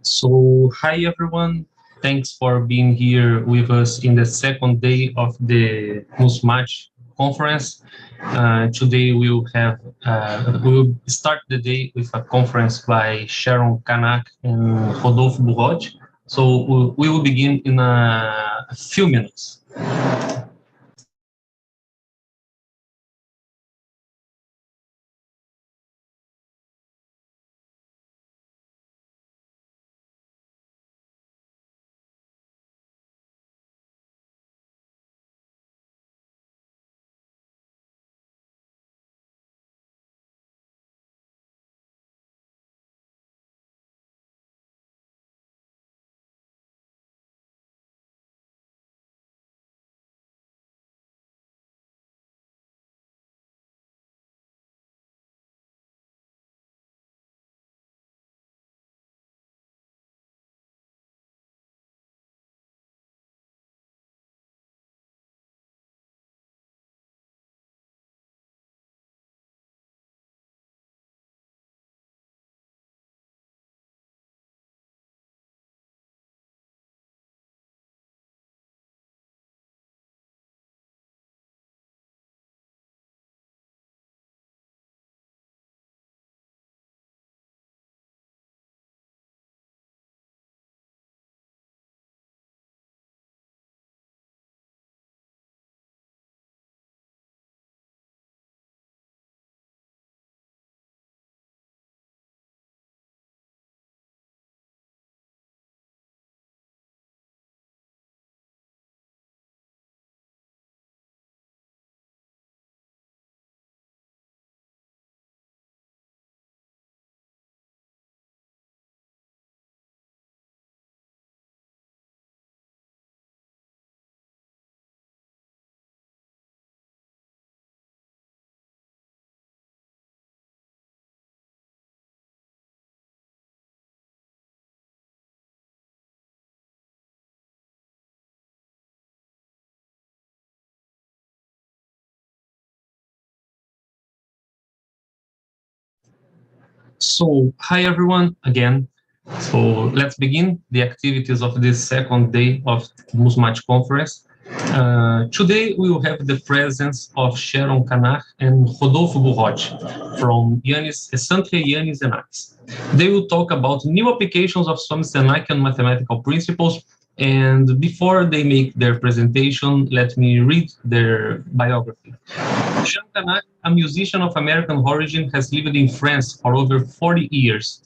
Hi everyone. Thanks for being here with us in the second day of the Musmat conference. Today we'll start the day with a conference by Sharon, Kanach, and Rodolphe Bourotte. We will begin in a few minutes. Hi everyone again. Let's begin the activities of this second day of Musmat conference. Today we will have the presence of Sharon Kanach and Rodolphe Bourotte from Iannis, Iannis Xenakis. They will talk about new applications of some Xenakian mathematical principles. And before they make their presentation, let me read their biography. Sharon Kanach, a musician of American origin, has lived in France for over 40 years.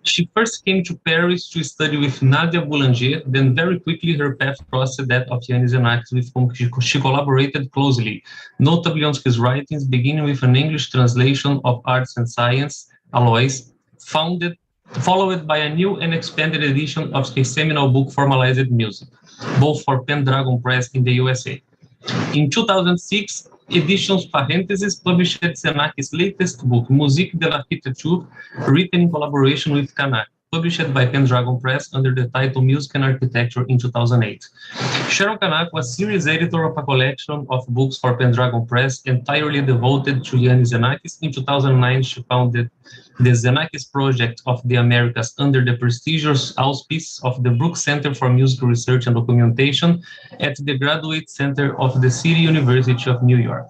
She first came to Paris to study with Nadia Boulanger, then very quickly her path crossed that of Iannis Xenakis, with whom she collaborated closely, notably on his writings, beginning with an English translation of Arts and Science, Alois, followed by a new and expanded edition of his seminal book Formalized Music, both for Pendragon Press in the USA. In 2006, Editions Parentheses published Xenakis' latest book, Musique de l'Architecture, written in collaboration with Kanach, published by Pendragon Press under the title Music and Architecture in 2008. Sharon Kanach was series editor of a collection of books for Pendragon Press entirely devoted to Iannis Xenakis. In 2009, she founded the Xenakis Project of the Americas under the prestigious auspice of the Brooks Center for Music Research and Documentation at the Graduate Center of the City University of New York.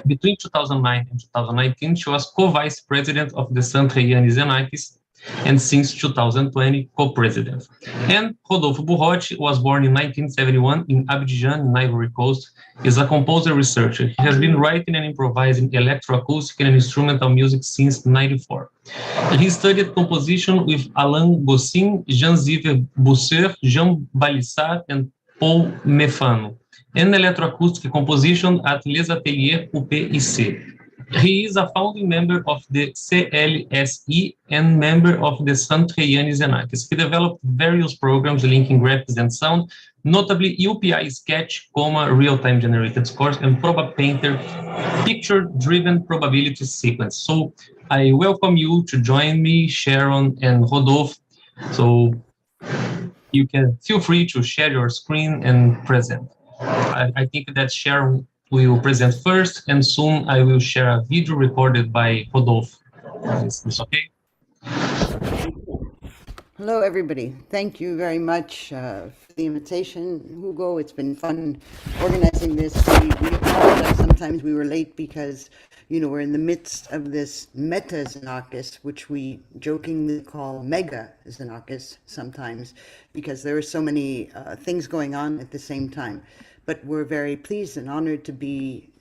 Between 2009 and 2019, she was co-vice president of the Centre Iannis Xenakis, and since 2020, co-president. And Rodolphe Bourotte was born in 1971 in Abidjan, in Ivory Coast, is a composer researcher. He has been writing and improvising electroacoustic and instrumental music since 1994. He studied composition with Alain Gossin, Jean-Yves Bousser, Jean Balissard, and Paul Mefano, and electroacoustic composition at Les Ateliers UPIC. He is a founding member of the CLSE and member of the Centre Iannis Xenakis. He developed various programs linking graphics and sound, notably UPI Sketch, real-time generated scores, and ProbaPainter, picture-driven probability sequence. So I welcome you to join me, Sharon and Rodolphe. So you can feel free to share your screen and present. I think that Sharon will present first, and soon I will share a video recorded by Rodolphe. Is this okay? Hello, everybody. Thank you very much for the invitation, Hugo. It's been fun organizing this. We apologize sometimes we were late because, we're in the midst of this meta Xenakis, which we jokingly call mega Xenakis sometimes, because there are so many things going on at the same time. But we're very pleased and honored to be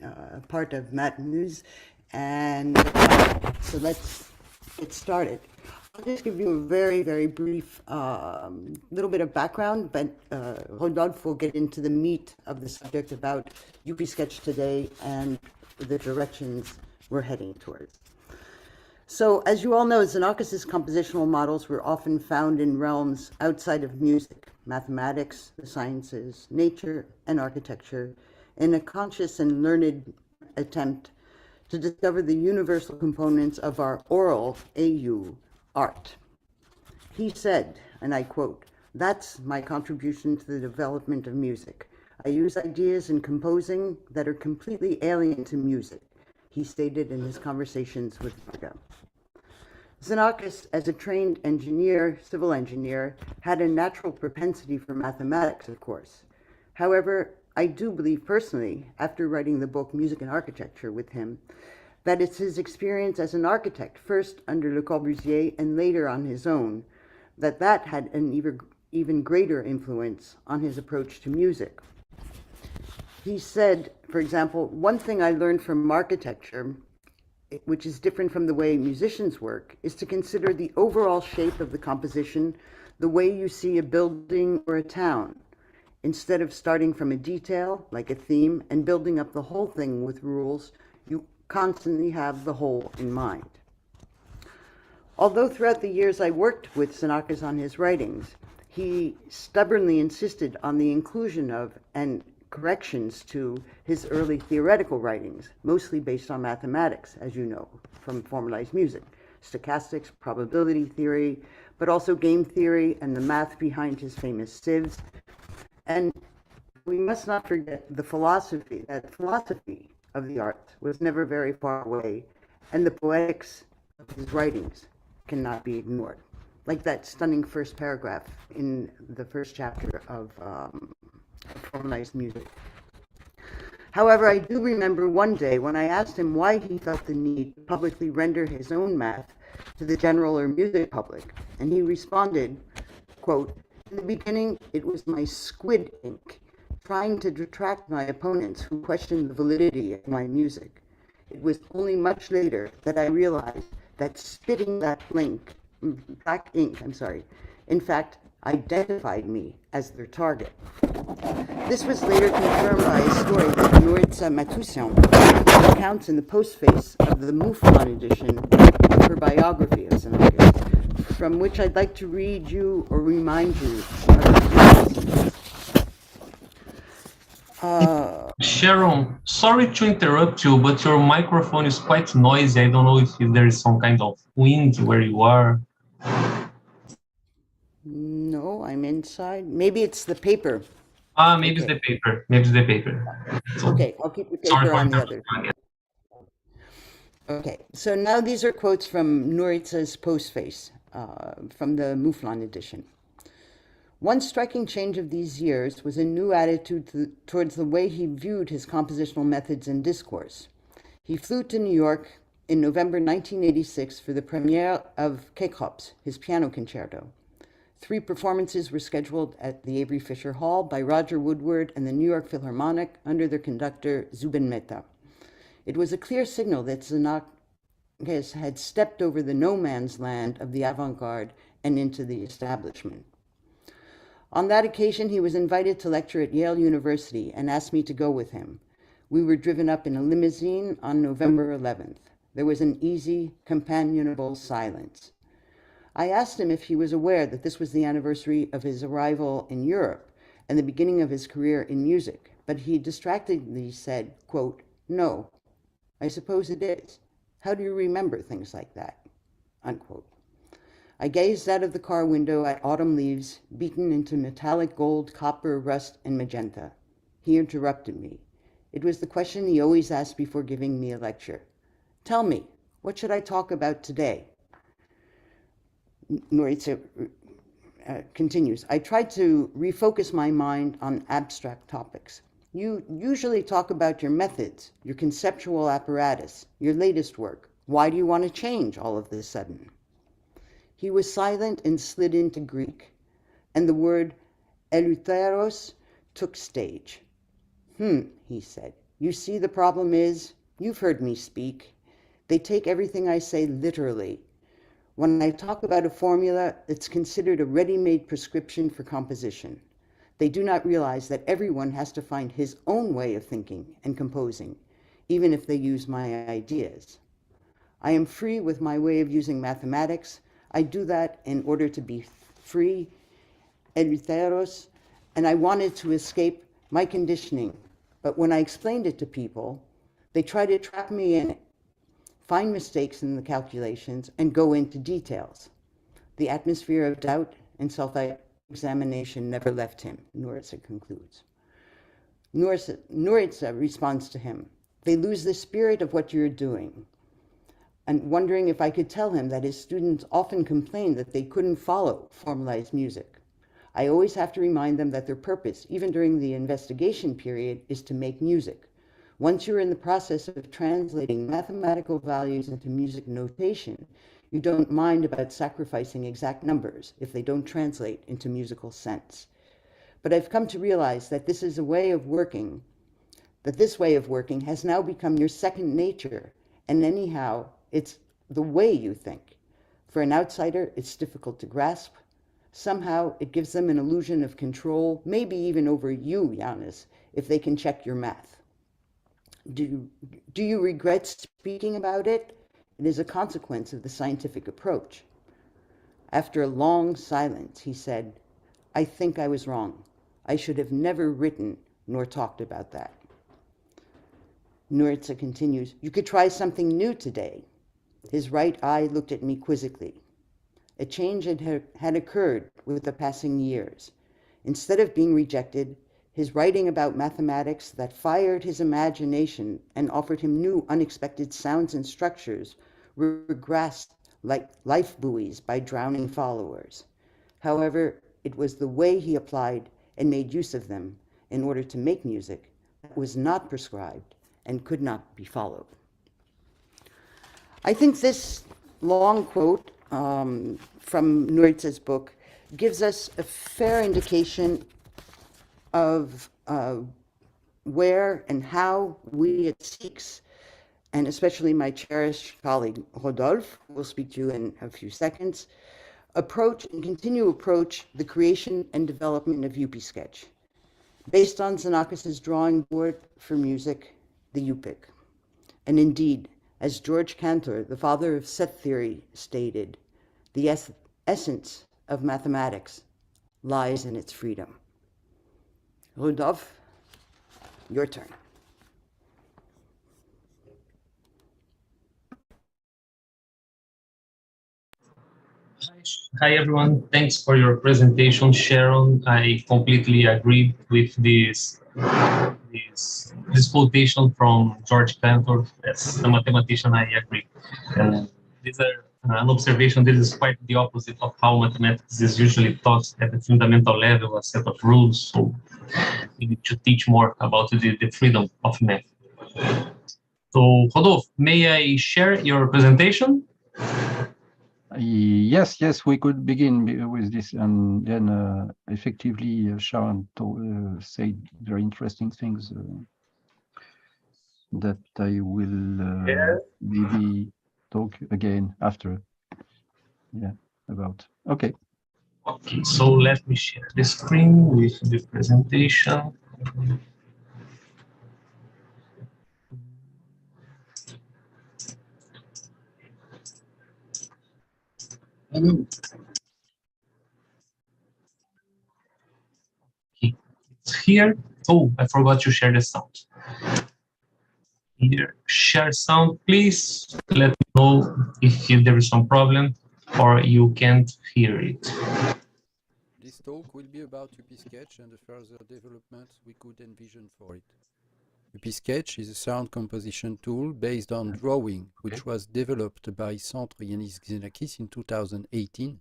part of Mat News. And so let's get started. I'll just give you a very, very brief little bit of background, but Rodolphe will get into the meat of the subject about UP Sketch today and the directions we're heading towards. So, as you all know, Xenakis' compositional models were often found in realms outside of music, mathematics, the sciences, nature, and architecture, in a conscious and learned attempt to discover the universal components of our oral AU art. He said, and I quote, "That's my contribution to the development of music. I use ideas in composing that are completely alien to music," he stated in his conversations with Braga. Xenakis, as a trained engineer, civil engineer, had a natural propensity for mathematics, of course. However, I do believe personally, after writing the book Musique and Architecture with him, that it's his experience as an architect, first under Le Corbusier and later on his own, that had an even greater influence on his approach to music. He said, for example, "One thing I learned from architecture, which is different from the way musicians work, is to consider the overall shape of the composition the way you see a building or a town, instead of starting from a detail, like a theme, and building up the whole thing with rules. You constantly have the whole in mind." Although throughout the years I worked with Xenakis on his writings, he stubbornly insisted on the inclusion of and corrections to his early theoretical writings, mostly based on mathematics, as you know, from formalized music, stochastics, probability theory, but also game theory and the math behind his famous sieves. And we must not forget the philosophy of the art was never very far away, and the poetics of his writings cannot be ignored. Like that stunning first paragraph in the first chapter of Formalized Music. However, I do remember one day when I asked him why he felt the need to publicly render his own math to the general or music public, and he responded, quote, "In the beginning, it was my squid ink, trying to detract my opponents who questioned the validity of my music. It was only much later that I realized that spitting that black ink, in fact, identified me as their target." This was later confirmed by a story that Nouritza Matussian recounts in the postface of the Mouflon edition of her biography of Xenakis, from which I'd like to read you or remind you of the Sharon, sorry to interrupt you, but your microphone is quite noisy. I don't know if there is some kind of wind where you are. No, I'm inside. Maybe it's the paper. Maybe Okay. it's the paper. Maybe it's the paper. So, Okay, I'll keep the sorry paper for on the interrupting other. again. Okay, so now these are quotes from Nouritza's postface from the Mouflon edition. "One striking change of these years was a new attitude towards the way he viewed his compositional methods and discourse. He flew to New York in November 1986 for the premiere of Kekrops, his piano concerto. 3 performances were scheduled at the Avery Fisher Hall by Roger Woodward and the New York Philharmonic under their conductor Zubin Mehta. It was a clear signal that Xenakis had stepped over the no man's land of the avant-garde and into the establishment. On that occasion, he was invited to lecture at Yale University and asked me to go with him. We were driven up in a limousine on November 11th. There was an easy, companionable silence. I asked him if he was aware that this was the anniversary of his arrival in Europe and the beginning of his career in music, but he distractedly said, quote, "No, I suppose it is. How do you remember things like that?" Unquote. I gazed out of the car window at autumn leaves beaten into metallic gold, copper, rust, and magenta. He interrupted me. It was the question he always asked before giving me a lecture. "Tell me, what should I talk about today?" Nouritza continues, I tried to refocus my mind on abstract topics. You usually talk about your methods, your conceptual apparatus, your latest work. Why do you want to change all of this sudden? He was silent and slid into Greek, and the word eleutheros took stage. He said, you see, the problem is, you've heard me speak. They take everything I say literally. When I talk about a formula, it's considered a ready-made prescription for composition. They do not realize that everyone has to find his own way of thinking and composing, even if they use my ideas. I am free with my way of using mathematics. I do that in order to be free, eleutheros, and I wanted to escape my conditioning. But when I explained it to people, they try to trap me in it, find mistakes in the calculations, and go into details. The atmosphere of doubt and self-examination never left him, Nuritsa concludes. Nuritsa responds to him, they lose the spirit of what you're doing. And wondering if I could tell him that his students often complain that they couldn't follow formalized music. I always have to remind them that their purpose, even during the investigation period, is to make music. Once you're in the process of translating mathematical values into music notation, you don't mind about sacrificing exact numbers if they don't translate into musical sense. But I've come to realize that this way of working has now become your second nature, and anyhow, it's the way you think. For an outsider, it's difficult to grasp. Somehow, it gives them an illusion of control, maybe even over you, Iannis, if they can check your math. Do you regret speaking about it? It is a consequence of the scientific approach. After a long silence, he said, I think I was wrong. I should have never written nor talked about that. Nuritsa continues, you could try something new today. His right eye looked at me quizzically. A change had occurred with the passing years. Instead of being rejected, his writing about mathematics that fired his imagination and offered him new, unexpected sounds and structures were grasped like life buoys by drowning followers. However, it was the way he applied and made use of them in order to make music that was not prescribed and could not be followed. I think this long quote from Nuritsa's book gives us a fair indication of where and how we at SIX, and especially my cherished colleague Rodolphe, who will speak to you in a few seconds, approach and continue to approach the creation and development of UP-Sketch, based on Xenakis' drawing board for music, the UPIC. And indeed, as George Cantor, the father of set theory, stated, the essence of mathematics lies in its freedom. Rodolphe, your turn. Hi everyone, thanks for your presentation, Sharon. I completely agree with this quotation from George Cantor. As a mathematician, I agree. These are an observation. This is quite the opposite of how mathematics is usually taught at the fundamental level, a set of rules. So we need to teach more about the freedom of math. So, Rodolphe, may I share your presentation? Yes, we could begin with this, and then effectively Sharon said very interesting things that I will maybe talk again after. Yeah, about. Okay. Okay, so let me share the screen with the presentation. Okay, it's here. Oh, I forgot to share the sound. Here, share sound, please. Let me know if there is some problem or you can't hear it. This talk will be about UP-Sketch and the further developments we could envision for it. UP-Sketch is a sound composition tool based on drawing, which was developed by Centre Iannis Xenakis in 2018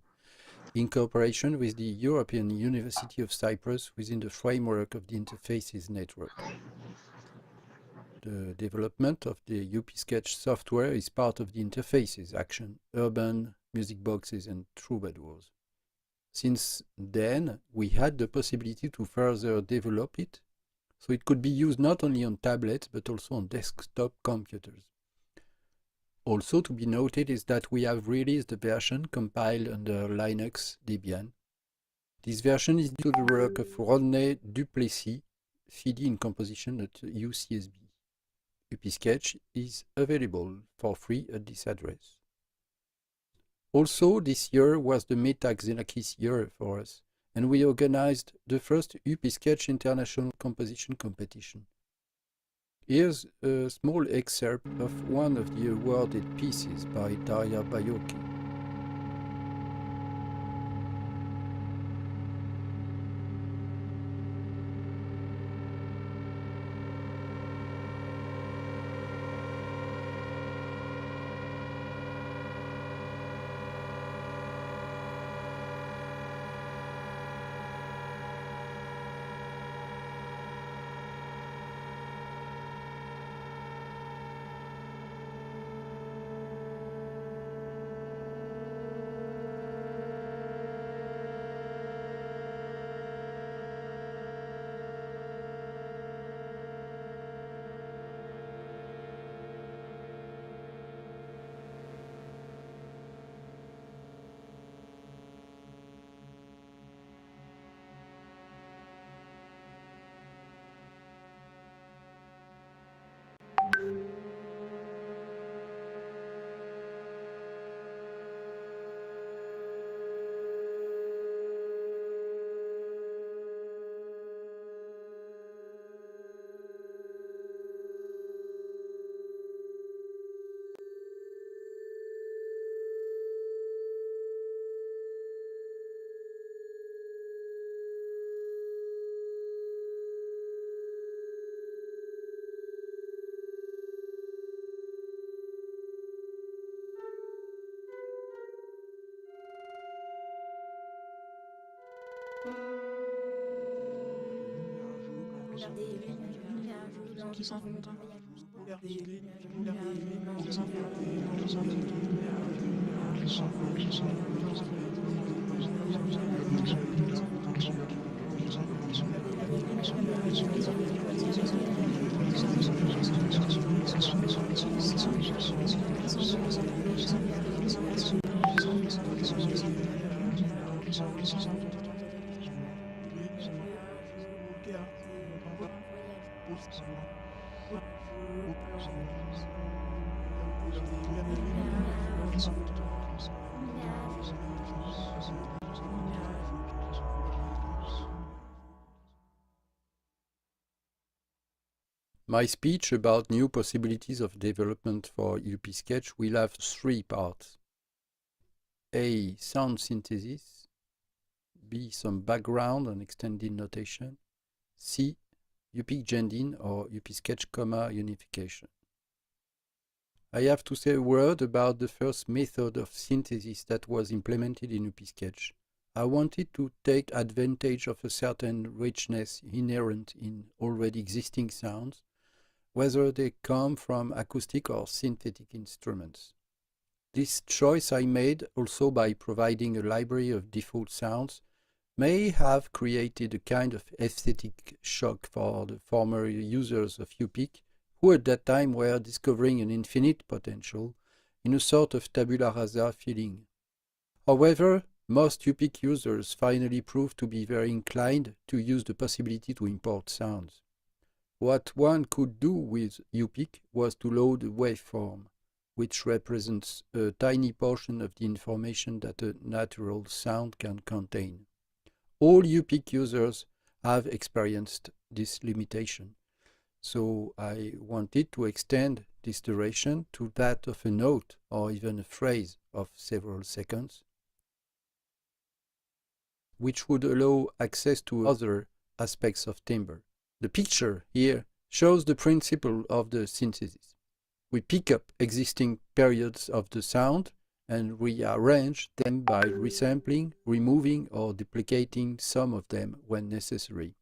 in cooperation with the European University of Cyprus within the framework of the Interfaces Network. The development of the UP-Sketch software is part of the Interfaces action, urban, music boxes and troubadours. Since then, we had the possibility to further develop it, so it could be used not only on tablets but also on desktop computers. Also to be noted is that we have released a version compiled under Linux Debian. This version is due to the work of Rodney Duplessis, FIDI in composition at UCSB. UP-Sketch is available for free at this address. Also, this year was the Meta Xenakis year for us, and we organized the first UP-Sketch International Composition Competition. Here's a small excerpt of one of the awarded pieces by Daria Bayoki. My speech about new possibilities of development for UP-Sketch will have three parts. A. Sound synthesis. B. Some background and extended notation. C. UP-Gendin or UP-Sketch comma unification. I have to say a word about the first method of synthesis that was implemented in UP-Sketch. I wanted to take advantage of a certain richness inherent in already existing sounds, whether they come from acoustic or synthetic instruments. This choice I made also by providing a library of default sounds may have created a kind of aesthetic shock for the former users of UPIC, who at that time were discovering an infinite potential in a sort of tabula rasa feeling. However, most UPIC users finally proved to be very inclined to use the possibility to import sounds. What one could do with UPIC was to load a waveform, which represents a tiny portion of the information that a natural sound can contain. All UPIC users have experienced this limitation, so I wanted to extend this duration to that of a note or even a phrase of several seconds, which would allow access to other aspects of timbre. The picture here shows the principle of the synthesis. We pick up existing periods of the sound and rearrange them by resampling, removing or duplicating some of them when necessary.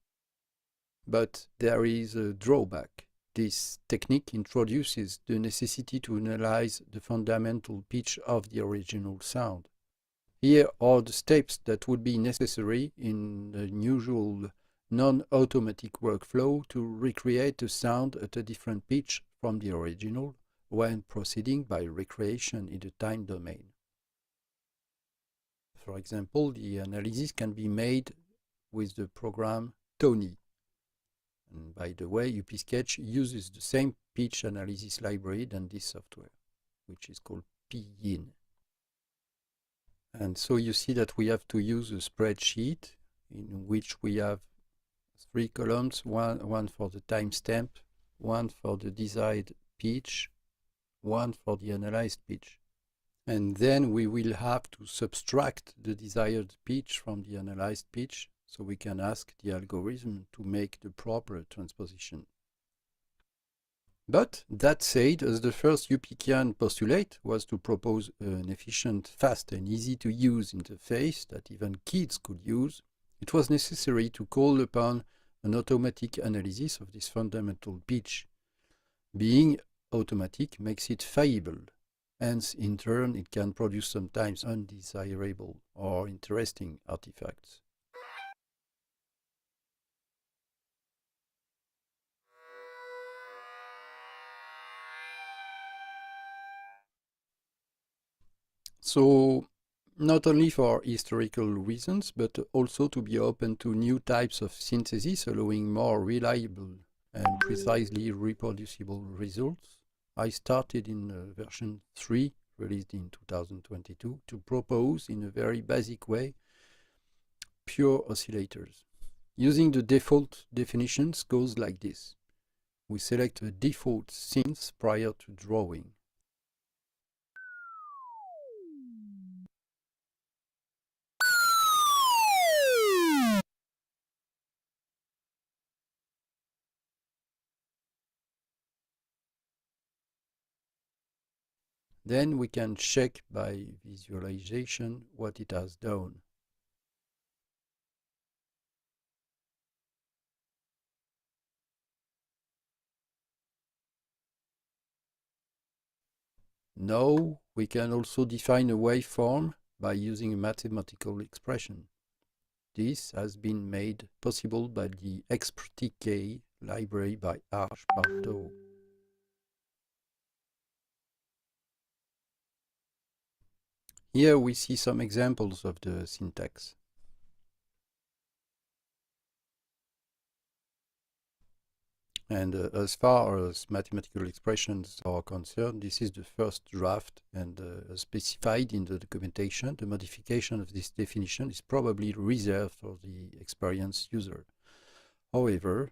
But there is a drawback. This technique introduces the necessity to analyze the fundamental pitch of the original sound. Here are the steps that would be necessary in the usual non-automatic workflow to recreate the sound at a different pitch from the original when proceeding by recreation in the time domain. For example, the analysis can be made with the program Tony. And by the way, UP-Sketch uses the same pitch analysis library than this software, which is called PYIN. And so you see that we have to use a spreadsheet in which we have 3 columns, one for the timestamp, one for the desired pitch, one for the analyzed pitch. And then we will have to subtract the desired pitch from the analyzed pitch, so we can ask the algorithm to make the proper transposition. But that said, as the first Xenakian postulate was to propose an efficient, fast and easy to use interface that even kids could use, it was necessary to call upon an automatic analysis of this fundamental pitch. Being automatic makes it fallible. Hence, in turn, it can produce sometimes undesirable or interesting artifacts. So, not only for historical reasons, but also to be open to new types of synthesis, allowing more reliable and precisely reproducible results, I started in version 3, released in 2022, to propose in a very basic way pure oscillators. Using the default definitions goes like this. We select a default synth prior to drawing. Then we can check by visualization what it has done. Now we can also define a waveform by using a mathematical expression. This has been made possible by the Expo library by Boatto. Here we see some examples of the syntax. And as far as mathematical expressions are concerned, this is the first draft, and as specified in the documentation, the modification of this definition is probably reserved for the experienced user. However,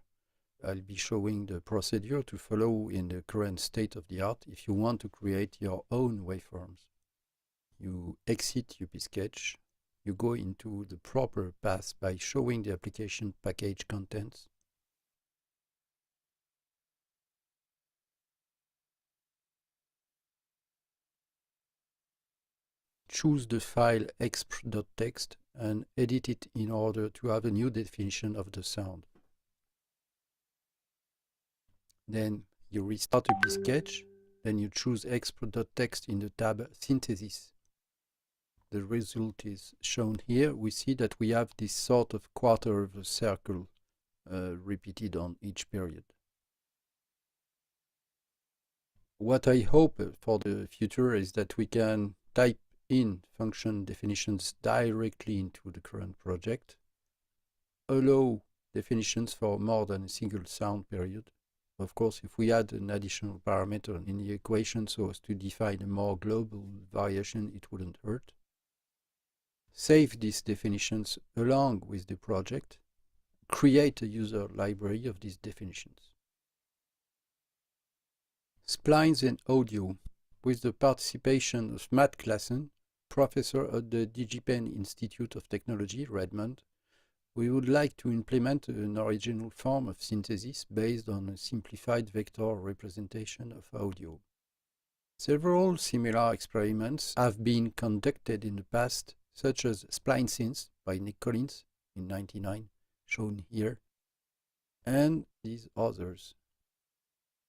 I'll be showing the procedure to follow in the current state of the art if you want to create your own waveforms. You exit UP-Sketch, you go into the proper path by showing the application package contents. Choose the file exp.txt and edit it in order to have a new definition of the sound. Then you restart UP-Sketch, then you choose exp.txt in the tab Synthesis. The result is shown here. We see that we have this sort of quarter of a circle repeated on each period. What I hope for the future is that we can type in function definitions directly into the current project, allow definitions for more than a single sound period. Of course, if we add an additional parameter in the equation so as to define a more global variation, it wouldn't hurt. Save these definitions along with the project. Create a user library of these definitions. Splines and audio. With the participation of Matt Klassen, professor at the DigiPen Institute of Technology, Redmond, we would like to implement an original form of synthesis based on a simplified vector representation of audio. Several similar experiments have been conducted in the past, such as Spline Synths by Nick Collins in 1999, shown here, and these others.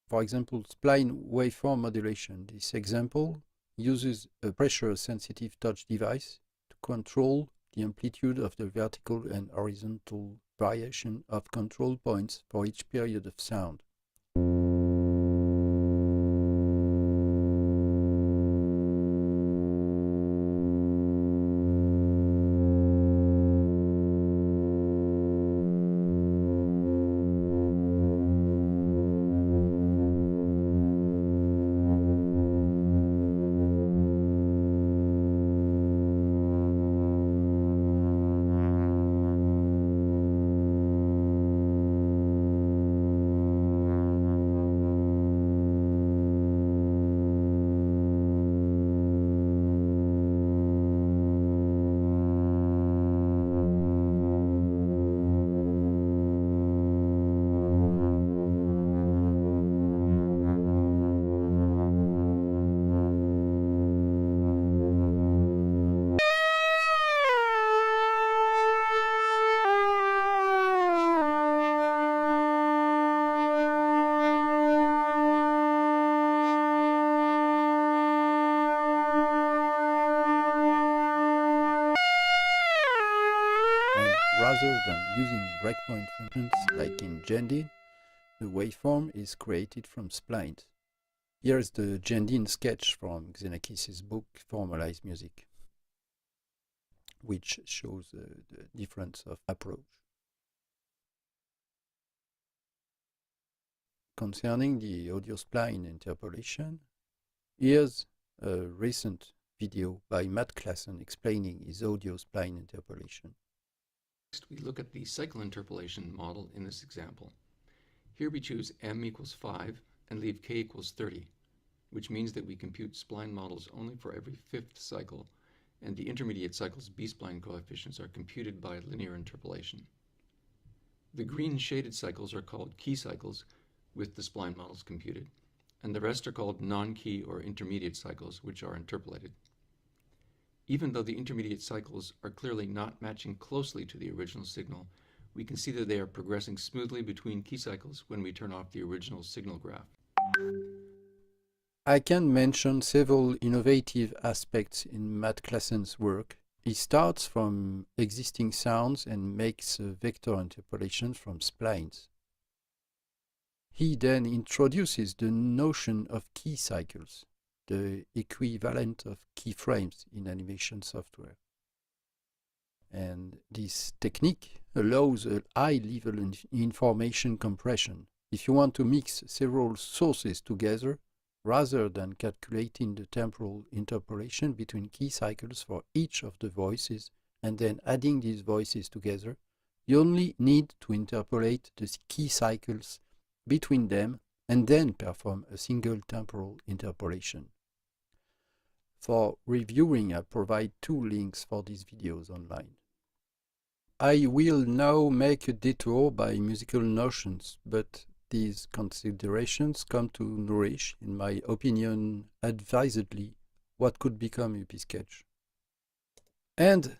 For example, spline waveform modulation. This example uses a pressure-sensitive touch device to control the amplitude of the vertical and horizontal variation of control points for each period of sound. Rather than using breakpoint functions like in Gendin, the waveform is created from splines. Here's the Gendin sketch from Xenakis' book Formalized Music, which shows the difference of approach. Concerning the audio spline interpolation, here's a recent video by Matt Klassen explaining his audio spline interpolation. Next, we look at the cycle interpolation model in this example. Here we choose m equals 5 and leave k equals 30, which means that we compute spline models only for every fifth cycle, and the intermediate cycle's B-spline coefficients are computed by linear interpolation. The green shaded cycles are called key cycles with the spline models computed, and the rest are called non-key or intermediate cycles, which are interpolated. Even though the intermediate cycles are clearly not matching closely to the original signal, we can see that they are progressing smoothly between key cycles when we turn off the original signal graph. I can mention several innovative aspects in Matt Klassen's work. He starts from existing sounds and makes vector interpolations from splines. He then introduces the notion of key cycles, the equivalent of keyframes in animation software. And this technique allows a high level of information compression. If you want to mix several sources together, rather than calculating the temporal interpolation between key cycles for each of the voices and then adding these voices together, you only need to interpolate the key cycles between them and then perform a single temporal interpolation. For reviewing, I provide 2 links for these videos online. I will now make a detour by musical notions, but these considerations come to nourish, in my opinion, advisedly, what could become UP Sketch. And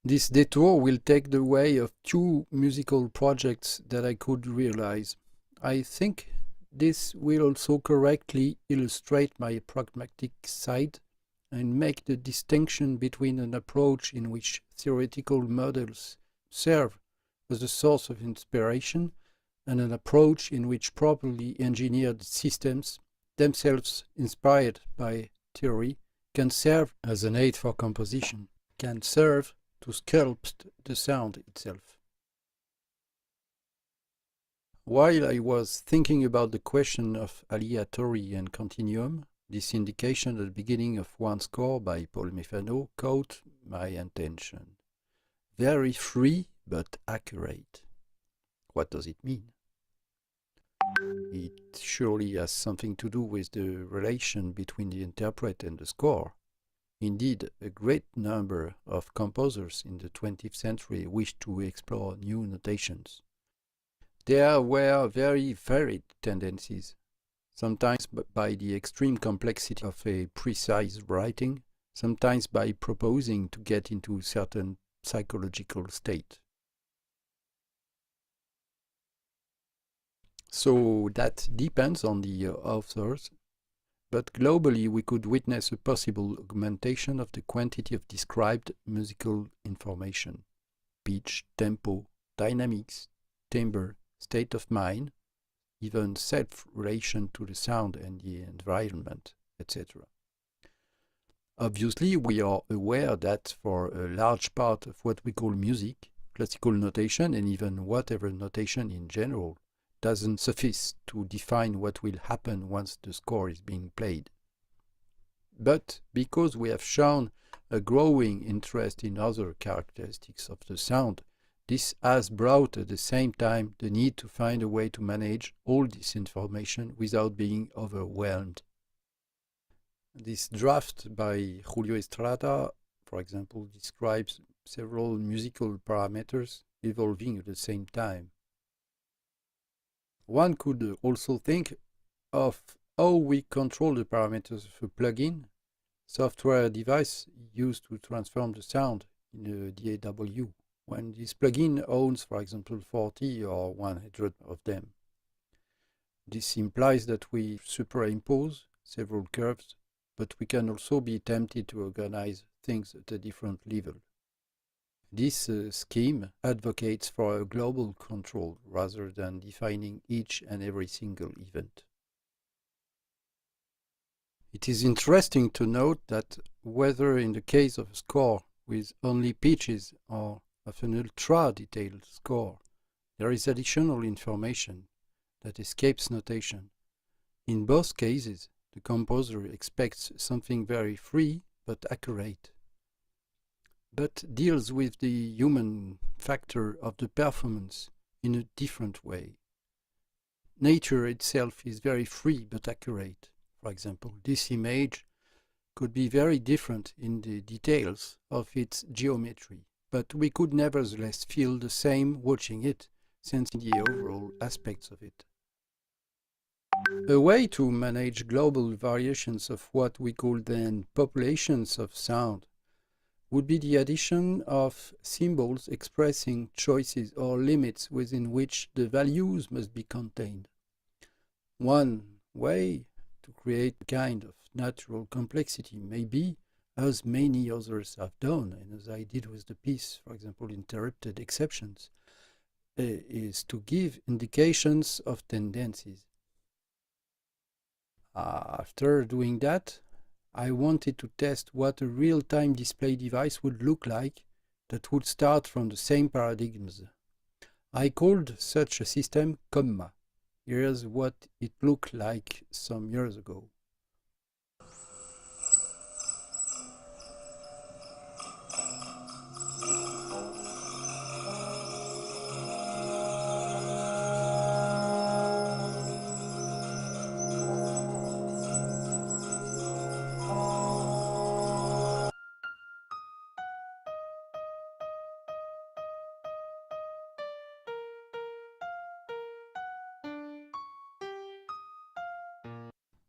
this detour will take the way of 2 musical projects that I could realize. I think this will also correctly illustrate my pragmatic side and make the distinction between an approach in which theoretical models serve as a source of inspiration and an approach in which properly engineered systems, themselves inspired by theory, can serve as an aid for composition, can serve to sculpt the sound itself. While I was thinking about the question of aleatory and continuum, this indication at the beginning of one score by Paul Mefano caught my attention. Very free but accurate. What does it mean? It surely has something to do with the relation between the interpret and the score. Indeed, a great number of composers in the 20th century wished to explore new notations. There were very varied tendencies. sometimes by the extreme complexity of a precise writing, sometimes by proposing to get into a certain psychological state. So that depends on the authors, but globally we could witness a possible augmentation of the quantity of described musical information: pitch, tempo, dynamics, timbre, state of mind, even self-relation to the sound and the environment, etc. Obviously, we are aware that for a large part of what we call music, classical notation and even whatever notation in general doesn't suffice to define what will happen once the score is being played. But because we have shown a growing interest in other characteristics of the sound, this has brought at the same time the need to find a way to manage all this information without being overwhelmed. This draft by Julio Estrada, for example, describes several musical parameters evolving at the same time. One could also think of how we control the parameters of a plugin, software device used to transform the sound in a DAW, when this plugin owns, for example, 40 or 100 of them. This implies that we superimpose several curves, but we can also be tempted to organize things at a different level. This scheme advocates for a global control rather than defining each and every single event. It is interesting to note that whether in the case of a score with only pitches or of an ultra-detailed score, there is additional information that escapes notation. In both cases, the composer expects something very free but accurate, but deals with the human factor of the performance in a different way. Nature itself is very free but accurate. For example, this image could be very different in the details of its geometry, but we could nevertheless feel the same watching it, sensing the overall aspects of it. A way to manage global variations of what we call then populations of sound would be the addition of symbols expressing choices or limits within which the values must be contained. One way to create a kind of natural complexity may be, as many others have done, and as I did with the piece, for example, Interrupted Exceptions, is to give indications of tendencies. After doing that, I wanted to test what a real-time display device would look like that would start from the same paradigms. I called such a system Comma. Here's what it looked like some years ago.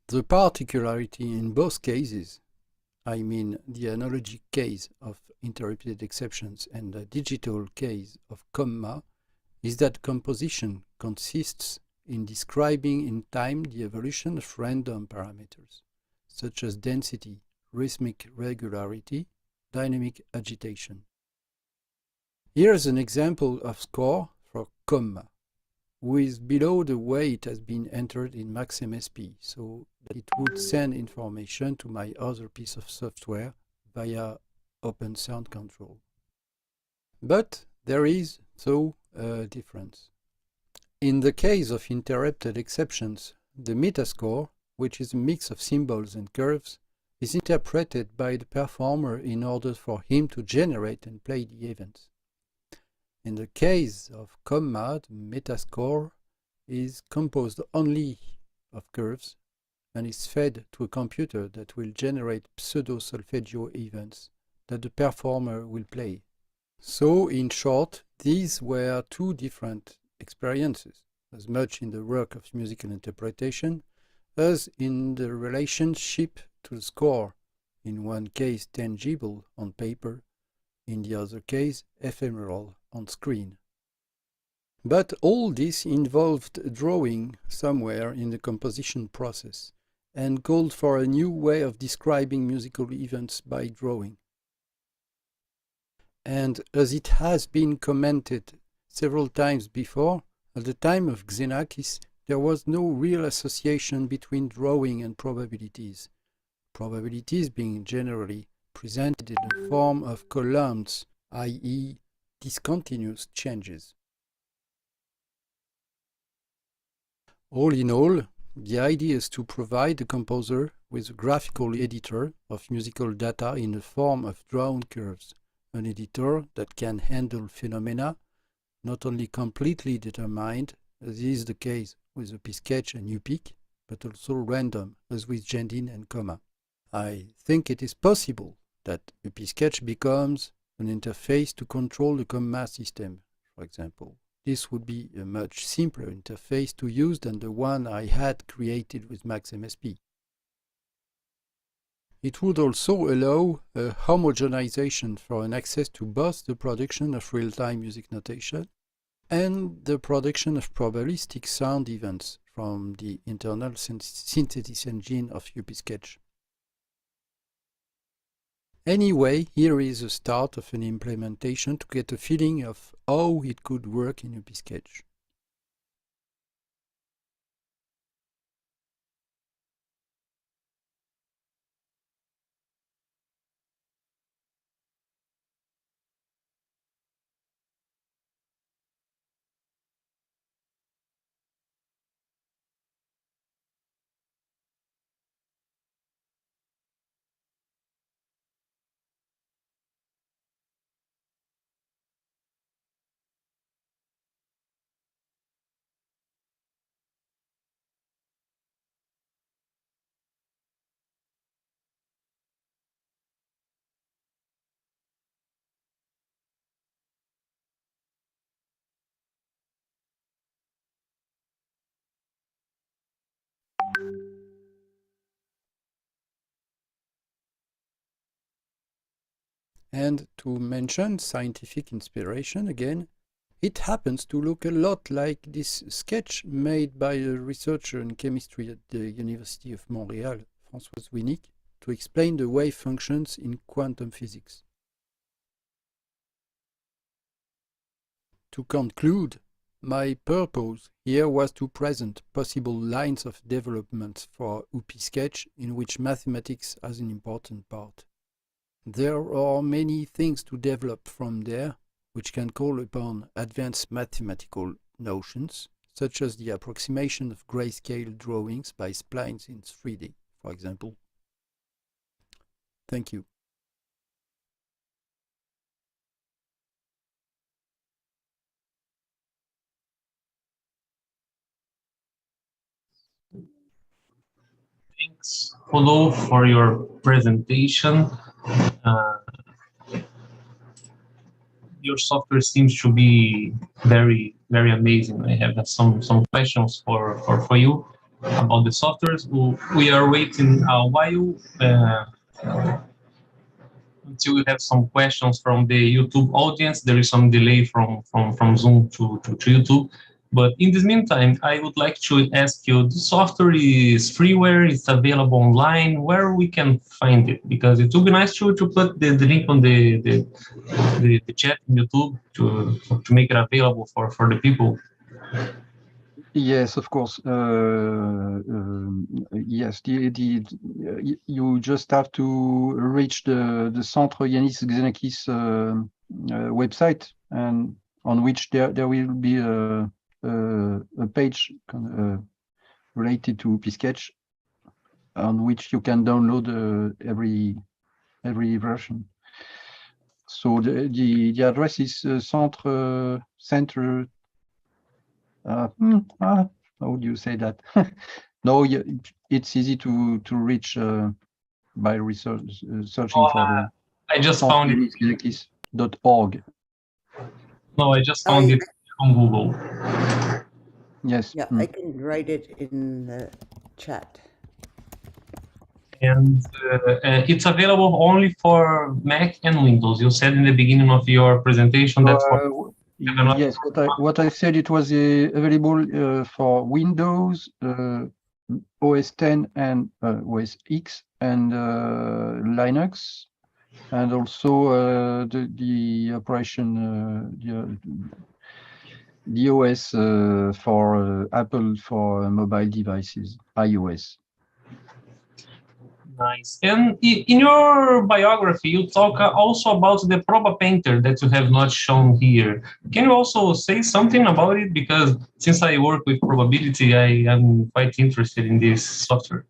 The particularity in both cases, I mean the analogic case of interrupted exceptions and the digital case of comma, is that composition consists in describing in time the evolution of random parameters, such as density, rhythmic regularity, dynamic agitation. Here's an example of score for comma, with below the way it has been entered in MaxMSP, so that it would send information to my other piece of software via Open Sound Control. But there is, though, a difference. In the case of interrupted exceptions, the metascore, which is a mix of symbols and curves, is interpreted by the performer in order for him to generate and play the events. In the case of comma, the metascore is composed only of curves and is fed to a computer that will generate pseudo-solfeggio events that the performer will play. So, in short, these were two different experiences, as much in the work of musical interpretation as in the relationship to the score, in one case tangible on paper, in the other case ephemeral on screen. But all this involved drawing somewhere in the composition process, and called for a new way of describing musical events by drawing. And as it has been commented several times before, at the time of Xenakis, there was no real association between drawing and probabilities, probabilities being generally presented in the form of columns, i.e. discontinuous changes. All in all, the idea is to provide the composer with a graphical editor of musical data in the form of drawn curves, an editor that can handle phenomena not only completely determined, as is the case with UPSketch and UPIC, but also random, as with Gendin and Comma. I think it is possible that UPSketch becomes an interface to control the comma system, for example. This would be a much simpler interface to use than the one I had created with MaxMSP. It would also allow a homogenization for an access to both the production of real-time music notation and the production of probabilistic sound events from the internal synthesis engine of UPSketch. Anyway, here is a start of an implementation to get a feeling of how it could work in UPSketch. And to mention scientific inspiration again, it happens to look a lot like this sketch made by a researcher in chemistry at the University of Montreal, Françoise Winnick, to explain the wave functions in quantum physics. To conclude, my purpose here was to present possible lines of development for UPSketch in which mathematics has an important part. There are many things to develop from there, which can call upon advanced mathematical notions, such as the approximation of grayscale drawings by splines in 3D, for example. Thank you. Thanks, Rodolphe, for your presentation. Your software seems to be very, very amazing. I have some questions for you about the software. We are waiting a while until we have some questions from the YouTube audience. There is some delay from Zoom to YouTube. But in this meantime, I would like to ask you, the software is freeware, it's available online, where we can find it? Because it would be nice to put the link on the chat in YouTube to make it available for the people. Yes, of course. Yes, you just have to reach the Centre Iannis Xenakis website, and on which there will be a page related to UPSketch, on which you can download every version. So the address is center. How would you say that? No, it's easy to reach by searching for the. I just found it. Xenakis.org. No, I just found it on Google. Yes. Yeah, I can write it in the chat. And it's available only for Mac and Windows. You said in the beginning of your presentation that for yes, what I said, it was available for Windows, OS 10 and OS X and Linux, and also the operation the OS for Apple for mobile devices, iOS. Nice. And in your biography, you talk also about the Proba Painter that you have not shown here. Can you also say something about it? Because since I work with probability, I am quite interested in this software.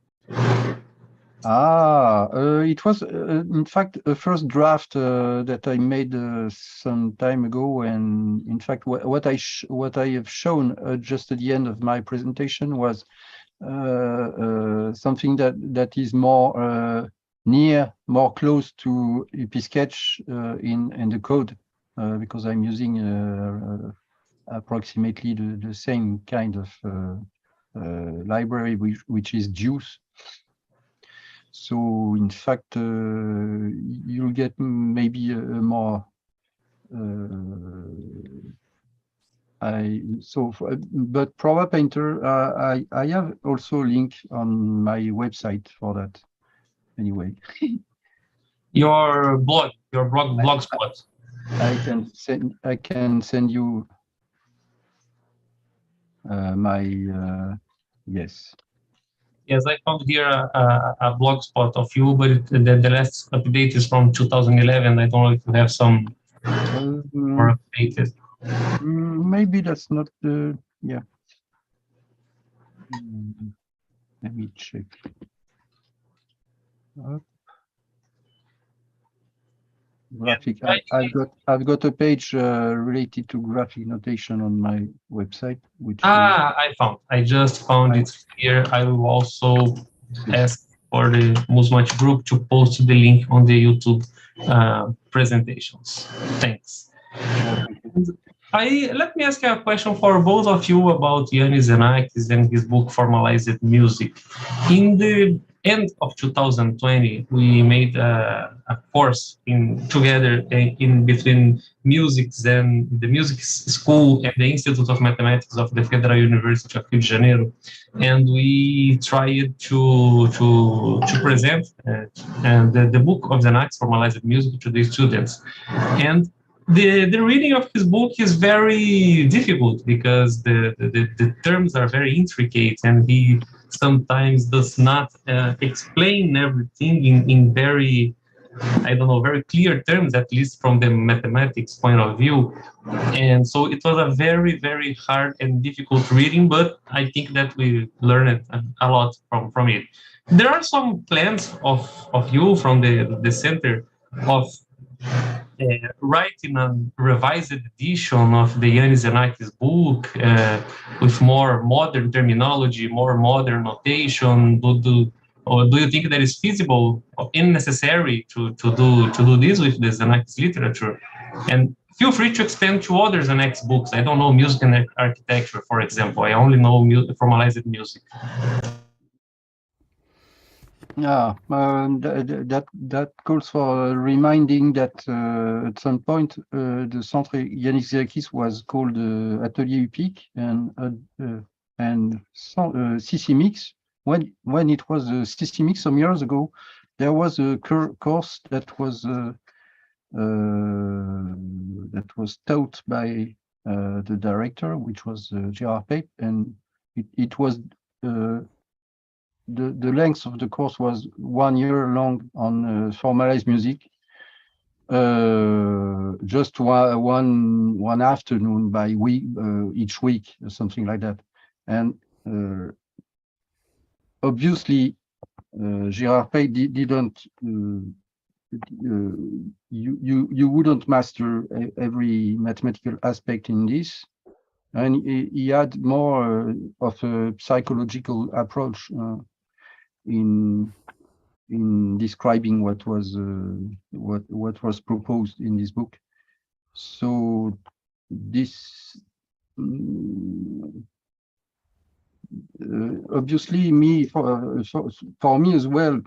It was in fact a first draft that I made some time ago, and in fact what I have shown just at the end of my presentation was something that is more more close to UP-Sketch in the code, because I'm using approximately the same kind of library, which is Juice. So in fact, you'll get maybe a more but Proba Painter, I have also a link on my website for that. Anyway, Your blogspot. I can send you my yes. Yes, I found here a blogspot of you, but the last update is from 2011. I don't know if you have some more updated. Maybe that's not the yeah. Let me check. Graphic. I've got a page related to graphic notation on my website, which I just found it here. I will also ask for the Musmat group to post the link on the YouTube presentations. Thanks. Let me ask you a question for both of you about Iannis Xenakis and his book Formalized Music. In the end of 2020, we made a course together in between Musique and the Music School and the Institute of Mathematics of the Federal University of Rio de Janeiro, and we tried to present the book of Xenakis Formalized Music to the students. And the reading of his book is very difficult because the terms are very intricate, and he sometimes does not explain everything in very, very clear terms, at least from the mathematics point of view. And so it was a very, very hard and difficult reading, but I think that we learned a lot from it. There are some plans of you from the center of writing a revised edition of the Iannis Xenakis book with more modern terminology, more modern notation. Or do you think that is feasible or necessary to do this with the Xenakis literature? And feel free to expand to other Xenakis books. I don't know music and architecture, for example. I only know formalized music. Yeah, that calls for reminding that at some point the Centre Iannis Xenakis was called Atelier UPIC and CC Mix. When it was CC Mix some years ago, there was a course that was taught by the director, which was Gerard Pape, and it was. The length of the course was 1 year long on formalized music, just one afternoon by week, each week, or something like that. And obviously, Gerard Pape didn't. You wouldn't master every mathematical aspect in this, and he had more of a psychological approach in describing what was proposed in this book. So this obviously, for me as well,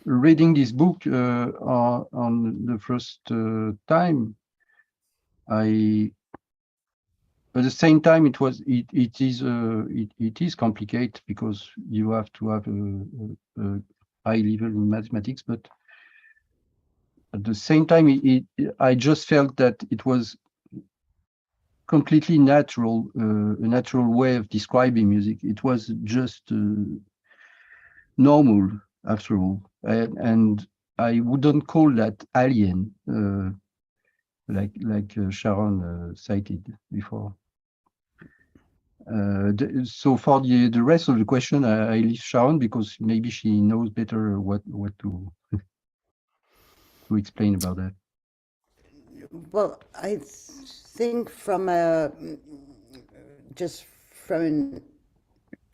reading this book on the first time, at the same time, it is complicated because you have to have a high level in mathematics, but at the same time, I just felt that it was completely natural, a natural way of describing music. It was just normal, after all, and I wouldn't call that alien, like Sharon cited before. So for the rest of the question, I leave Sharon because maybe she knows better what to explain about that. Well, I think from just from an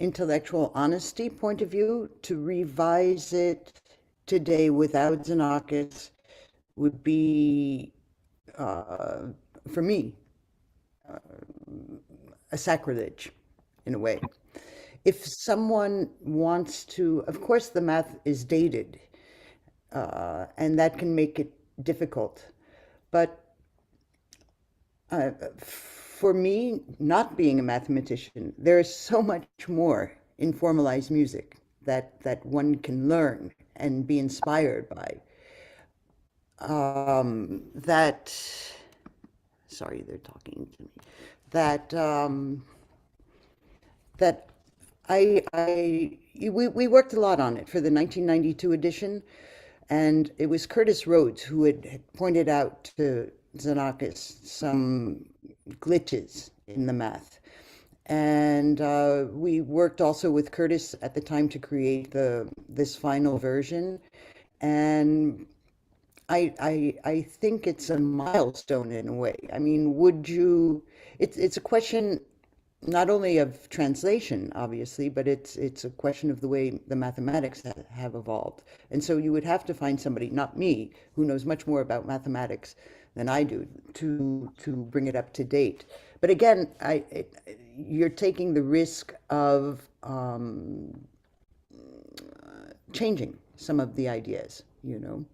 intellectual honesty point of view, to revise it today without Xenakis would be, for me, a sacrilege in a way. If someone wants to, of course, the math is dated, and that can make it difficult. But for me, not being a mathematician, there is so much more in formalized music that one can learn and be inspired by. Sorry, they're talking to me. We worked a lot on it for the 1992 edition, and it was Curtis Rhodes who had pointed out to Xenakis some glitches in the math. And we worked also with Curtis at the time to create this final version. And I think it's a milestone in a way. I mean, it's a question not only of translation, obviously, but it's a question of the way the mathematics have evolved. And so you would have to find somebody, not me, who knows much more about mathematics than I do, to bring it up to date. But again, you're taking the risk of changing some of the ideas, you know.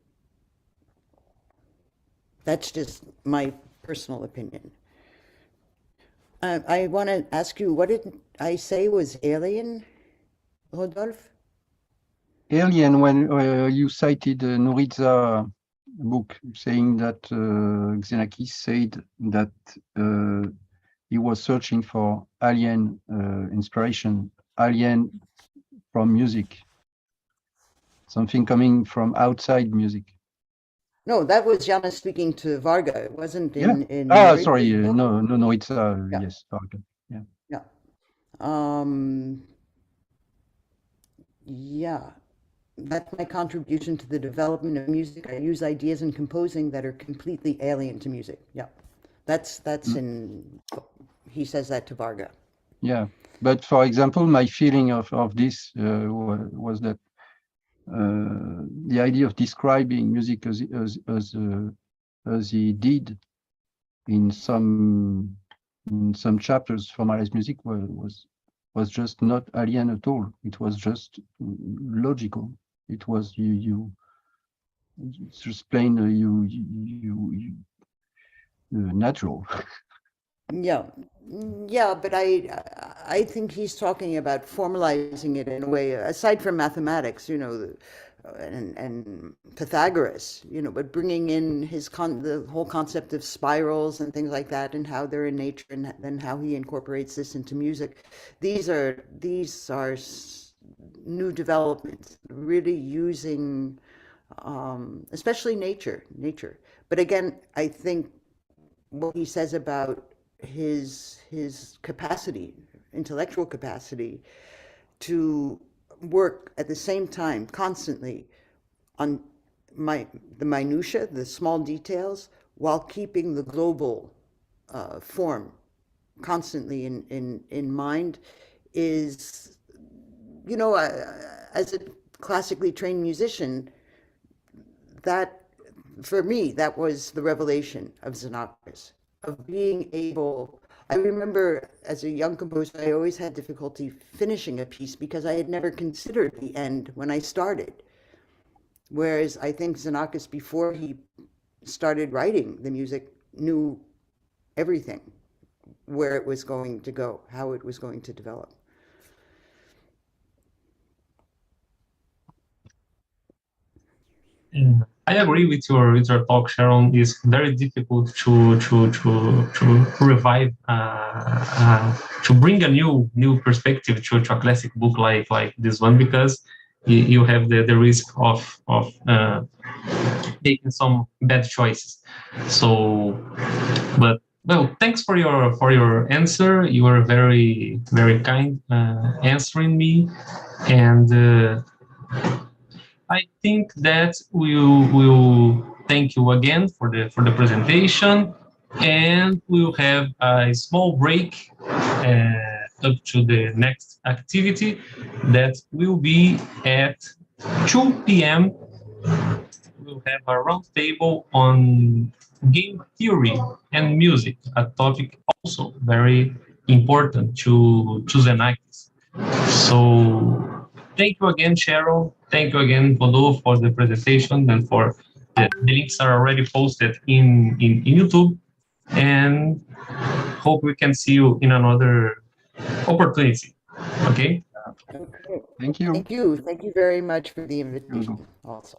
That's just my personal opinion. I want to ask you, what did I say was alien, Rodolphe? Alien, when you cited Nouritza book, saying that Xenakis said that he was searching for alien inspiration, alien from music, something coming from outside music. No, that was Iannis speaking to Varga. It wasn't in. Yeah. Sorry. No. It's yeah. Yes, Varga. Yeah. Yeah. Yeah. That's my contribution to the development of music. I use ideas in composing that are completely alien to music. Yeah. That's in. He says that to Varga. Yeah, but for example, my feeling of this was that. The idea of describing music as he did in some chapters for formalized music was just not alien at all. It was just logical. It was you just plain natural. Yeah, but I think he's talking about formalizing it in a way, aside from mathematics, you know, and Pythagoras, you know, but bringing in the whole concept of spirals and things like that, and how they're in nature, and then how he incorporates this into music. These are new developments, really using, especially nature. But again, I think what he says about his capacity, intellectual capacity, to work at the same time constantly on the minutia, the small details, while keeping the global form constantly in mind, is, you know, as a classically trained musician, that, for me, that was the revelation of Xenakis, of being able I remember as a young composer, I always had difficulty finishing a piece because I had never considered the end when I started. Whereas I think Xenakis, before he started writing the music, knew everything, where it was going to go, how it was going to develop. I agree with your talk, Sharon. It's very difficult to revive to bring a new perspective to a classic book like this one, because you have the risk of making some bad choices. So, but well, thanks for your answer. You were very kind answering me, and I think that we'll thank you again for the presentation, and we'll have a small break up to the next activity that will be at 2 p.m. We'll have a roundtable on game theory and music, a topic also very important to Xenakis. So thank you again, Sharon. Thank you again, Rodolphe, for the presentation and for the links are already posted in YouTube. And hope we can see you in another opportunity. Okay? Okay. Thank you. Thank you. Thank you very much for the invitation also.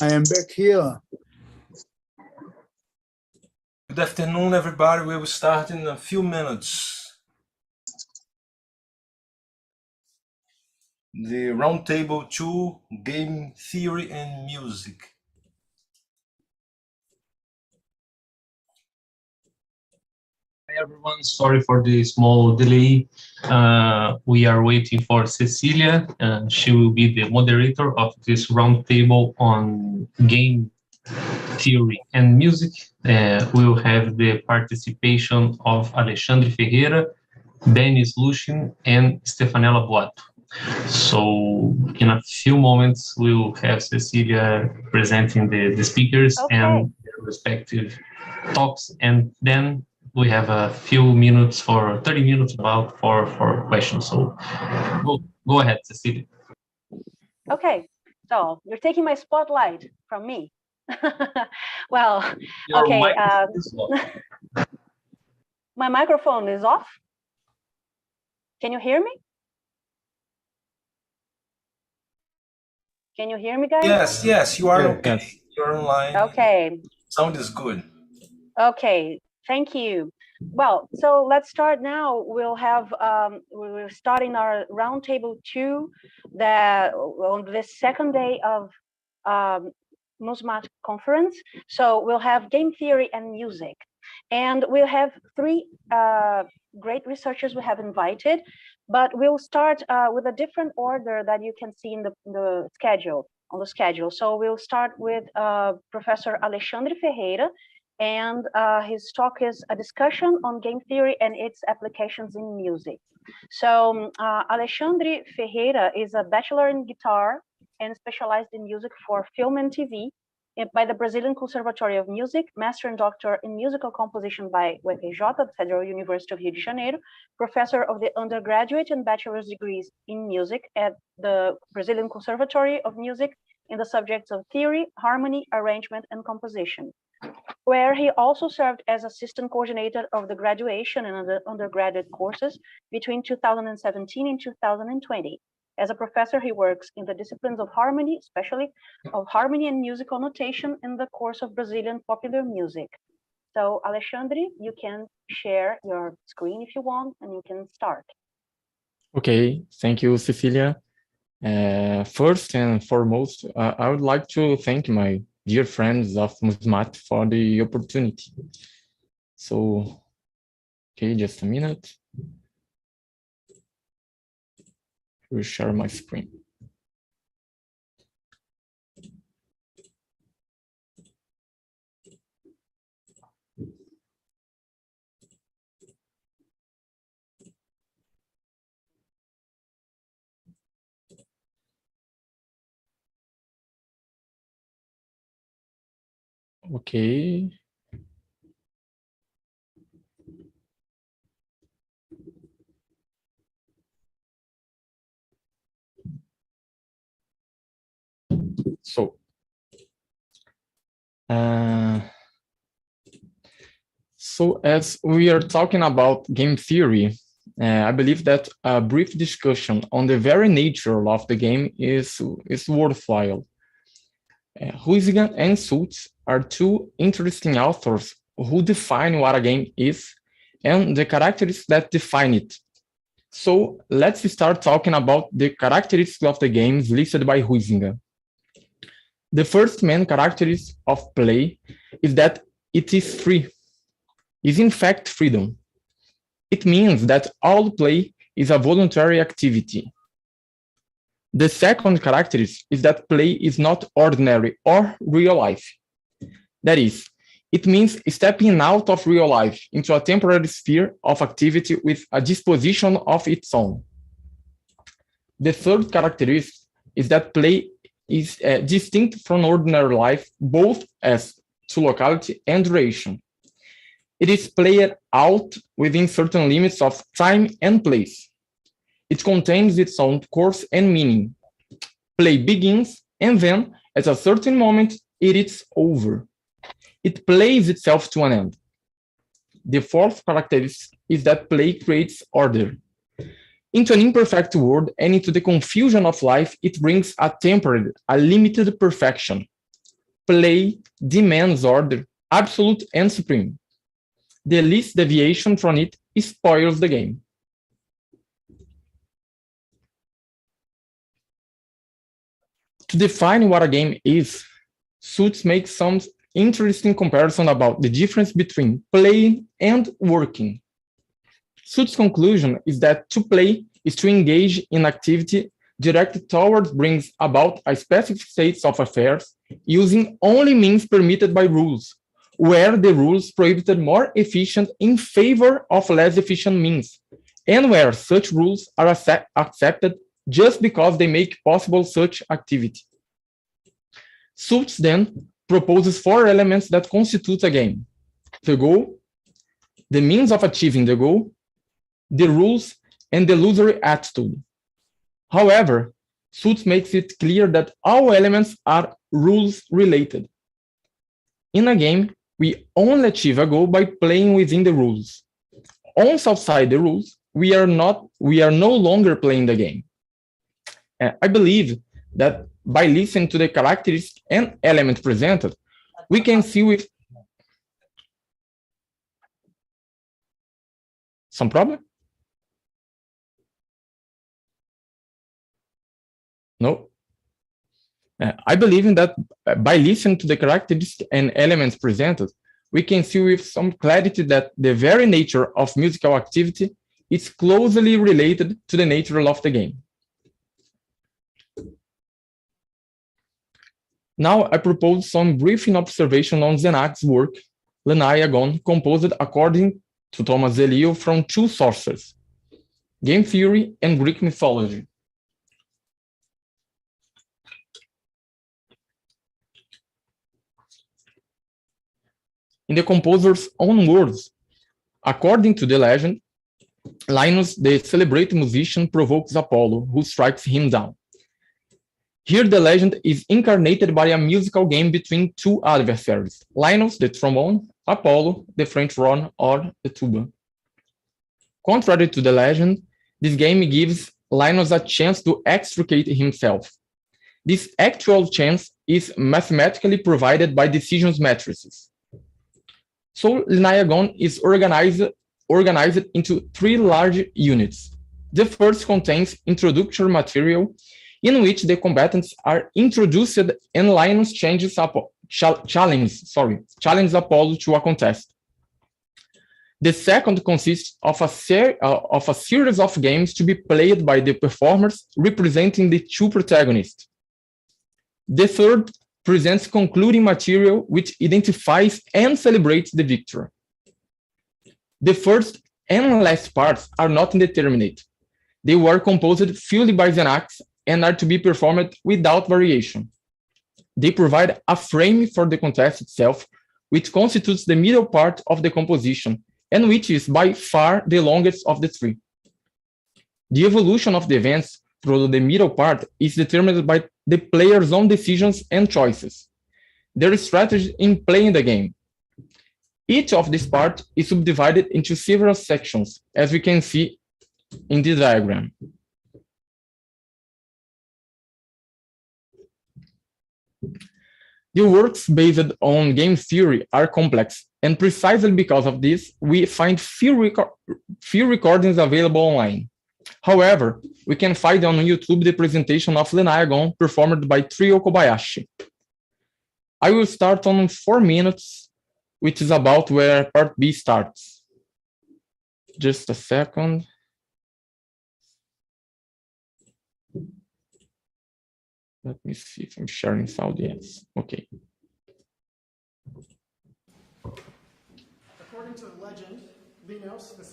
I am back here. Good afternoon, everybody. We will start in a few minutes. The Roundtable 2, Game Theory and Music. Hi everyone, sorry for the small delay. We are waiting for Cecilia. She will be the moderator of this roundtable on game theory and music. We will have the participation of Alexandre Ferreira, Sluchin, and Stefanella Boatto. So in a few moments, we will have Cecilia presenting the speakers and their respective talks, and then we have a few minutes 30 minutes for questions. So go ahead, Cecilia. Okay, so you're taking my spotlight from me. Well, Your okay. microphone is off. My microphone is off. Can you hear me? Can you hear me, guys? Yes, you are okay. Yes. You're online. Okay. Sound is good. Okay, thank you. Well, so let's start now. We'll have we're starting our roundtable 2 that on the second day of Musmat conference. So we'll have game theory and music, and we'll have 3 great researchers we have invited, but we'll start with a different order that you can see in the schedule, on the schedule. So we'll start with Professor Alexandre Ferreira, and his talk is a discussion on game theory and its applications in music. So Alexandre Ferreira is a bachelor in guitar and specialized in music for film and TV by the Brazilian Conservatory of Music, master and doctor in musical composition by UFRJ, the Federal University of Rio de Janeiro, professor of the undergraduate and bachelor's degrees in music at the Brazilian Conservatory of Music in the subjects of theory, harmony, arrangement, and composition, where he also served as assistant coordinator of the graduation and the undergraduate courses between 2017 and 2020. As a professor, he works in the disciplines of harmony, especially of harmony and musical notation in the course of Brazilian popular music. So, Alexandre, you can share your screen if you want, and you can start. Okay, thank you, Cecilia. First and foremost, I would like to thank my dear friends of Musmat for the opportunity. So, okay, just a minute. I will share my screen. Okay. So as we are talking about game theory, I believe that a brief discussion on the very nature of the game is worthwhile. Huizinga and Schultz are 2 interesting authors who define what a game is and the characteristics that define it. So let's start talking about the characteristics of the games listed by Huizinga. The first main characteristic of play is that it is free. Is in fact freedom. It means that all play is a voluntary activity. The second characteristic is that play is not ordinary or real life. That is, it means stepping out of real life into a temporary sphere of activity with a disposition of its own. The third characteristic is that play is distinct from ordinary life, both as to locality and duration. It is played out within certain limits of time and place. It contains its own course and meaning. Play begins, and then, at a certain moment, it is over. It plays itself to an end. The fourth characteristic is that play creates order. Into an imperfect world and into the confusion of life, it brings a temporary, a limited perfection. play demands order, absolute and supreme. The least deviation from it spoils the game. To define what a game is, Suits makes some interesting comparison about the difference between playing and working. Suits' conclusion is that to play is to engage in activity directed towards brings about a specific state of affairs using only means permitted by rules, where the rules prohibited more efficient in favor of less efficient means, and where such rules are accepted just because they make possible such activity. Suits then proposes 4 elements that constitute a game: the goal, the means of achieving the goal, the rules, and the illusory attitude. However, Suits makes it clear that all elements are rules related. In a game, we only achieve a goal by playing within the rules. Once outside the rules, we are no longer playing the game. I believe that by listening to the characteristics and elements presented, we can see with some problem? No. I believe that by listening to the characteristics and elements presented, we can see with some clarity that the very nature of musical activity is closely related to the nature of the game. Now I propose some briefing observation on Xenakis' work, Lenaiagon, composed according to Thomas Zelio from 2 sources, game theory and Greek mythology. In the composer's own words, according to the legend, Linus, the celebrated musician, provokes Apollo, who strikes him down. Here the legend is incarnated by a musical game between 2 adversaries, Linus, the trombone, Apollo, the French horn or the tuba. Contrary to the legend, this game gives Linus a chance to extricate himself. This actual chance is mathematically provided by decision matrices. So Lenaiagon is organized into 3 large units. The first contains introductory material in which the combatants are introduced and Linus challenges Apollo to a contest. The second consists of a series of games to be played by the performers representing the 2 protagonists. The third presents concluding material which identifies and celebrates the victor. The first and last parts are not indeterminate. They were composed fully by Xenakis and are to be performed without variation. They provide a frame for the contest itself, which constitutes the middle part of the composition, and which is by far the longest of the 3. The evolution of the events through the middle part is determined by the player's own decisions and choices, their strategy in playing the game. Each of these parts is subdivided into several sections, as we can see in the diagram. The works based on game theory are complex, and precisely because of this, we find few recordings available online. However, we can find on YouTube the presentation of Lenaiagon performed by Trio Kobayashi. I will start on 4 minutes, which is about where part B starts. Just a second. Let me see if I'm sharing sound. Yes. Okay. According to the legend, Linus, the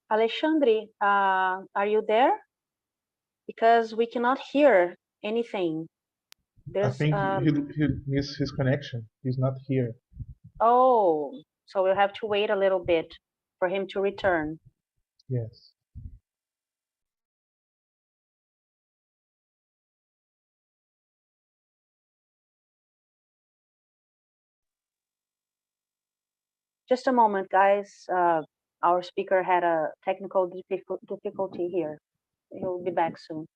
Alexandre, are you there? Because we cannot hear anything. I think he missed his connection. He's not here. Oh, so we'll have to wait a little bit for him to return. Yes. Just a moment, guys. Our speaker had a technical difficulty here. He'll be back soon.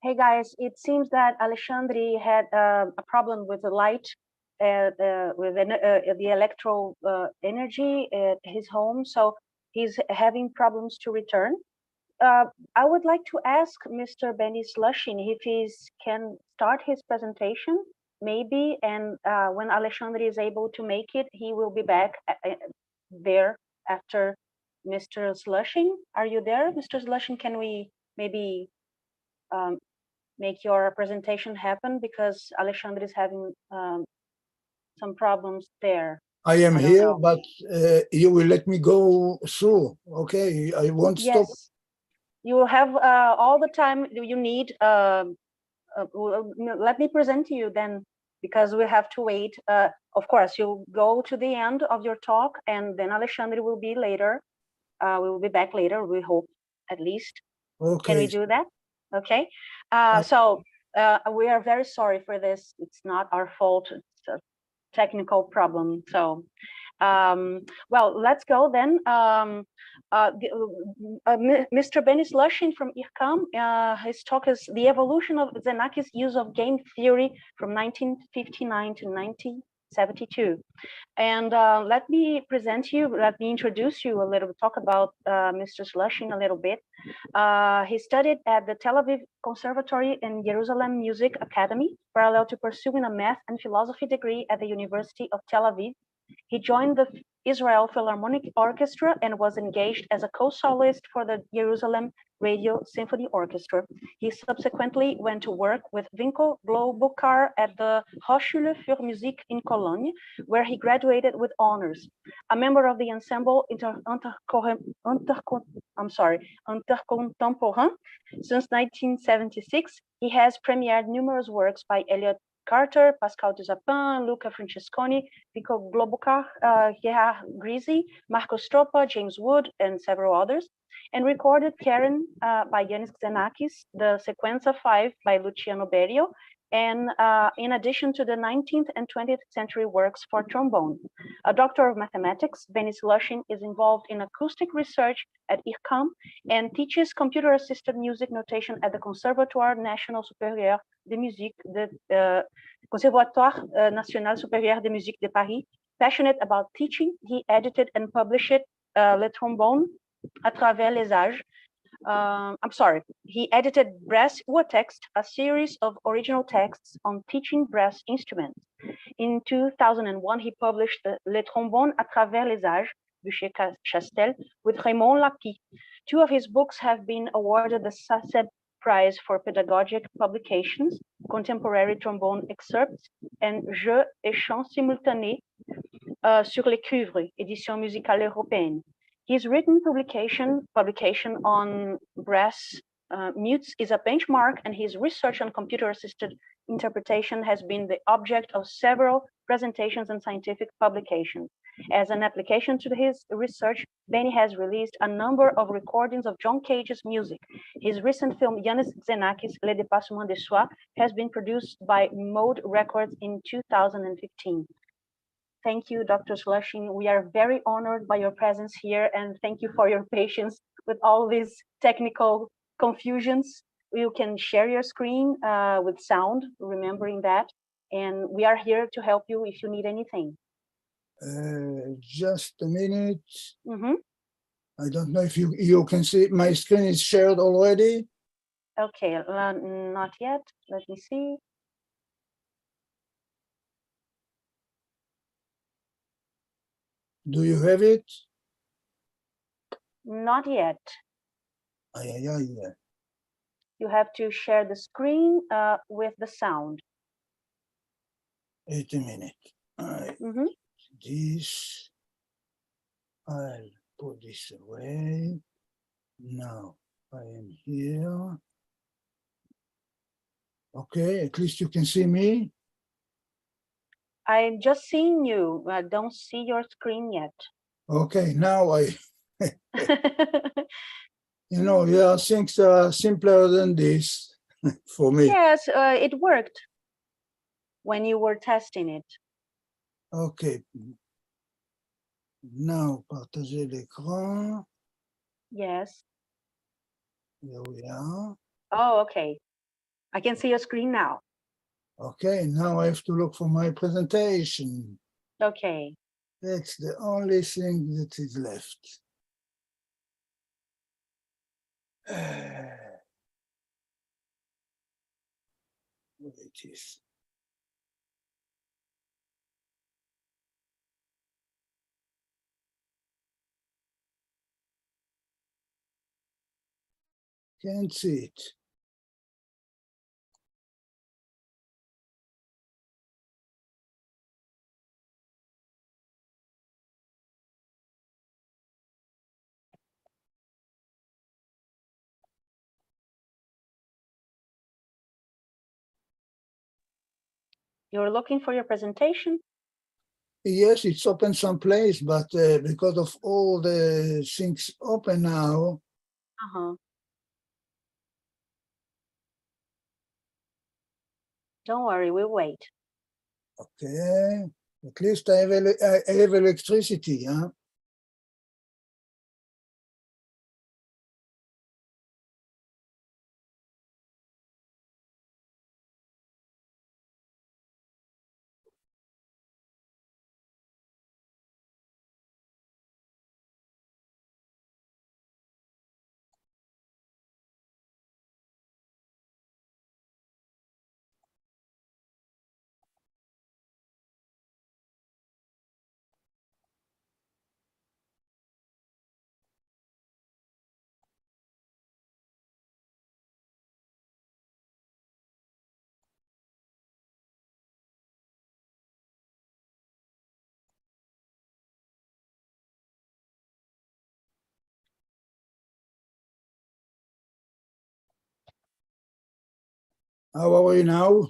Hey guys, it seems that Alexandre had a problem with the light, with the electro energy at his home, so he's having problems to return. I would like to ask Mr. Benny Sluchin if he can start his presentation, maybe, and when Alexandre is able to make it, he will be back there after Mr. Sluchin. Are you there, Mr. Sluchin? Can we maybe make your presentation happen, because Alexandre is having some problems there. I am here, but you will let me go through. Okay, I won't stop. Yes, you will have all the time you need. Let me present to you then, because we have to wait. Of course, you'll go to the end of your talk, and then Alexandre will be later. We will be back later, we hope, at least. Okay. Can we do that? Okay. So we are very sorry for this. It's not our fault. It's a technical problem. So, well, let's go then. Mr. Benny Sluchin from IRCAM, his talk is The Evolution of Xenakis' Use of Game Theory from 1959 to 1972. And let me introduce you a little bit, talk about Mr. Sluchin a little bit. He studied at the Tel Aviv Conservatory and Jerusalem Music Academy, parallel to pursuing a math and philosophy degree at the University of Tel Aviv. He joined the Israel Philharmonic Orchestra and was engaged as a co-soloist for the Jerusalem Radio Symphony Orchestra. He subsequently went to work with Winko Globokar at the Hochschule für Musik in Cologne, where he graduated with honors. A member of the ensemble Intercontemporain since 1976, he has premiered numerous works by Elliot Carter, Pascal Duzapin, Luca Francesconi, Vico Globokar, Gerhard Grisi, Marco Stroppa, James Wood, and several others, and recorded Karen by Iannis Xenakis, the Sequenza 5 by Luciano Berio, and in addition to the 19th and 20th century works for trombone. A doctor of mathematics, Benny Sluchin is involved in acoustic research at IRCAM and teaches computer-assisted music notation at the Conservatoire National Supérieur de Musique, the Conservatoire National Supérieur de Musique de Paris. Passionate about teaching, he edited and published Le Trombone à travers les âges. He edited Brass Urtext, a series of original texts on teaching brass instruments. In 2001, he published Le Trombone à travers les âges, Bûcher-Chastel, with Raymond Lapie. Two of his books have been awarded the Saced Prize for Pedagogic Publications, Contemporary Trombone Excerpts, and Jeux et Chants Simultanés sur les cuivres, Édition musicale européenne. His written publication on brass mutes is a benchmark, and his research on computer-assisted interpretation has been the object of several presentations and scientific publications. As an application to his research, Benny has released a number of recordings of John Cage's music. His recent film, Iannis Xenakis, Le Dépassement de Soi, has been produced by Mode Records in 2015. Thank you, Dr. Sluchin. We are very honored by your presence here, and thank you for your patience with all these technical confusions. You can share your screen with sound, remembering that, and we are here to help you if you need anything. Just a minute. I don't know if you can see my screen is shared already. Okay, not yet. Let me see. Do you have it? Not yet. Yeah. You have to share the screen with the sound. Wait a minute. This, I'll put this away. Now I am here. Okay, at least you can see me. I'm just seeing you. I don't see your screen yet. Okay, now you know, yeah, things are simpler than this for me. Yes, it worked when you were testing it. Okay. Now, partager l'écran. Yes. Here we are. Oh, okay. I can see your screen now. Okay, now I have to look for my presentation. Okay. That's the only thing that is left. Where it is. Can't see it. You're looking for your presentation? Yes, it's open someplace, but because of all the things open now, Don't worry, we'll wait. okay, at least I have electricity, huh? How are we now?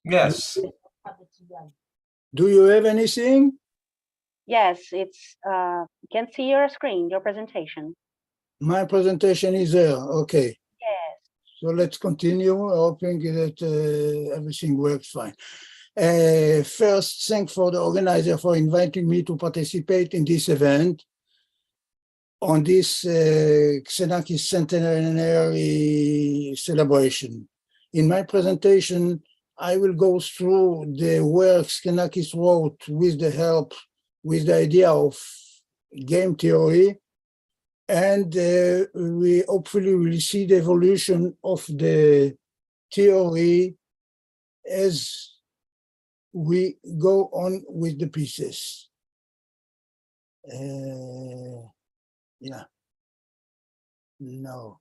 Yes. Do you have anything? Yes, it's you can see your screen, your presentation. My presentation is there, okay. Yes. So let's continue, hoping that everything works fine. First, thanks for the organizer for inviting me to participate in this event on this Xenakis centenary celebration. In my presentation, I will go through the works Xenakis wrote with the idea of game theory, and we hopefully will see the evolution of the theory as we go on with the pieces. Yeah, no.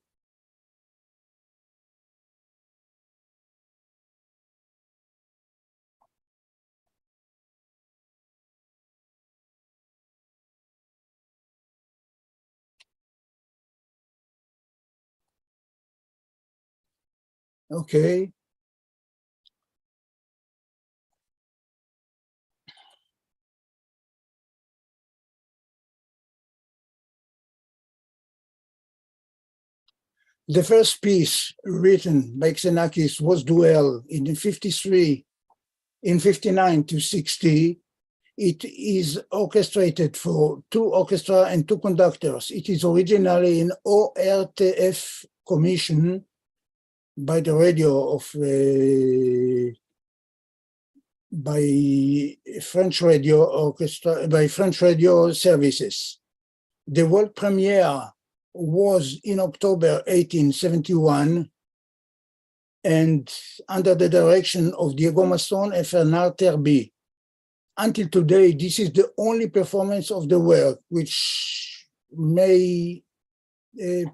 Okay. The first piece written by Xenakis was Duel in 59 to 60. It is orchestrated for 2 orchestra and 2 conductors. It is originally an ORTF commission by the radio of by French radio orchestra, by French radio services. The world premiere was in October 1871, and under the direction of Diego Masson and Fernand Terby. Until today, this is the only performance of the work, which may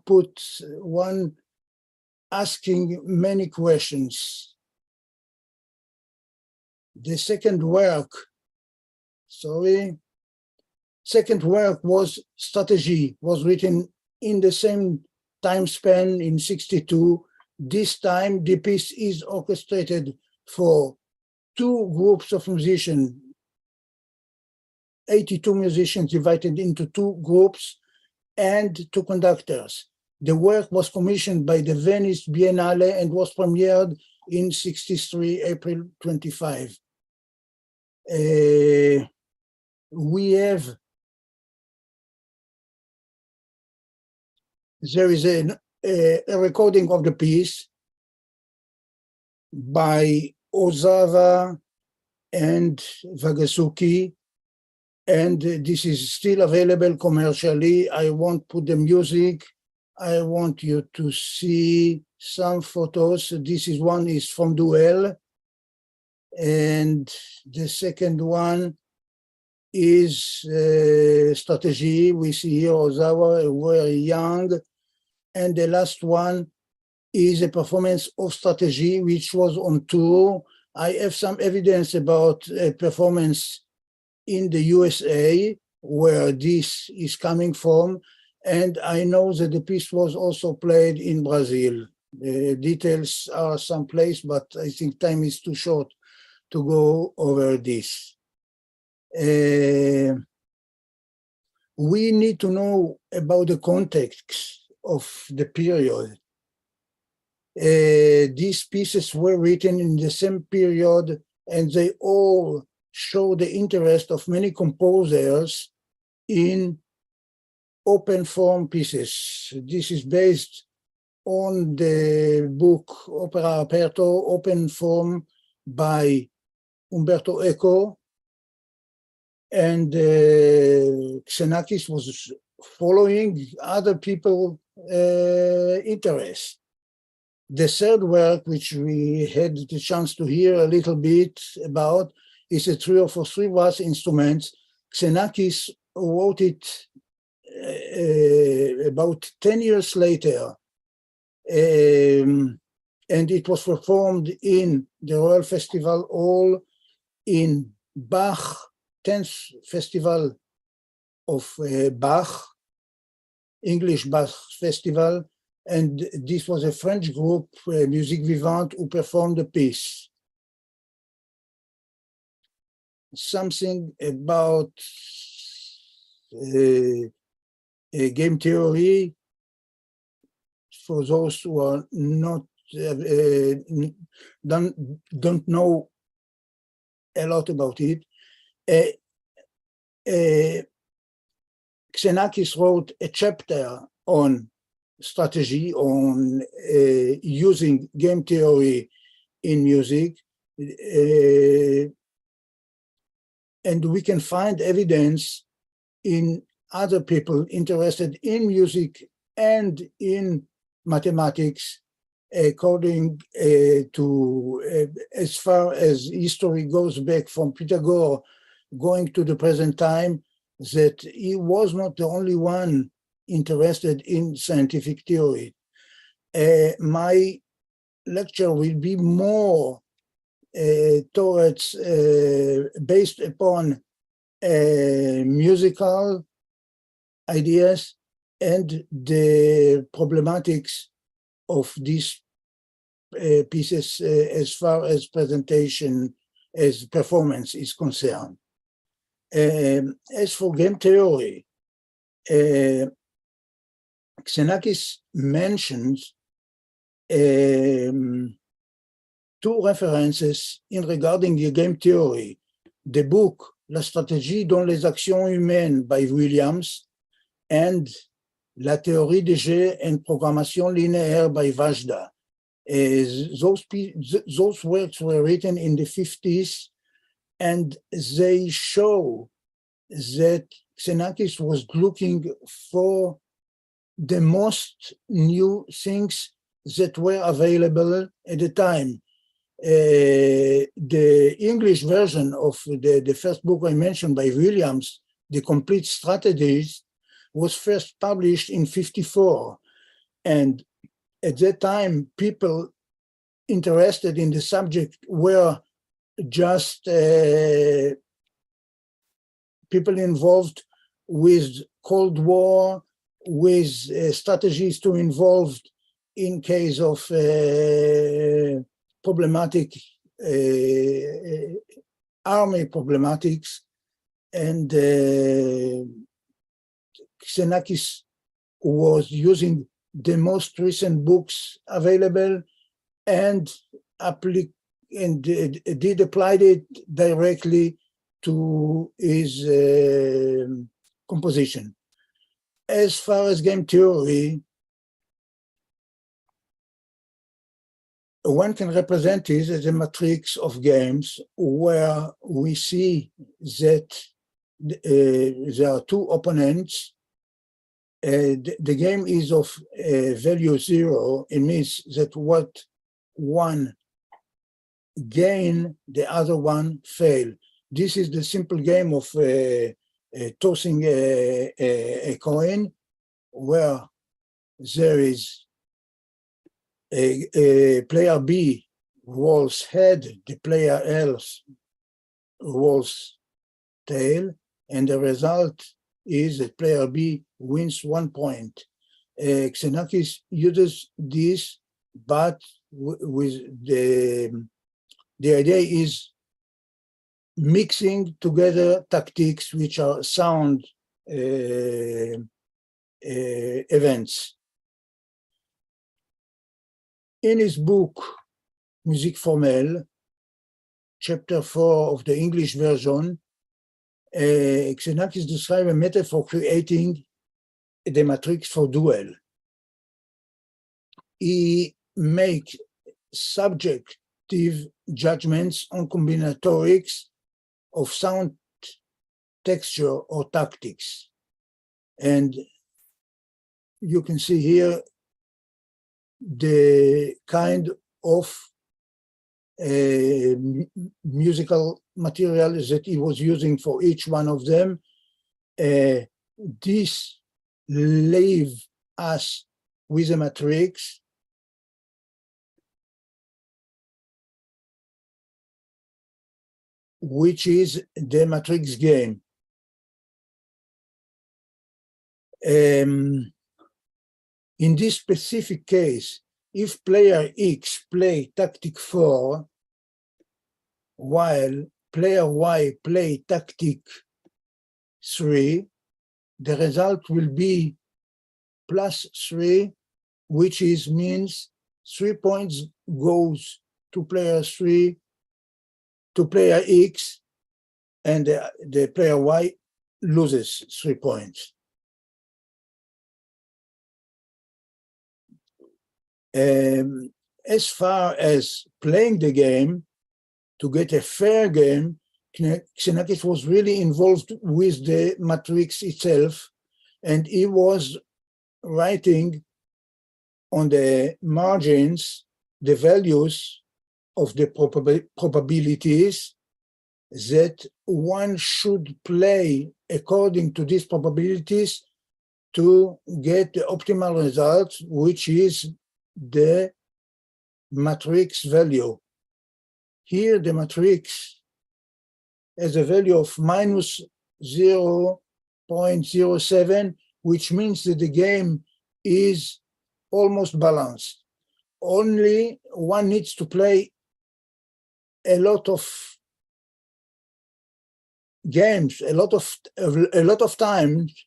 put one asking many questions. The second work was Strategy, was written in the same time span in 62. This time, the piece is orchestrated for 2 groups of musicians, 82 musicians divided into 2 groups and 2 conductors. The work was commissioned by the Venice Biennale and was premiered in 63, April 25. There is an a recording of the piece by Ozawa and Vagasuki, and this is still available commercially. I won't put the music. I want you to see some photos. This is one is from Duel, and the second one is Strategy. We see here Ozawa, very young, and the last one is a performance of Strategy, which was on tour. I have some evidence about a performance in the USA, where this is coming from, and I know that the piece was also played in Brazil. The details are someplace, but I think time is too short to go over this. We need to know about the context of the period. These pieces were written in the same period, and they all show the interest of many composers in open form pieces. This is based on the book Opera Aperto, Open Form by Umberto Eco, and Xenakis was following other people's interest. The third work, which we had the chance to hear a little bit about, is a trio for three brass instruments. Xenakis wrote it about 10 years later, and it was performed in the Royal Festival Hall in Bach, 10th Festival of Bach, English Bach Festival, and this was a French group, Musique Vivante, who performed the piece. Something about game theory, for those who are not don't know a lot about it. Xenakis wrote a chapter on strategy, on using game theory in music, and we can find evidence in other people interested in music and in mathematics, according to as far as history goes back from Pythagoras going to the present time, that he was not the only one interested in scientific theory. My lecture will be more towards based upon musical ideas and the problematics of these pieces as far as presentation, as performance is concerned. As for game theory, Xenakis mentions two references in regarding the game theory. The book La stratégie dans les actions humaines by Williams and La théorie des jeux and programmation linéaire by Vajda. Those works were written in the 50s, and they show that Xenakis was looking for the most new things that were available at the time. The English version of the first book I mentioned by Williams, The Complete Strategies, was first published in 1954. And at that time, people interested in the subject were just people involved with Cold War, with strategies to involve in case of problematic army problematics, and Xenakis was using the most recent books available and did apply it directly to his composition. As far as game theory, one can represent it as a matrix of games where we see that there are two opponents. The game is of value 0. It means that what one gain, the other one fail. This is the simple game of tossing a coin, where there is a player B rolls head, the player else rolls tail, and the result is that player B wins 1 point. Xenakis uses this, but with the idea is mixing together tactics which are sound events. In his book, Musique formelle, chapter 4 of the English version, Xenakis describes a method for creating the matrix for duel. He makes subjective judgments on combinatorics of sound, texture, or tactics. And you can see here the kind of musical material that he was using for each one of them. This leaves us with a matrix which is the matrix game. In this specific case, if player X play tactic 4, while player Y play tactic 3, the result will be +3, which means 3 points goes to player 3, to player X, and the player Y loses 3 points. As far as playing the game, to get a fair game, Xenakis was really involved with the matrix itself, and he was writing on the margins the values of the probabilities that one should play according to these probabilities to get the optimal result, which is the matrix value. Here, the matrix has a value of -0.07, which means that the game is almost balanced. Only one needs to play a lot of games, a lot of times,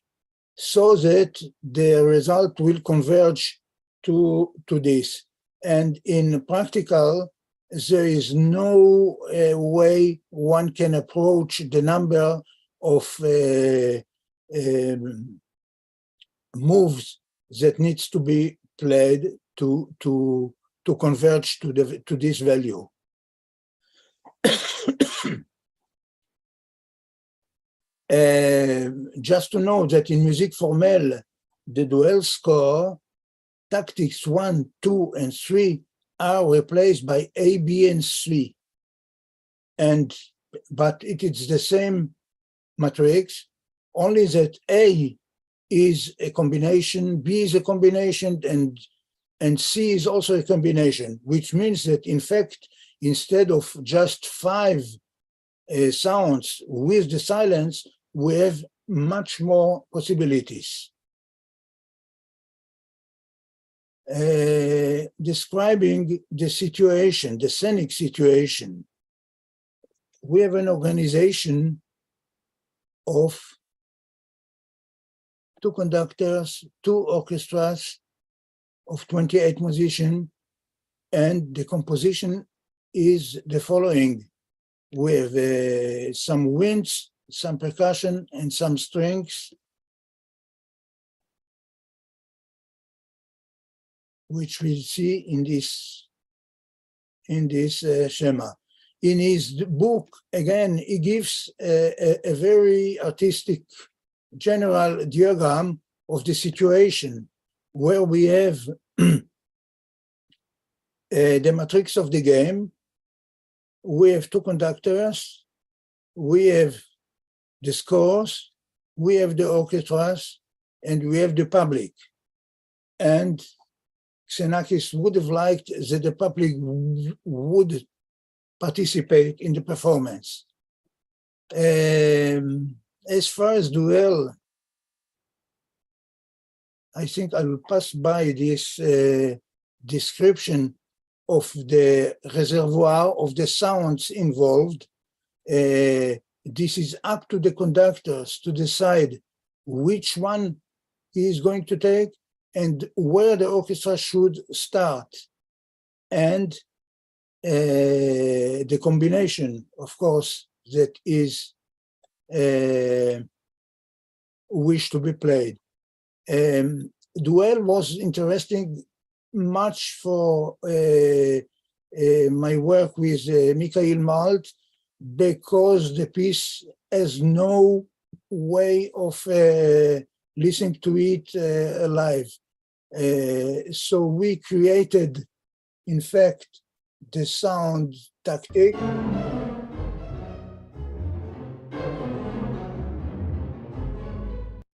so that the result will converge to this. And in practical, there is no way one can approach the number of moves that needs to be played to converge to this value. Just to know that in Musique formelle, the duel score, tactics 1, 2, and 3 are replaced by A, B, and C. But it is the same matrix, only that A is a combination, B is a combination, and C is also a combination, which means that, in fact, instead of just 5 sounds with the silence, we have much more possibilities. Describing the situation, the scenic situation, we have an organization of 2 conductors, 2 orchestras of 28 musicians, and the composition is the following, with some winds, some percussion, and some strings, which we see in this in this schema. In his book, again, he gives a very artistic general diagram of the situation where we have the matrix of the game. We have two conductors, we have the scores, we have the orchestras, and we have the public. And Xenakis would have liked that the public would participate in the performance. As far as duel, I think I will pass by this description of the reservoir of the sounds involved. This is up to the conductors to decide which one he is going to take and where the orchestra should start. And the combination, of course, that is wished to be played. Duel was interesting much for my work with Michael Malt, because the piece has no way of listening to it live. So we created, in fact, the sound tactic.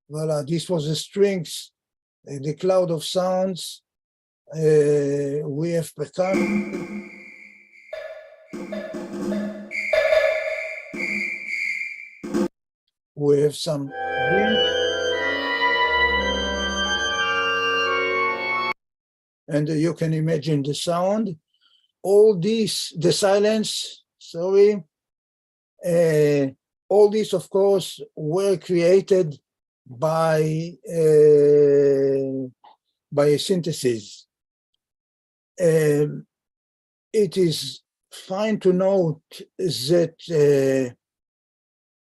Voila, this was the strings, the cloud of sounds. We have percussion. We have some wind. And you can imagine the sound. All these, the silence, sorry. All these, of course, were created by a synthesis. It is fine to note that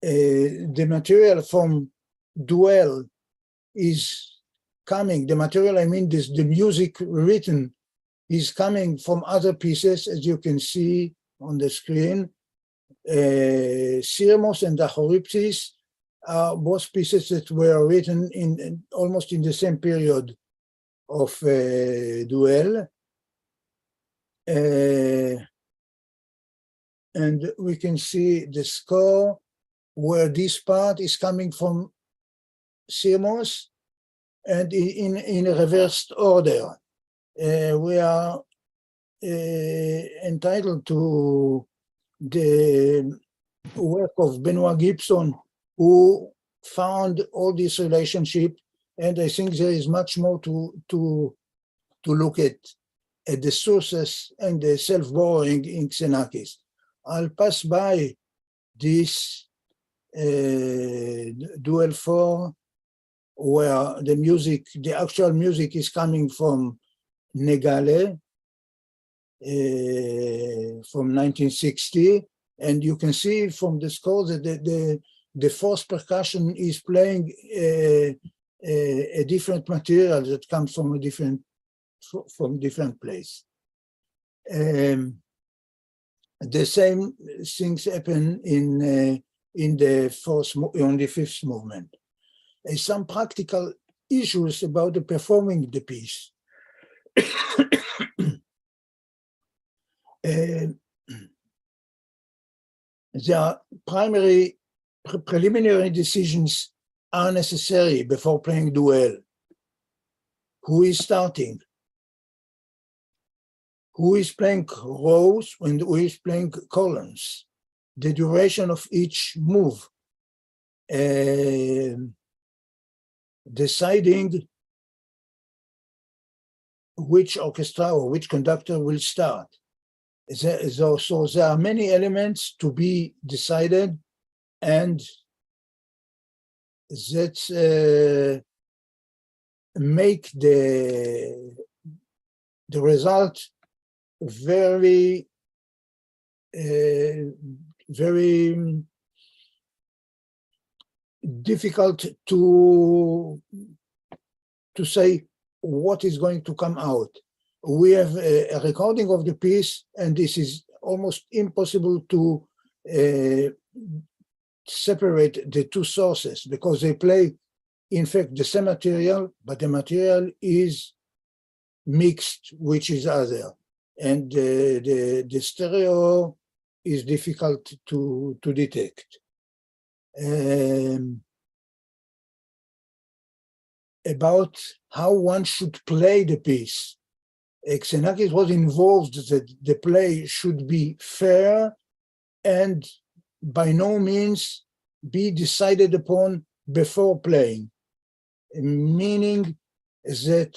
the material from Duel is coming, the material, I mean, the music written is coming from other pieces, as you can see on the screen. Sirmos and Achorypsis are both pieces that were written in almost in the same period of Duel. And we can see the score where this part is coming from Sirmos and in a reversed order. We are entitled to the work of Benoit Gibson, who found all this relationship, and I think there is much more to look at the sources and the self-borrowing in Xenakis. I'll pass by this Duel 4, where the music, the actual music is coming from Negale from 1960, and you can see from the score that the fourth percussion is playing a different material that comes from a different place. The same things happen in the fifth movement. Some practical issues about the performing the piece. The preliminary decisions are necessary before playing Duel. Who is starting? Who is playing rows and who is playing columns? The duration of each move. Deciding which orchestra or which conductor will start. So there are many elements to be decided, and that make the result very very difficult to say what is going to come out. we have a recording of the piece, and this is almost impossible to separate the two sources because they play, in fact, the same material, but the material is mixed with each other. And the stereo is difficult to detect. About how one should play the piece. Xenakis was involved that the play should be fair and by no means be decided upon before playing, meaning that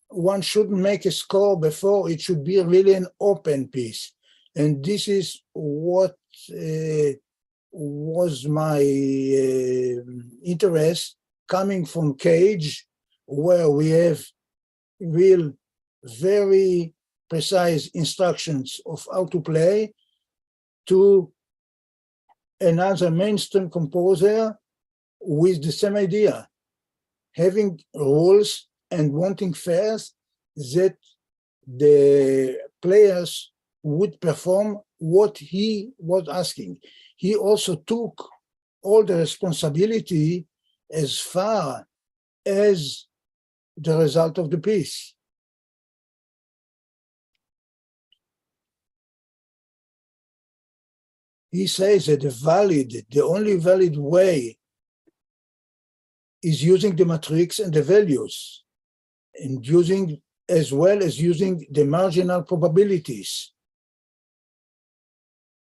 one shouldn't make a score before. It should be really an open piece. And this is what was my interest coming from Cage, where we have real, very precise instructions of how to play, to another mainstream composer with the same idea, having rules and wanting fairs that the players would perform what he was asking. He also took all the responsibility as far as the result of the piece. He says that the only valid way is using the matrix and the values, and using, as well as using the marginal probabilities.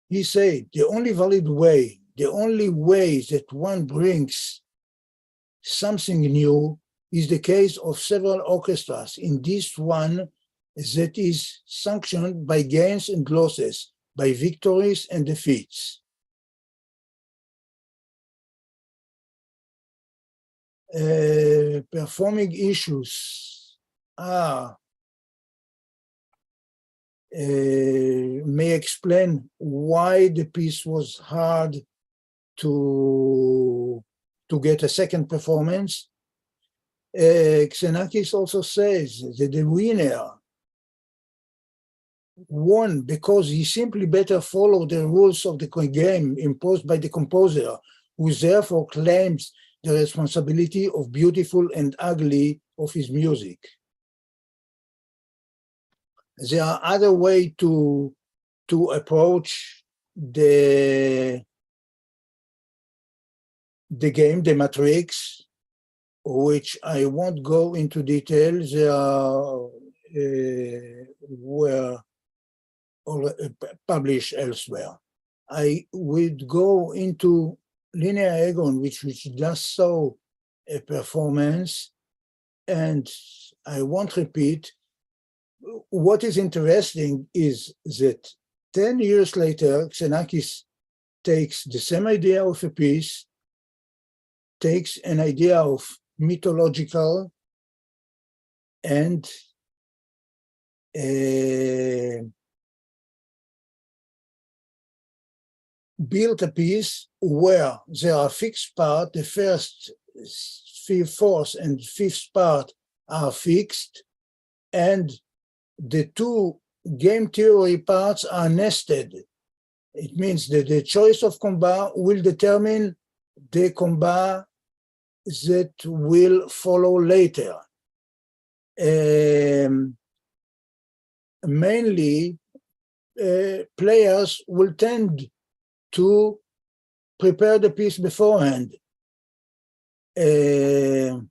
He said the only valid way, the only way that one brings something new is the case of several orchestras. In this one, that is sanctioned by gains and losses, by victories and defeats. Performing issues are may explain why the piece was hard to get a second performance. Xenakis also says that the winner won because he simply better followed the rules of the game imposed by the composer, who therefore claims the responsibility of beautiful and ugly of his music. There are other ways to approach the game, the matrix, which I won't go into detail. They are were published elsewhere. I would go into Linear Agon, which just saw a performance, and I won't repeat. What is interesting is that 10 years later, Xenakis takes the same idea of a piece, takes an idea of mythological, and built a piece where there are fixed parts. The first, fourth, and fifth part are fixed, and the two game theory parts are nested. It means that the choice of combat will determine the combat that will follow later. Mainly, players will tend to prepare the piece beforehand. The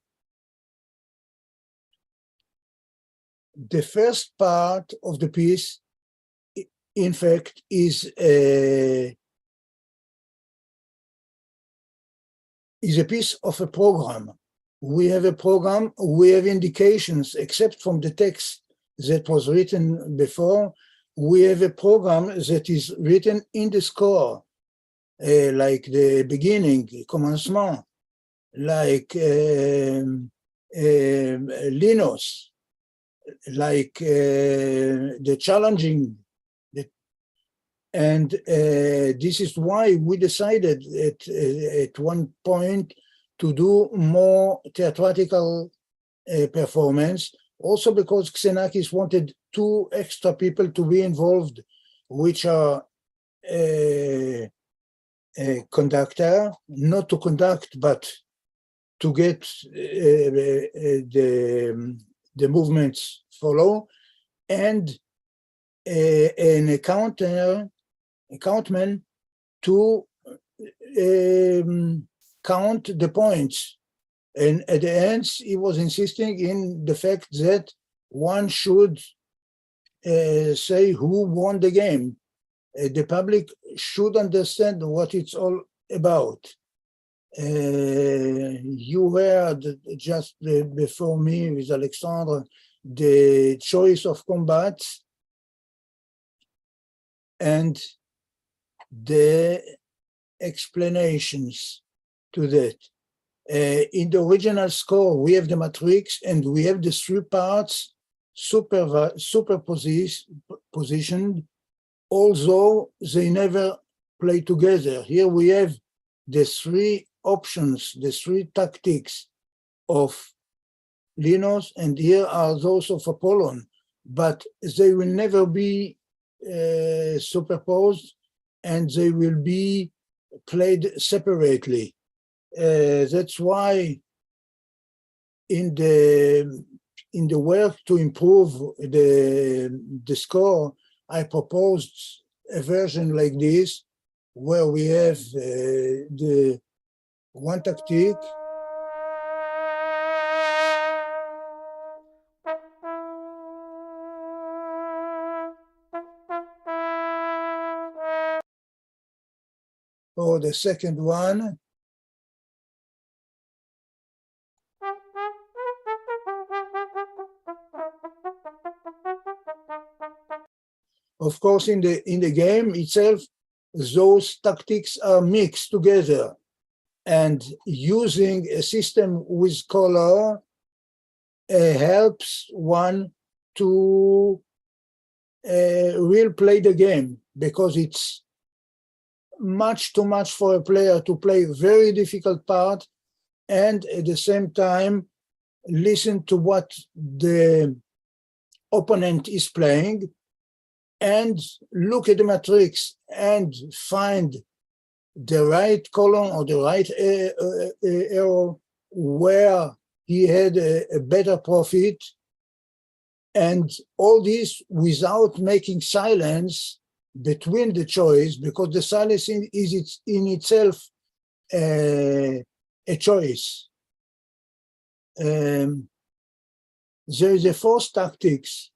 first part of the piece, in fact, is a piece of a program. We have a program, we have indications, except from the text that was written before, we have a program that is written in the score, like the beginning, commencement, like Linus, like the challenging. And this is why we decided at one point to do more theatrical performance, also because Xenakis wanted 2 extra people to be involved, which are a conductor, not to conduct, but to get the movements follow, and an accountman to count the points. And at the end, he was insisting in the fact that one should say who won the game. The public should understand what it's all about. You heard just before me with Alexandre the choice of combat and the explanations to that. In the original score, we have the matrix and we have the 3 parts superpositioned, although they never play together. Here we have the 3 options, the 3 tactics of Linus, and here are those of Apollon, but they will never be superposed, and they will be played separately. That's why in the work to improve the score, I proposed a version like this, where we have the 1 tactic, or the second one, of course, in the game itself, those tactics are mixed together, and using a system with color helps one to really play the game, because it's much too much for a player to play a very difficult part and at the same time listen to what the opponent is playing and look at the matrix and find the right column or the right arrow where he had a better profit, and all this without making silence between the choice, because the silence is in itself a choice. There is a 4th tactics,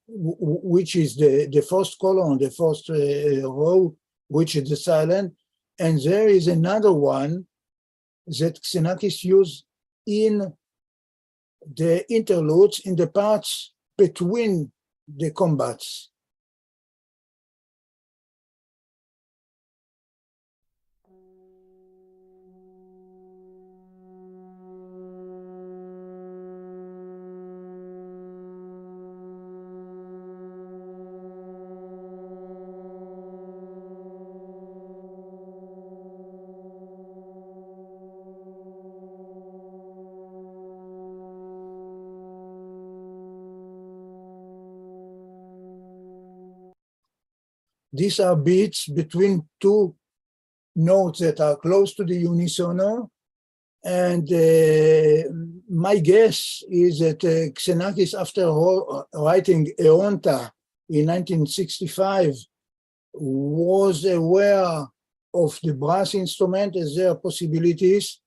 which is the first column, the first row, which is the silent, and there is another one that Xenakis used in the interludes, in the parts between the combats. These are beats between 2 notes that are close to the unisono. And my guess is that Xenakis, after writing Eonta in 1965, was aware of the brass instrument as their possibilities.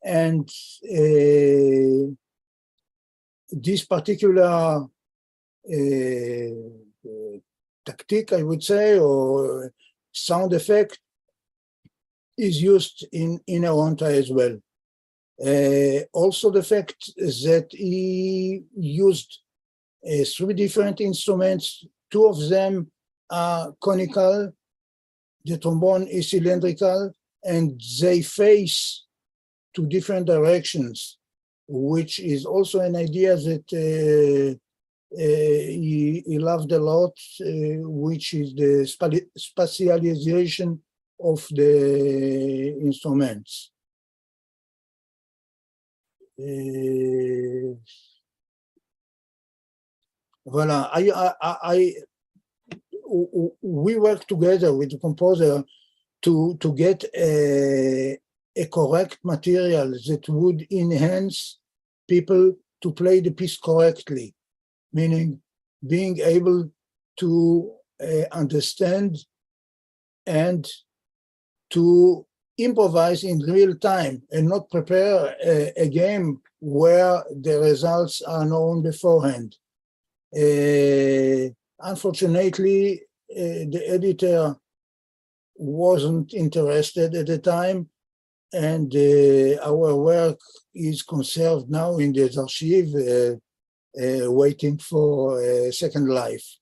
And this particular tactic, I would say, or sound effect is used in Eonta as well. Also the fact that he used 3 different instruments, 2 of them are conical, the trombone is cylindrical, and they face 2 different directions, which is also an idea that he loved a lot, which is the spatialization of the instruments. Voilà, we work together with the composer to get a correct material that would enhance people to play the piece correctly, meaning being able to understand and to improvise in real time and not prepare a game where the results are known beforehand. Unfortunately, the editor wasn't interested at the time, and our work is conserved now in the archive, waiting for a second life.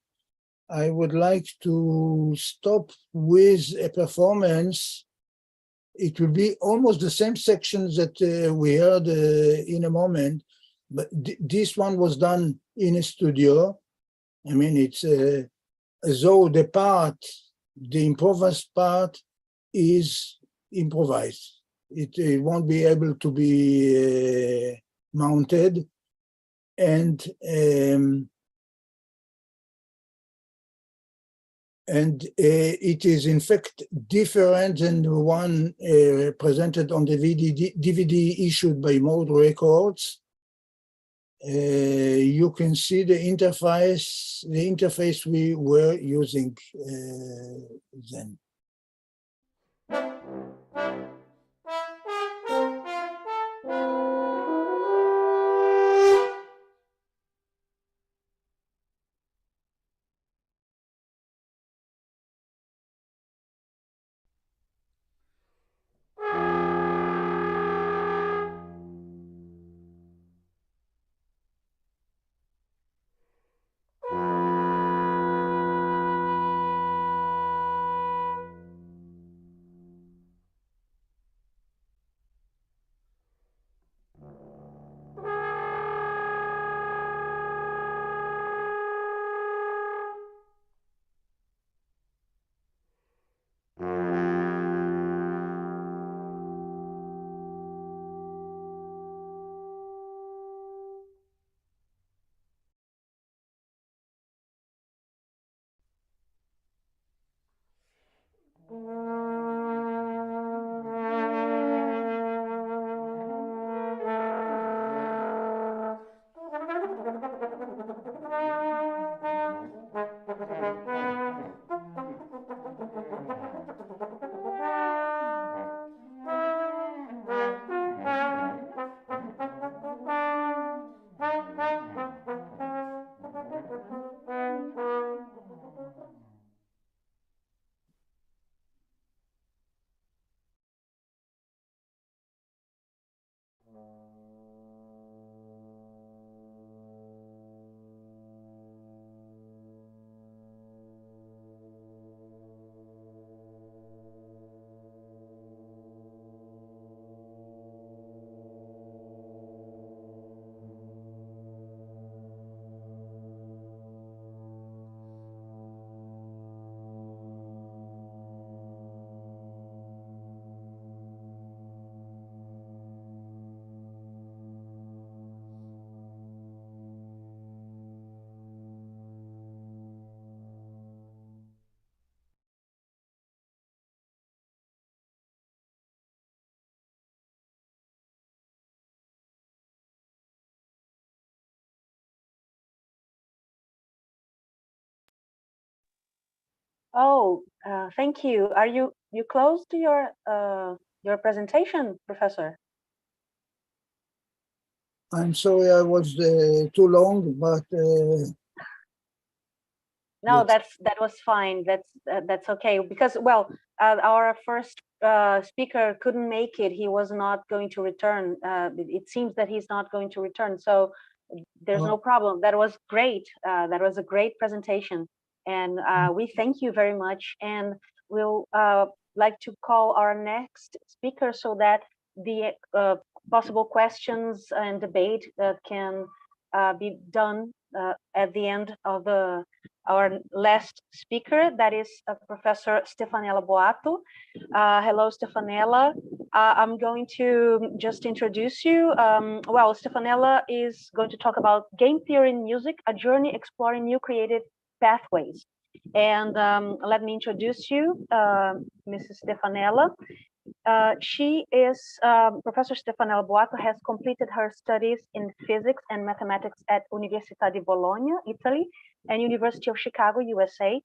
I would like to stop with a performance. It will be almost the same sections that we heard in a moment, but this one was done in a studio. I mean, it's as though the improvised part is improvised. It won't be able to be mounted. And it is in fact different than the one presented on the DVD issued by Mode Records. You can see the interface we were using then. Oh, thank you. Are you close to your presentation, Professor? I'm sorry I was too long, but no, that was fine. That's okay, because well, our first speaker couldn't make it. He was not going to return. It seems that he's not going to return, so there's no problem. That was great. That was a great presentation, and we thank you very much. And we'll like to call our next speaker so that the possible questions and debate can be done at the end of our last speaker, that is Professor Stefanella Boatto. Hello, Stefanella. I'm going to just introduce you. Well, Stefanella is going to talk about game theory in music, a journey exploring new creative pathways. And let me introduce you, Mrs. Stefanella. She is, Professor Stefanella Boatto has completed her studies in physics and mathematics at Università di Bologna, Italy, and University of Chicago, USA.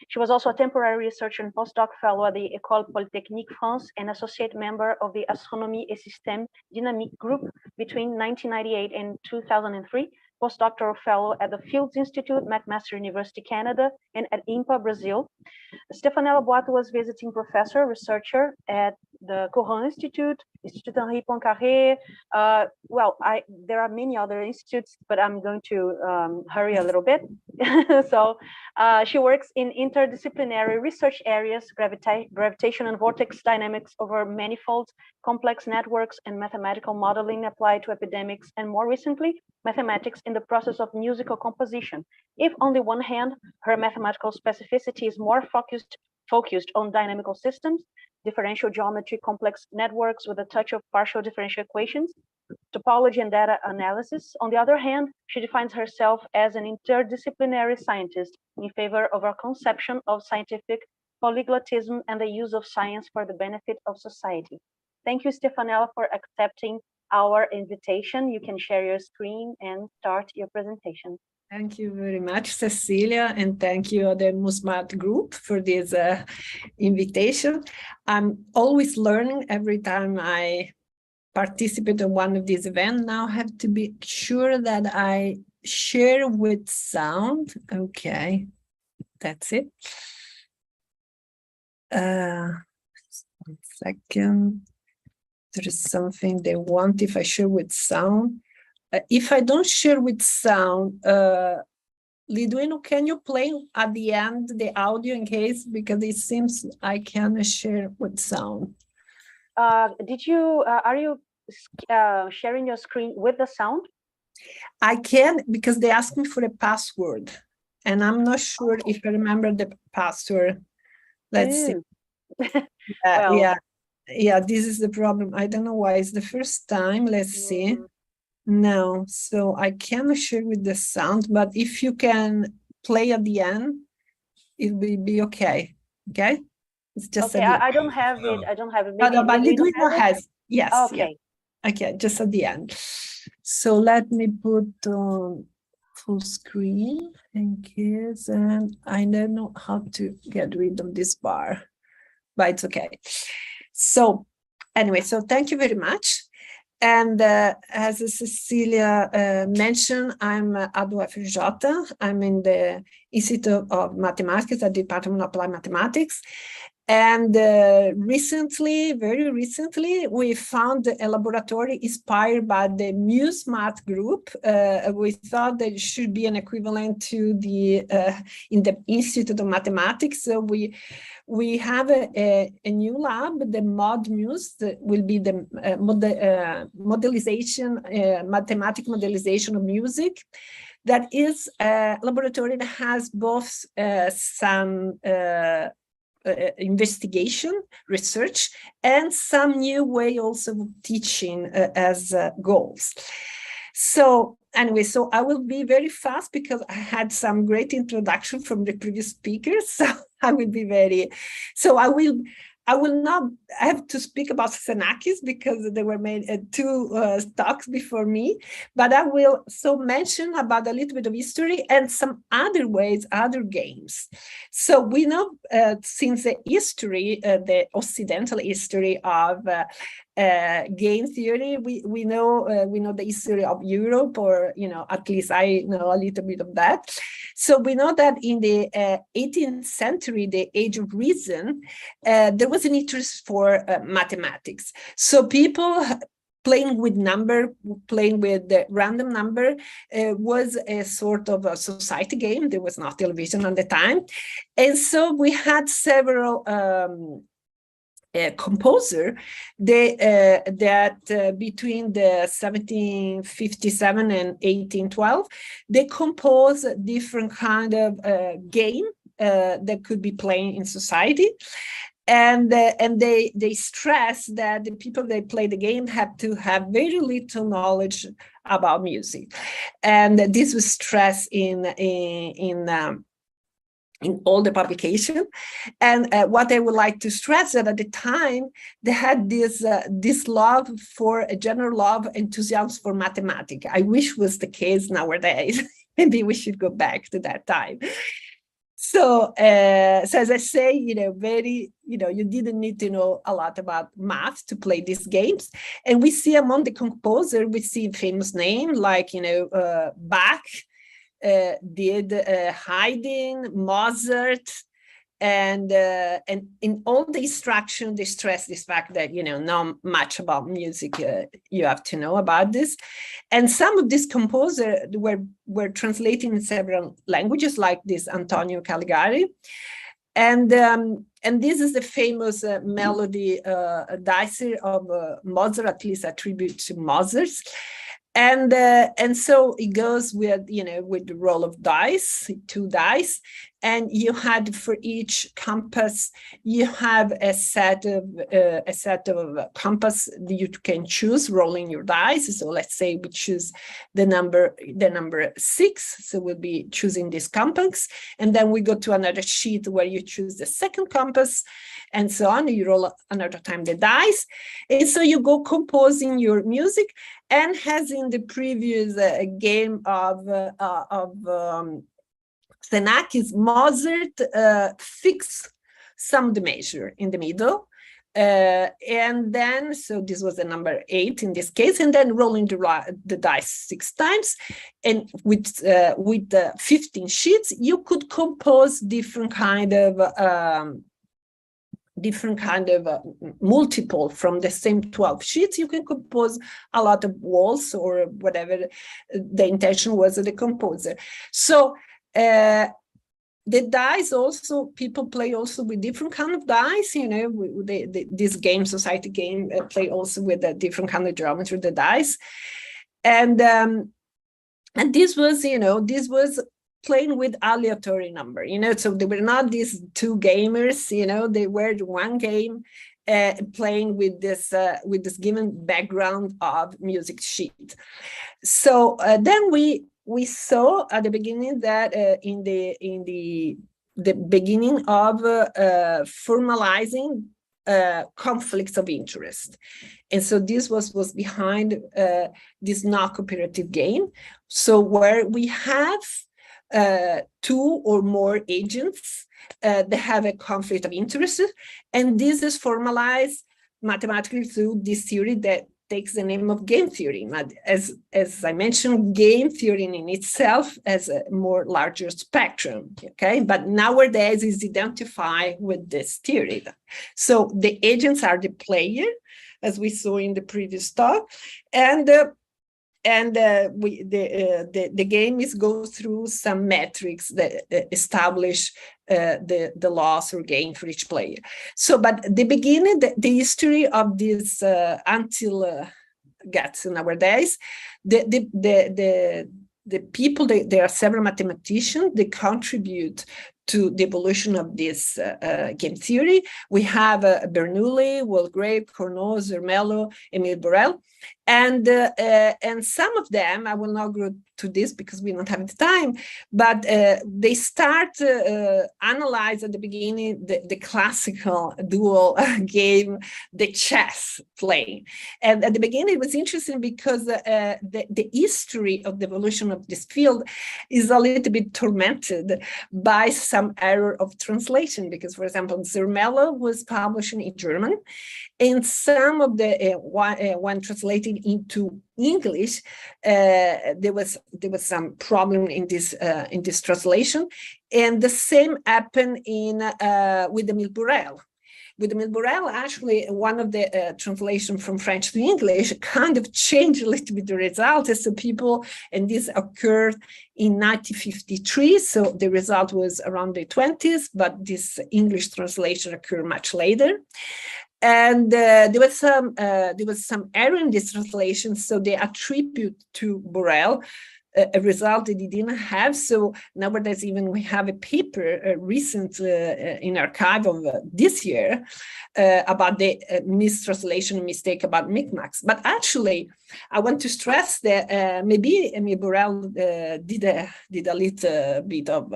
She was also a temporary researcher and postdoc fellow at the École Polytechnique France and associate member of the Astronomie et Systèmes Dynamiques group between 1998 and 2003, postdoctoral fellow at the Fields Institute, McMaster University, Canada, and at IMPA, Brazil. Stefanella Boatto was visiting professor, researcher at the Rouen Institute, Institut Henri Poincaré. Well, there are many other institutes, but I'm going to hurry a little bit. So she works in interdisciplinary research areas, gravitation and vortex dynamics over manifolds, complex networks, and mathematical modeling applied to epidemics, and more recently, mathematics in the process of musical composition. If on the one hand, her mathematical specificity is more focused on dynamical systems, differential geometry, complex networks with a touch of partial differential equations, topology and data analysis. On the other hand, she defines herself as an interdisciplinary scientist in favor of our conception of scientific polyglottism and the use of science for the benefit of society. Thank you, Stefanella, for accepting our invitation. You can share your screen and start your presentation. Thank you very much, Cecilia, and thank you, the Musmat group, for this invitation. I'm always learning every time I participate in one of these events. Now I have to be sure that I share with sound. Okay, that's it. 1 second. There is something they want if I share with sound. If I don't share with sound, Liduino, can you play at the end the audio in case, because it seems I cannot share with sound. Are you sharing your screen with the sound? I can, because they asked me for a password, and I'm not sure if I remember the password. Let's see. Well, yeah, this is the problem. I don't know why it's the first time. Let's see. No, so I cannot share with the sound, but if you can play at the end, it will be okay. Okay, it's just okay. I don't have it. I don't have it. Maybe, but Liduino has. Yes. Okay. Yeah. Okay, just at the end. So let me put on full screen in case, and I don't know how to get rid of this bar, but it's okay. So anyway, so thank you very much. And as Cecilia mentioned, I'm at UFRJ. I'm in the Institute of Mathematics at the Department of Applied Mathematics. And recently, very recently, we found a laboratory inspired by the Musmat group. We thought that it should be an equivalent to the in the Institute of Mathematics. So we have a new lab, the ModMuse, that will be the modelization, mathematic modelization of music. That is a laboratory that has both some investigation, research, and some new way also of teaching as goals. So anyway, so I will be very fast because I had some great introduction from the previous speakers. So I will be very, so I will not have to speak about Xenakis because there were made two talks before me, but I will so mention about a little bit of history and some other ways, other games. So we know since the history, the Occidental history of game theory, we know the history of Europe, or at least I know a little bit of that. So we know that in the 18th century, the age of reason, there was an interest for mathematics. So people playing with the random number was a sort of a society game. There was not television at the time. And so we had several composer that between the 1757 and 1812, they composed different kind of game that could be played in society. And they stress that the people that play the game have to have very little knowledge about music, and this was stressed in all the publication. And what I would like to stress that at the time they had this love for a general love, enthusiasm for mathematics. I wish was the case nowadays. Maybe we should go back to that time. So as I say, you didn't need to know a lot about math to play these games. And we see among the composer, we see famous name like, Bach, did Haydn, Mozart, and in all the instruction, they stress this fact that, not much about music, you have to know about this. And some of these composers were translating in several languages, like this Antonio Caligari. And this is the famous melody dicer of Mozart, at least attributed to Mozart. And so it goes with the roll of dice, 2 dice, and you had for each compass you have a set of compass that you can choose rolling your dice. So let's say we choose the number 6, so we'll be choosing this compass, and then we go to another sheet where you choose the second compass, and so on. You roll another time the dice, and so you go composing your music. And as in the previous game of Xenakis, Mozart fixed some the measure in the middle, and then so this was the number 8 in this case, and then rolling the dice 6 times, and with 15 sheets you could compose different kind of multiple from the same 12 sheets. You can compose a lot of walls or whatever the intention was of the composer. So the dice also, people play also with different kind of dice, this game, society game, play also with a different kind of geometry of the dice. And this was playing with aleatory number, so they were not these 2 gamers, they were one game playing with this given background of music sheet. So then we saw at the beginning that in the beginning of formalizing conflicts of interest. And so this was behind this non-cooperative game. So where we have 2 or more agents that have a conflict of interest, and this is formalized mathematically through this theory that takes the name of game theory. As I mentioned, game theory in itself has a more larger spectrum, okay? But nowadays is identified with this theory. So the agents are the player, as we saw in the previous talk, and the game goes through some metrics that establish the loss or gain for each player. So, but the beginning, the history of this until gets nowadays, the people, there are several mathematicians, they contribute to the evolution of this game theory. We have Bernoulli, Waldegrave, Cournot, Zermelo, Emile Borel, and some of them, I will not go to this because we don't have the time, but they start analyze at the beginning the classical dual game, the chess playing. And at the beginning, it was interesting because the history of the evolution of this field is a little bit tormented by some error of translation, because, for example, Zermelo was published in German, and some of the when translated into English, there was some problem in this translation, and the same happened with Emile Borel. With Emile Borel, actually, one of the translation from French to English kind of changed a little bit the result. So people, and this occurred in 1953, so the result was around the 20s, but this English translation occurred much later. And there was some error in this translation, so they attribute to Borel a result that he didn't have. So nowadays, even we have a paper recent in archive of this year about the mistranslation mistake about Micmacs. But actually, I want to stress that maybe Emile Borel did a little bit of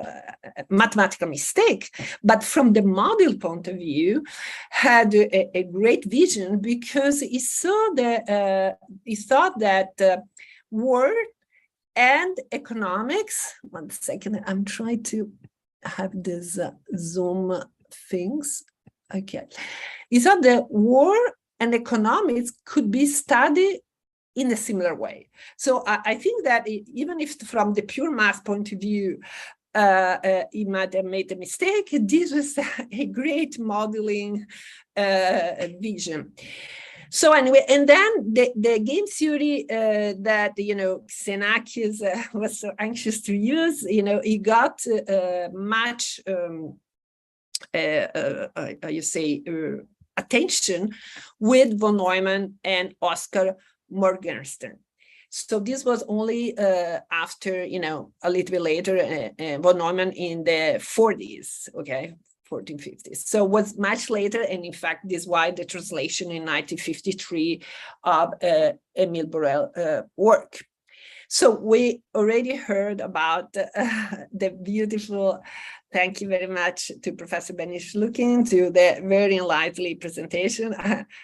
mathematical mistake, but from the model point of view, had a great vision, because he saw that he thought that war and economics. 1 second, I'm trying to have this Zoom things. Okay. He thought that war and economics could be studied in a similar way. So I think that even if from the pure math point of view, he might have made a mistake, this was a great modeling vision. So anyway, and then the game theory that, Xenakis was so anxious to use, he got much, attention with von Neumann and Oscar Morgenstern. So this was only after, a little bit later, von Neumann in the 40s, okay? 1450s. So it was much later, and in fact, this is why the translation in 1953 of Emile Borel work. So we already heard about the beautiful, thank you very much to Professor Sluchin, to the very enlightening presentation.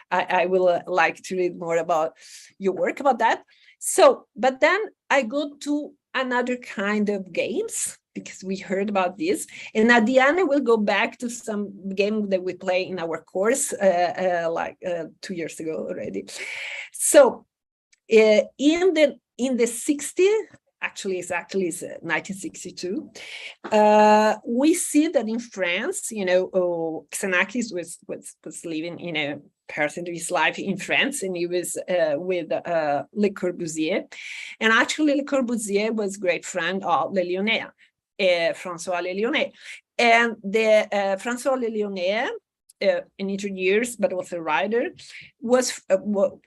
I will like to read more about your work about that. So, but then I go to another kind of games, because we heard about this. And at the end, I will go back to some game that we play in our course 2 years ago already. So in the 60s, actually exactly is 1962, we see that in France, Xenakis was living part of his life in France, and he was with Le Corbusier. And actually Le Corbusier was a great friend of Le Lyonnais, François Le Lyonnais. And François Le Lyonnais, an engineer, but also a writer, was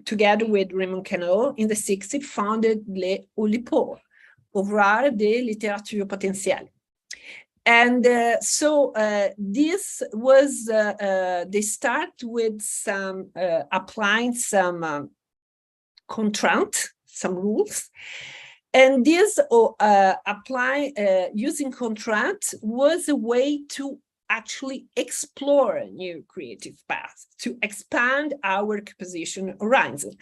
together with Raymond Queneau in the 60s, founded Les Oulipo, Ouvrages de Littérature Potentielle. And so this was, they start with some, applying some contraint, some rules. And this using contraint was a way to actually explore a new creative path, to expand our composition horizon.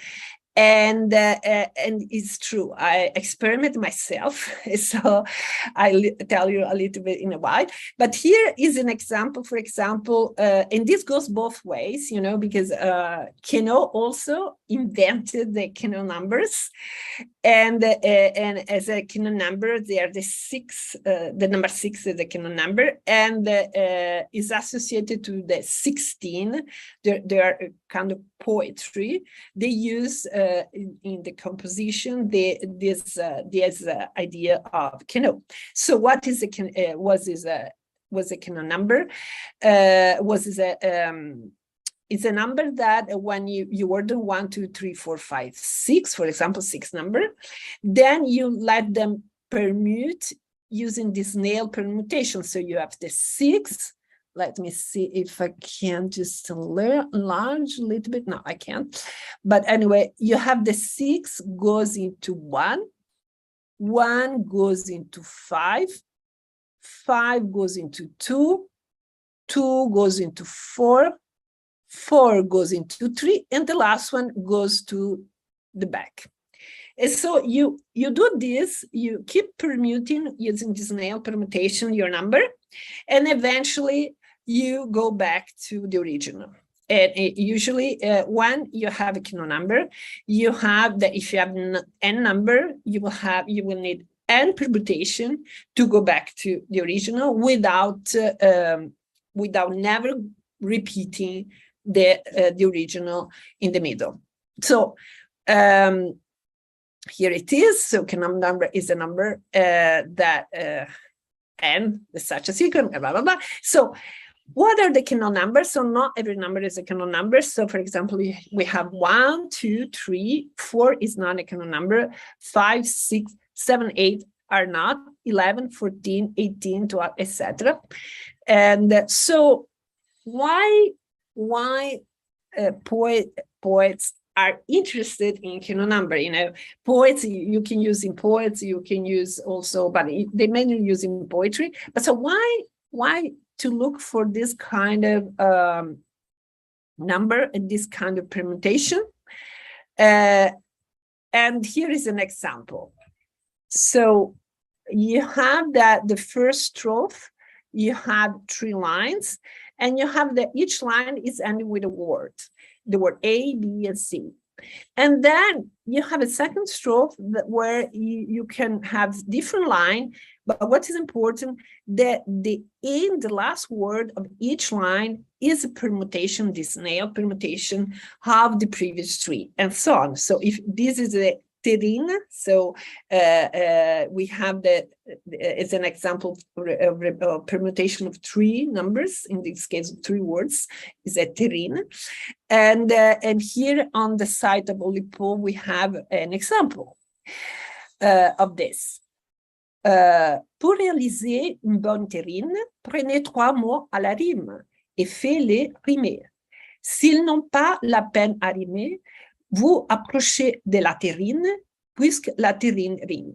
And it's true, I experiment myself, so I'll tell you a little bit in a while. But here is an example, for example, and this goes both ways, because Queneau also invented the Queneau numbers. And as a Queneau number, they are the number 6 is the Queneau number, and is associated to the 16. There are a kind of poetry. They use in the composition this idea of Queneau. So what is was a Queneau number? It's a number that when you order 1, 2, 3, 4, 5, 6, for example, 6 number, then you let them permute using this nail permutation. So you have the 6. Let me see if I can just enlarge a little bit. No, I can't. But anyway, you have the 6 goes into 1, 1 goes into 5, 5 goes into 2, 2 goes into 4, 4 goes into 3, and the last one goes to the back. And so you do this, you keep permuting using this nail permutation your number, and eventually you go back to the original. And usually when you have a Queneau number, you have that if you have n number, you will need n permutation to go back to the original without never repeating the original in the middle. So here it is. So Queneau number is a number that n is such a sequence, blah, blah, blah. So What are the Kanach numbers? So not every number is a Kanach number. So for example, we have 1, 2, 3, 4 is not a Kanach number, 5, 6, 7, 8 are not, 11, 14, 18, 12, etc. And so why poets are interested in Kanach number? You know, poets, you can use in poets, you can use also, but they mainly use in poetry. But so why to look for this kind of number and this kind of permutation? And here is an example. So you have that the first strophe, you have 3 lines, and you have that each line is ending with a word, the word A, B, and C. And then you have a second strophe where you can have different line, but what is important, that the last word of each line is a permutation, this nail permutation of the previous 3, and so on. So if this is a terine, so we have it's an example of permutation of 3 numbers, in this case 3 words, is a terine. And here on the side of Oulipo, we have an example of this. Pour réaliser une bonne terrine, prenez 3 mots à la rime et faites-les rimer. S'ils n'ont pas la peine à rimer, vous approchez de la terrine, puisque la terrine rime.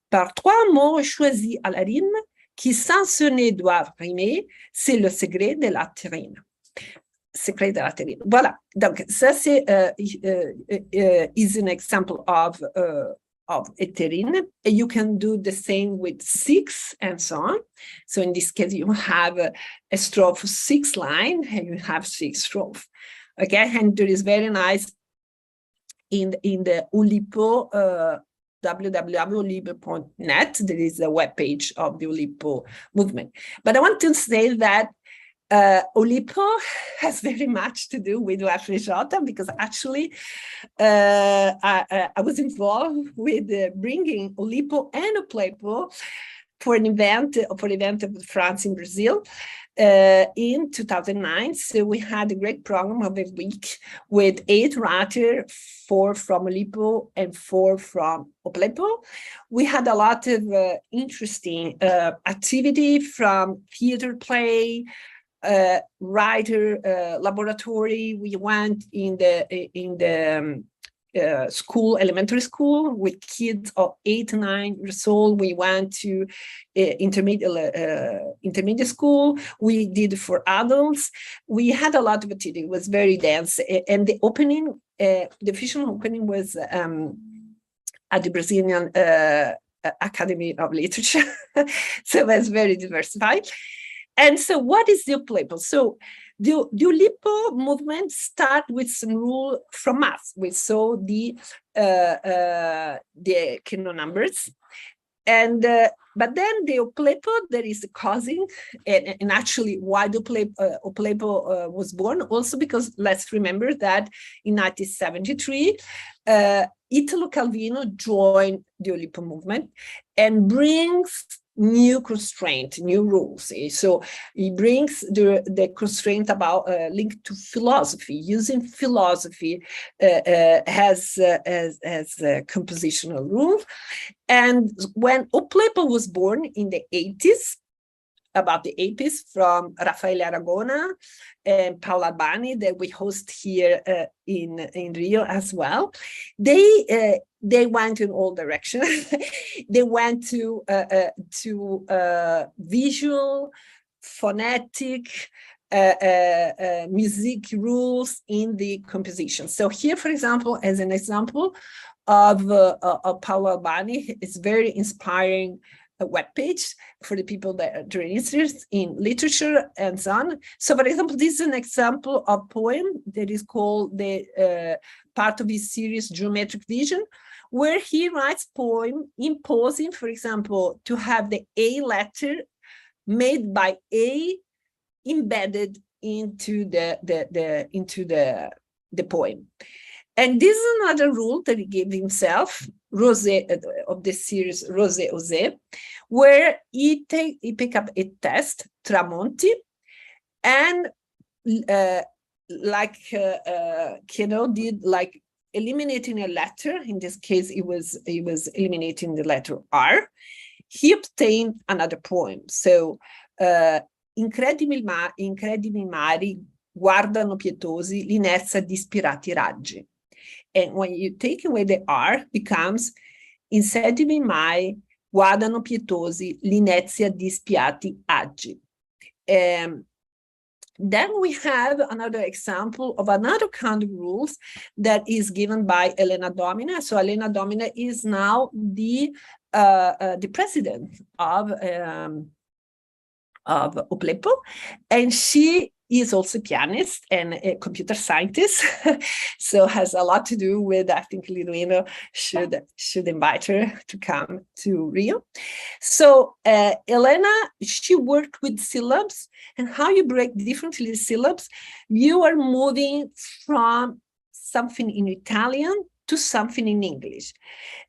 Par 3 mots choisis à la rime, qui sans sonner doivent rimer, c'est le secret de la terrine. Secret de la terrine. Voilà. Donc, ça, c'est is an example of a terrine. And you can do the same with 6 and so on. So in this case, you have a strophe 6 line, and you have 6 strophe. Okay, and there is very nice in the Oulipo, www.oulipo.net, there is a webpage of the Oulipo movement. But I want to say that Oulipo has very much to do with UFRJ, because actually I was involved with bringing Oulipo and Oulipo for an event of France in Brazil in 2009. So we had a great program of a week with 8 writers, 4 from Oulipo and 4 from Oulipo. We had a lot of interesting activity, from theater play, writer laboratory. We went in the school, elementary school, with kids of 8, 9 years old. We went to intermediate school. We did for adults. We had a lot of activity. It was very dense. And the opening, the official opening was at the Brazilian Academy of Literature. So it was very diversified. And so what is the Oulipo? So the Oulipo movement start with some rule from us. We saw the Kanach numbers, and but then the Oulipo, there is a causing, and actually why the Oulipo was born, also because let's remember that in 1973, Italo Calvino joined the Oulipo movement and brings new constraint, new rules. So he brings the constraint about linked to philosophy, using philosophy as a compositional rule. And when Oulipo was born in the 80s, about the 80s, from Raffaele Aragona and Paolo Albani, that we host here in Rio as well, they went in all directions. They went to visual, phonetic, music rules in the composition. So here, for example, as an example of Paolo Albani, it's very inspiring webpage for the people that are interested in literature and so on. So, for example, this is an example of poem that is called the part of his series Geometric Vision, where he writes poem imposing, for example, to have the A letter made by A embedded into the poem. And this is another rule that he gave himself, Rosé, of the series Rosé Osé, where he pick up a test, Tramonti, And Keno did, like eliminating a letter. In this case, it was eliminating the letter R. He obtained another poem. So, incredibili mari guardano pietosi l'inerzia di ispirati raggi. And when you take away the R, becomes incredibili mai guardano pietosi l'inerzia di spiati aggi. Then we have another example of another kind of rules that is given by Elena Domina. So Elena Domina is now the president of Oplepo, and she is also a pianist and a computer scientist, so has a lot to do with, I think Liduino should invite her to come to Rio. So Elena, she worked with syllabs, and how you break differently syllabs, you are moving from something in Italian to something in English,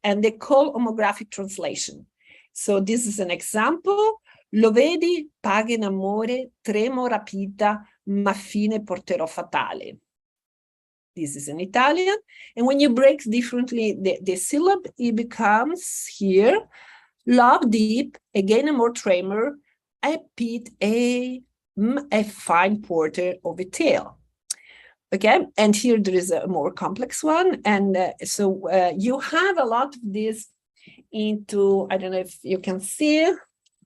and they call homographic translation. So this is an example. Lo vedi, paga in amore, tremo rapita, ma fine porterò fatale. This is in Italian. And when you break differently the syllable, it becomes here, love deep, again a more tremor, a pit, a fine porter of a tale. Okay, and here there is a more complex one. And so you have a lot of this into, I don't know if you can see.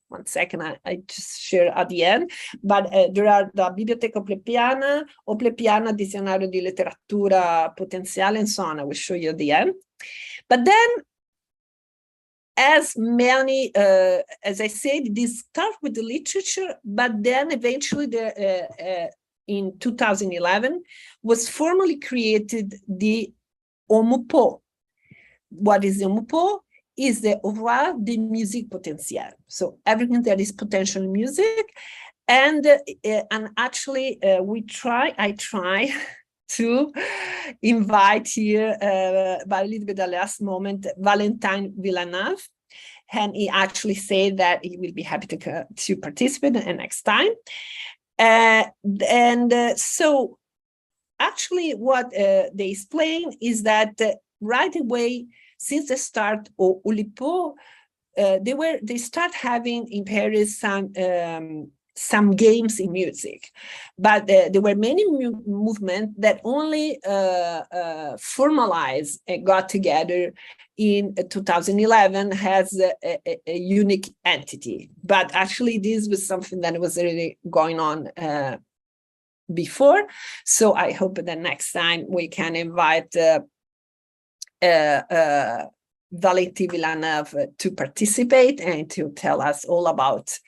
1 second, I just share at the end, but there are the Biblioteca Oplepiana, Dizionario di Letteratura Potenziale, and so on. I will show you at the end. But then, as many, as I said, this start with the literature, but then eventually in 2011 was formally created the OMUPO. What is the OMUPO? Is the Ouvroir de Musique Potentielle. So everything that is potential music. And actually I try to invite here, by a little bit the last moment, Valentin Villeneuve. And he actually said that he will be happy to participate next time. So actually what they explain is that right away, since the start of Oulipo, they start having in Paris some games in music, but there were many movements that only formalized and got together in 2011 as a unique entity. But actually, this was something that was already going on before. So I hope that next time we can invite Valentin Villeneuve to participate and to tell us all about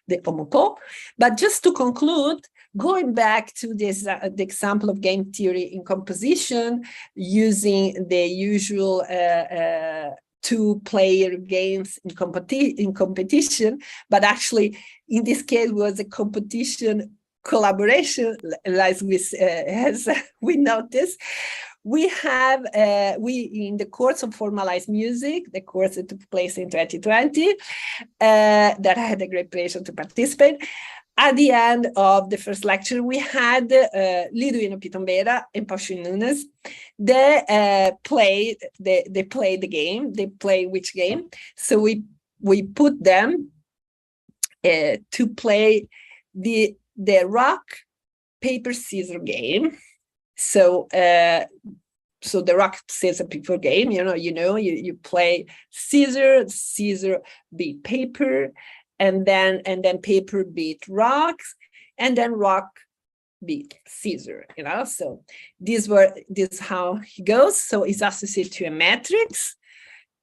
the OMUPO. But just to conclude, going back to this, the example of game theory in composition, using the usual two-player games in competition, but actually in this case was a competition collaboration, as we noticed. We have, in the course of Formalized Music, the course that took place in 2020, that I had a great pleasure to participate. At the end of the first lecture, we had Liduino Pitombera and Pauchin Nunes. They played the game. They play which game? So we put them to play the rock, paper, scissors game. So the rock, scissors, paper game, you play scissor beat paper, and then paper beat rocks, and then rock beat scissor, So this is how it goes. So it's associated to a matrix,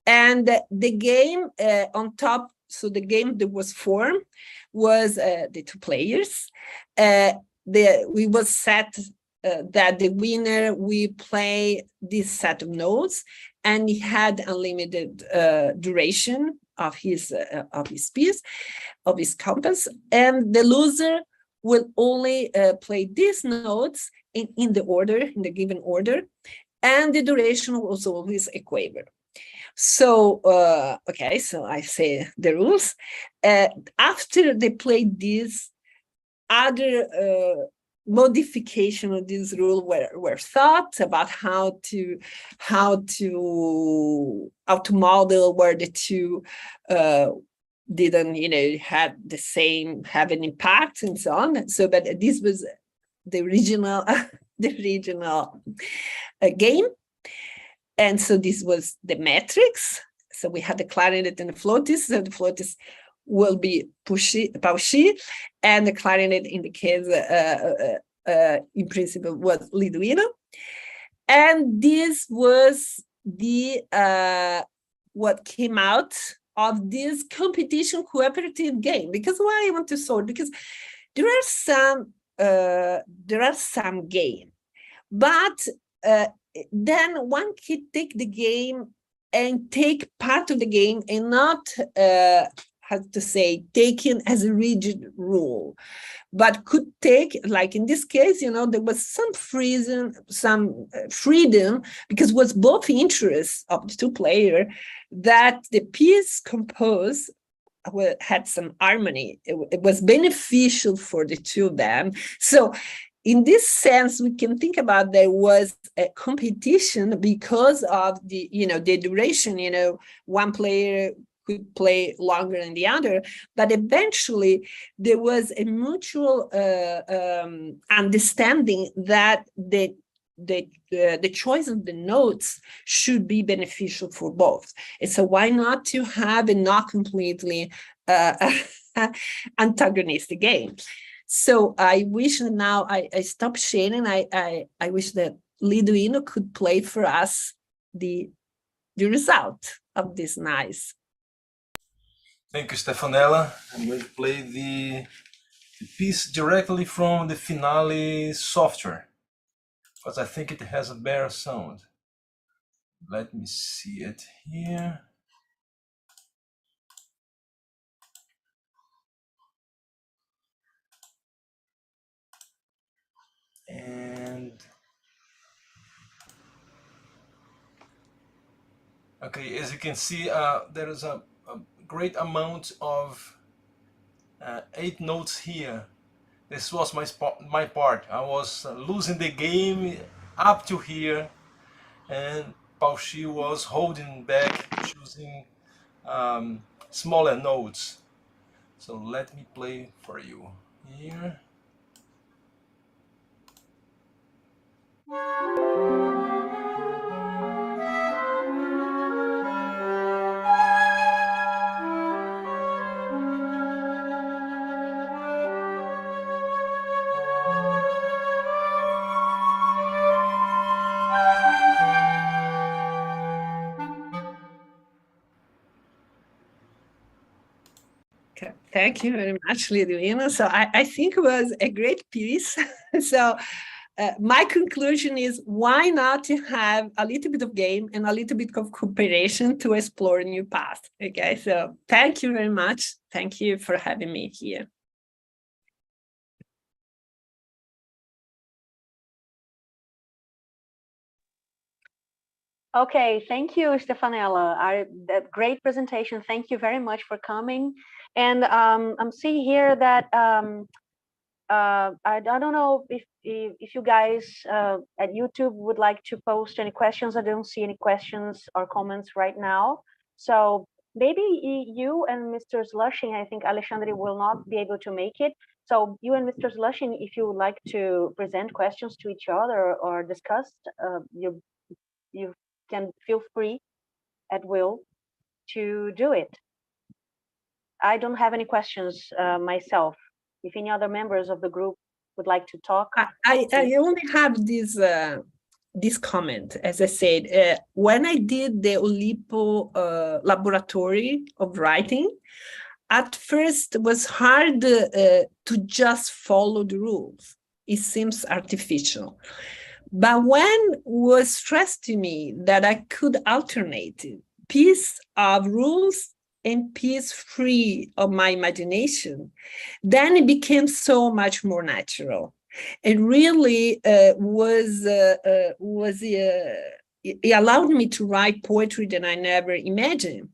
and the game on top. So the game that was formed was the two players. We was set. That the winner will play this set of notes, and he had unlimited duration of his piece, of his compass, and the loser will only play these notes in the given order, and the duration was always a quaver. So okay, so I say the rules. After they played this other modification of this rule were thought about how to model where the two didn't have an impact and so on. So, but this was the original game, and so this was the metrics. So we had the clarinet and the flautist. So the flautist will be Pauci, and the clarinet in the case, in principle, was Liduino. And this was the what came out of this competition cooperative game. Because why I want to sort? Because there are some game, but then one can take the game and take part of the game and not how to say, taken as a rigid rule, but could take, like in this case, there was some freedom, because it was both interests of the two players that the piece composed had some harmony. It was beneficial for the two of them. So in this sense, we can think about there was a competition because of the duration, one player could play longer than the other, but eventually there was a mutual understanding that the choice of the notes should be beneficial for both. And so why not to have a not completely antagonistic game? So I wish now I stopped sharing. I wish that Liduino could play for us the result of this nice. Thank you, Stefanella. I'm going to play the piece directly from the Finale software, because I think it has a better sound. Let me see it here. And okay, as you can see, there is a great amount of 8 notes here. This was my part. I was losing the game up to here, and Pauci was holding back, choosing smaller notes. So let me play for you here. Thank you very much, Liduino. So I think it was a great piece. So my conclusion is, why not to have a little bit of game and a little bit of cooperation to explore a new path? Okay, so thank you very much. Thank you for having me here. Okay, thank you, Stefanella. That great presentation. Thank you very much for coming. And I'm seeing here that I don't know if you guys at YouTube would like to post any questions. I don't see any questions or comments right now. So maybe you and Mr. Sluchin, I think Alexandre will not be able to make it. So you and Mr. Sluchin, if you would like to present questions to each other or discuss, you can feel free at will to do it. I don't have any questions myself. If any other members of the group would like to talk. I only have this comment. As I said, when I did the Oulipo laboratory of writing, at first it was hard to just follow the rules. It seems artificial. But when was stressed to me that I could alternate piece of rules and piece free of my imagination, then it became so much more natural. It really it allowed me to write poetry that I never imagined.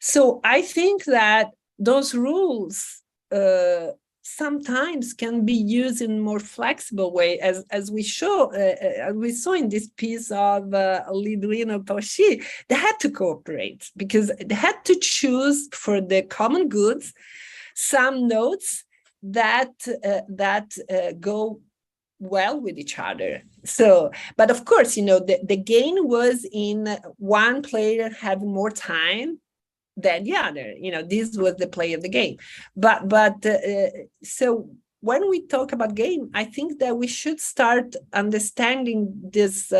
So I think that those rules sometimes can be used in a more flexible way, as we saw in this piece of Lidrino Toschi. They had to cooperate because they had to choose for the common goods some notes that go well with each other. So, but of course, the gain was in one player having more time than the other. This was the play of the game. But so when we talk about game, I think that we should start understanding this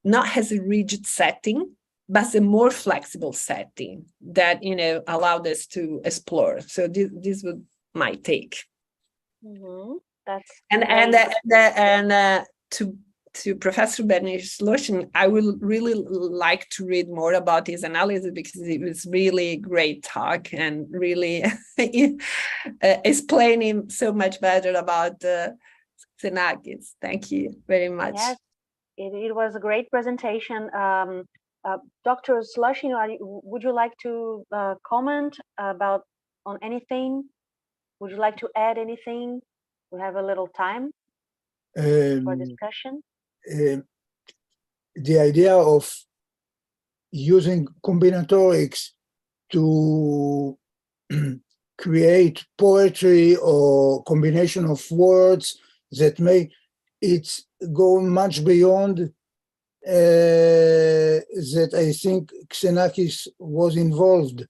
not as a rigid setting, but a more flexible setting that allowed us to explore. So this was my take. Mm-hmm. That's to Professor Sluchin, I would really like to read more about his analysis because it was really great talk and really explaining so much better about Xenakis. Thank you very much. Yes, it was a great presentation. Dr. Sluchin, would you like to comment on anything? Would you like to add anything? We have a little time for discussion. The idea of using combinatorics to create poetry or combination of words that it's go much beyond that. I think Xenakis was involved.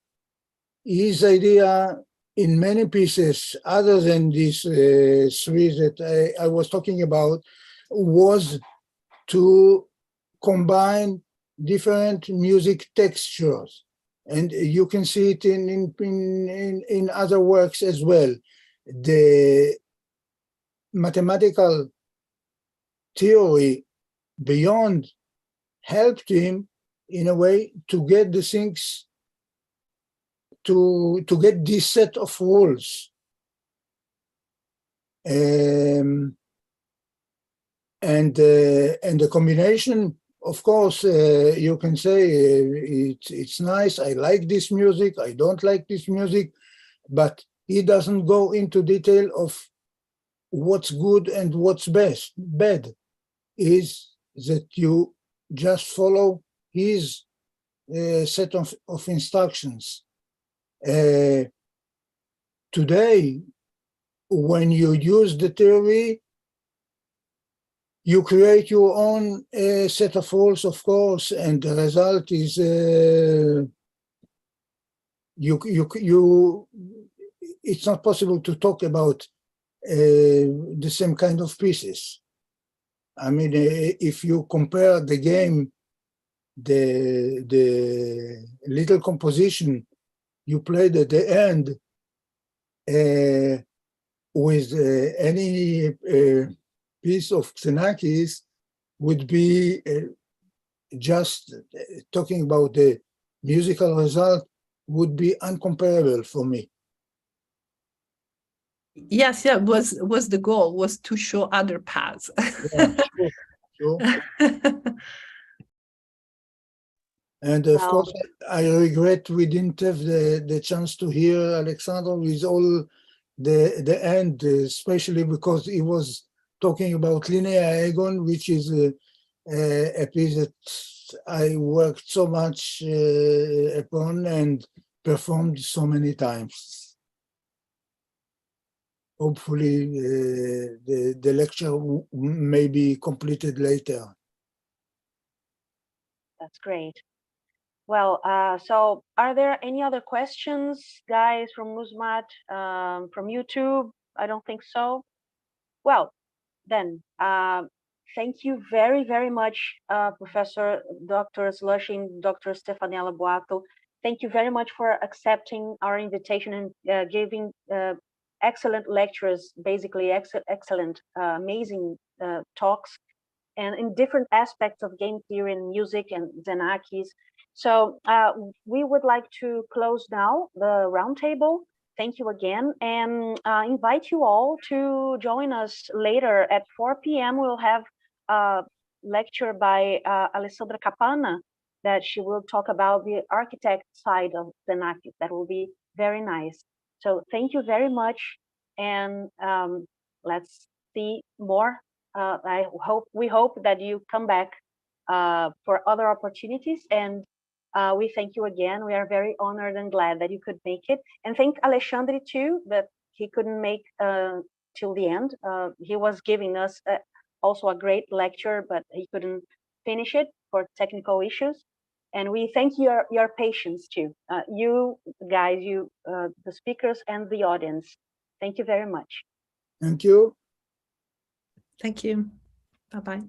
His idea in many pieces, other than these three that I was talking about, was to combine different music textures. And you can see it in other works as well. The mathematical theory beyond helped him in a way to get the things, to get this set of rules. And the combination, of course, you can say it's nice. I like this music. I don't like this music, but he doesn't go into detail of what's good and what's bad. Is that you just follow his set of instructions. Today, when you use the theory, you create your own set of rules, of course, and the result is it's not possible to talk about the same kind of pieces. I mean, if you compare the game, the little composition you played at the end with any piece of Xenakis, would be just talking about the musical result would be uncomparable for me. Yes, yeah, was the goal, was to show other paths. Yeah, sure. And of course, I regret we didn't have the chance to hear Alexandre with all the end, especially because he was talking about Linnea Aegon, which is a piece that I worked so much upon and performed so many times. Hopefully, the lecture may be completed later. That's great. Well, so are there any other questions, guys, from Musmat, from YouTube? I don't think so. Well, then, thank you very, very much, Professor Dr. Sluchin, Dr. Stefanella Boatto. Thank you very much for accepting our invitation and giving excellent lectures, basically excellent, amazing talks, and in different aspects of game theory and music and Xenakis. So we would like to close now the roundtable. Thank you again, and invite you all to join us later at 4 p.m. We'll have a lecture by Alessandra Capanna that she will talk about the architect side of Xenakis. That will be very nice. So thank you very much, and let's see more. We hope that you come back for other opportunities, and we thank you again. We are very honored and glad that you could make it, and thank Alexandre too, that he couldn't make till the end. He was giving us also a great lecture, but he couldn't finish it for technical issues. And we thank your patience too. You guys, the speakers and the audience. Thank you very much. Thank you. Thank you. Bye-bye.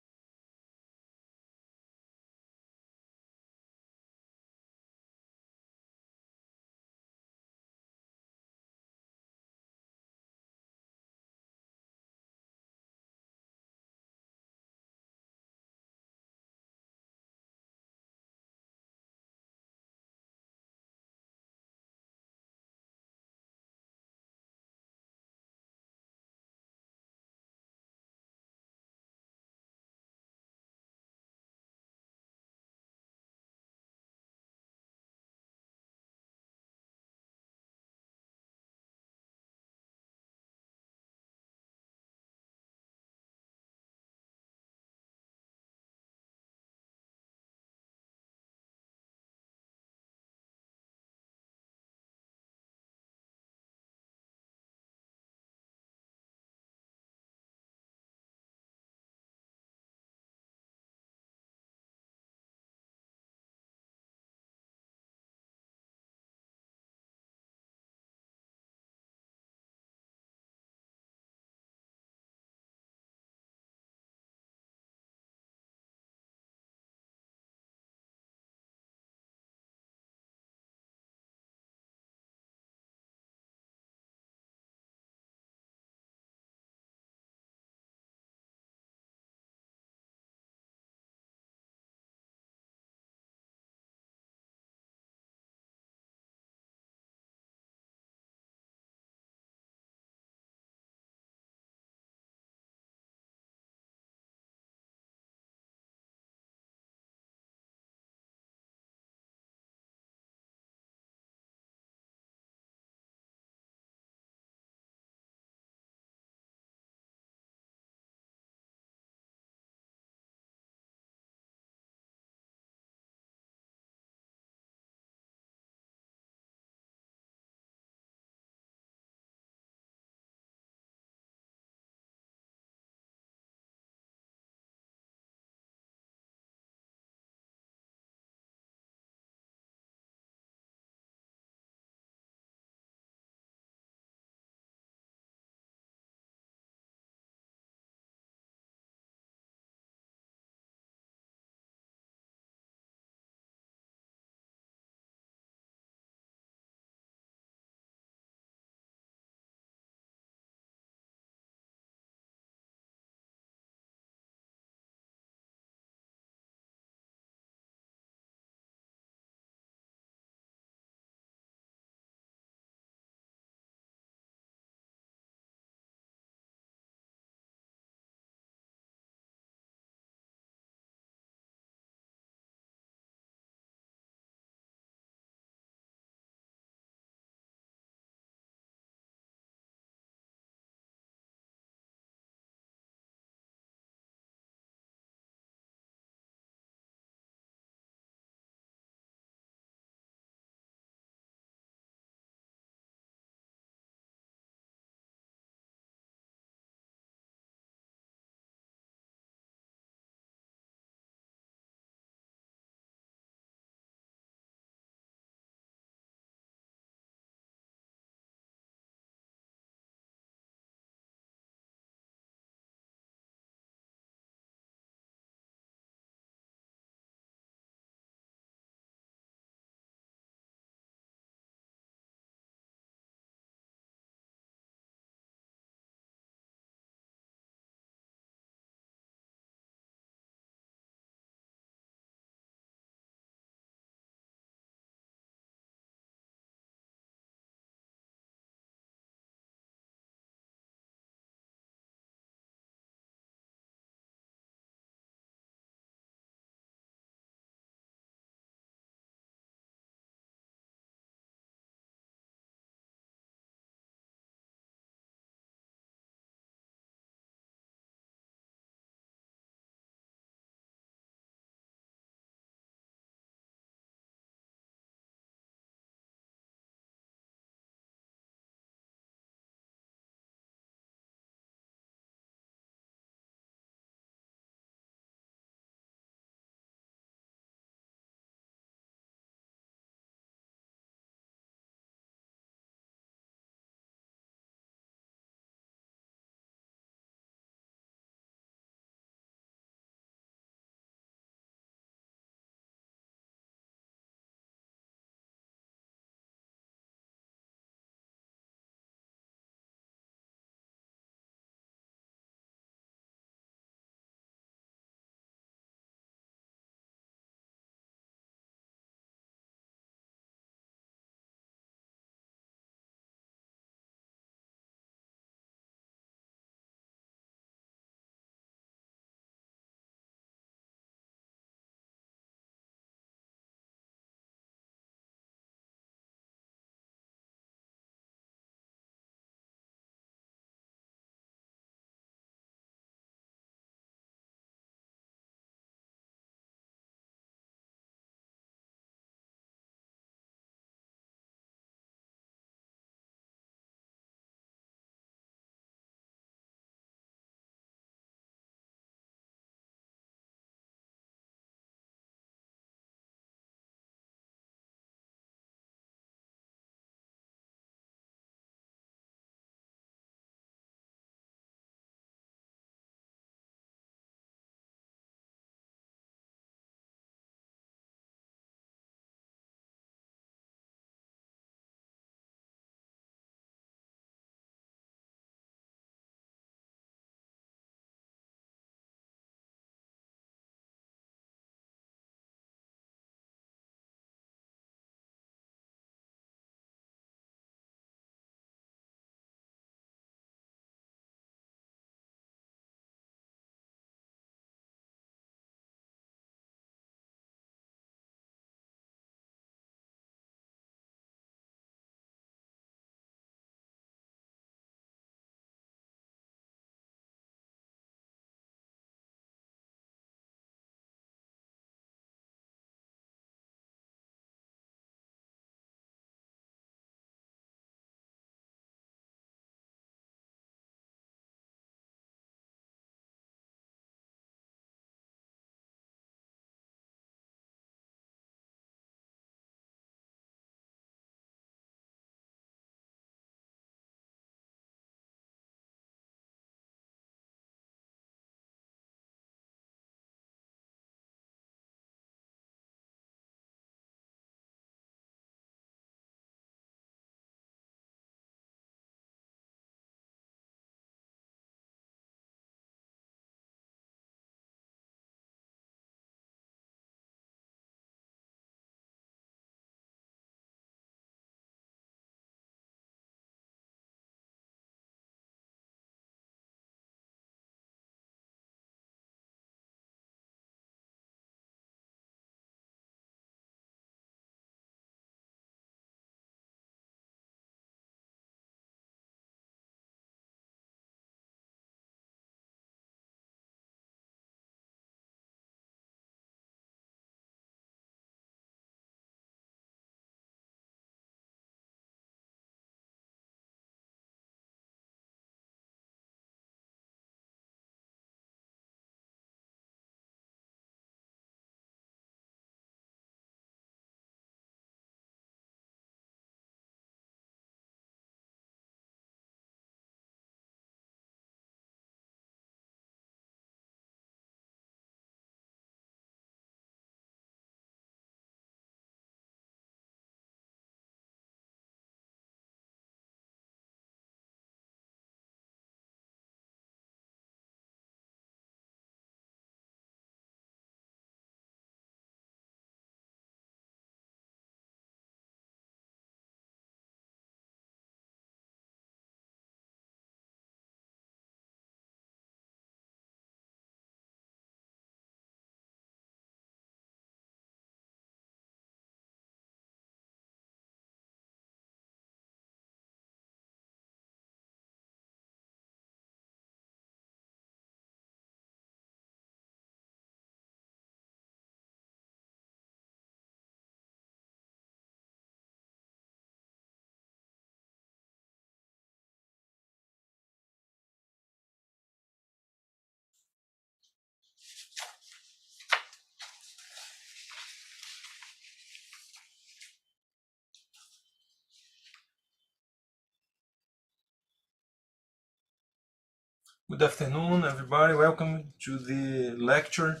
Good afternoon, everybody. Welcome to the lecture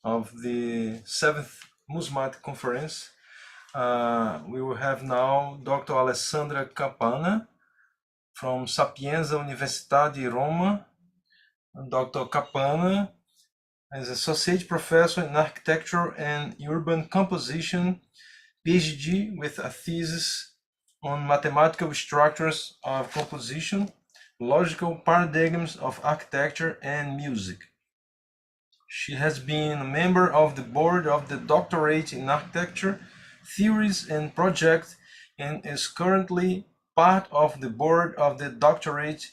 of the 7th Musmat conference. We will have now Dr. Alessandra Capanna from Sapienza Università di Roma. Dr. Capanna is Associate Professor in Architecture and Urban Composition, PhD with a thesis on mathematical structures of composition, logical paradigms of architecture and music. She has been a member of the board of the Doctorate in Architecture, Theories and Project, and is currently part of the board of the Doctorate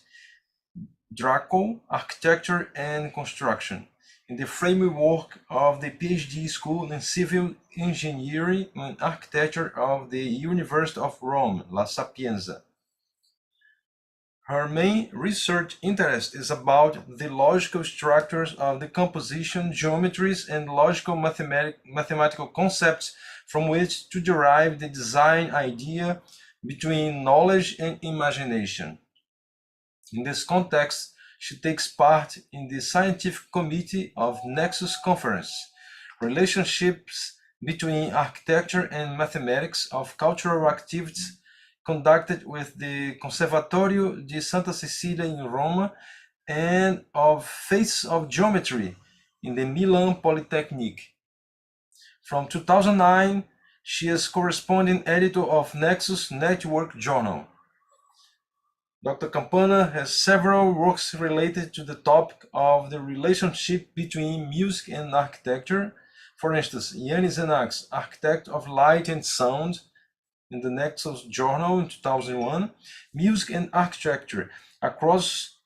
Draco, Architecture and Construction, in the framework of the PhD School in Civil Engineering and Architecture of the University of Rome, La Sapienza. Her main research interest is about the logical structures of the composition, geometries, and logical mathematical concepts from which to derive the design idea between knowledge and imagination. In this context, she takes part in the scientific committee of Nexus Conference, relationships between architecture and mathematics of cultural activities conducted with the Conservatorio di Santa Cecilia in Roma and of Faces of Geometry in the Milan Polytechnic. From 2009, she is corresponding editor of Nexus Network Journal. Dr. Capanna has several works related to the topic of the relationship between music and architecture. For instance, Iannis Xenakis, Architect of Light and Sound, in the Nexus Journal in 2001, Music and Architecture, Across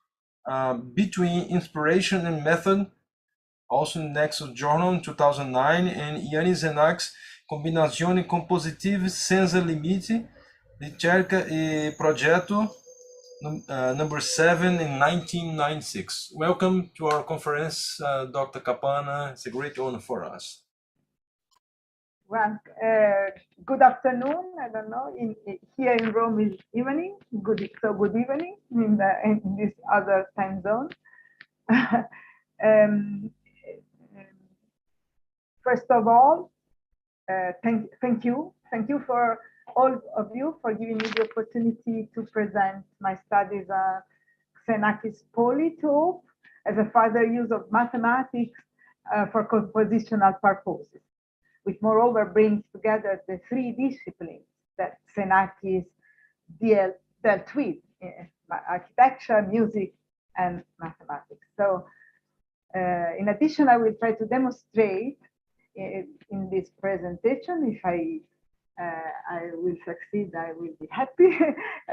Between Inspiration and Method, also in Nexus Journal in 2009, and Iannis Xenakis, Combinazioni Compositive Senza Limiti, Ricerca e Progetto, number 7 in 1996. Welcome to our conference, Dr. Capanna. It's a great honor for us. Well, good afternoon. I don't know. Here in Rome is evening. Good evening in this other time zone. First of all, thank you for all of you for giving me the opportunity to present my studies on Xenakis Polytope as a further use of mathematics for compositional purposes, which moreover brings together the three disciplines that Xenakis dealt with, architecture, music, and mathematics. So in addition, I will try to demonstrate in this presentation, if I will succeed, I will be happy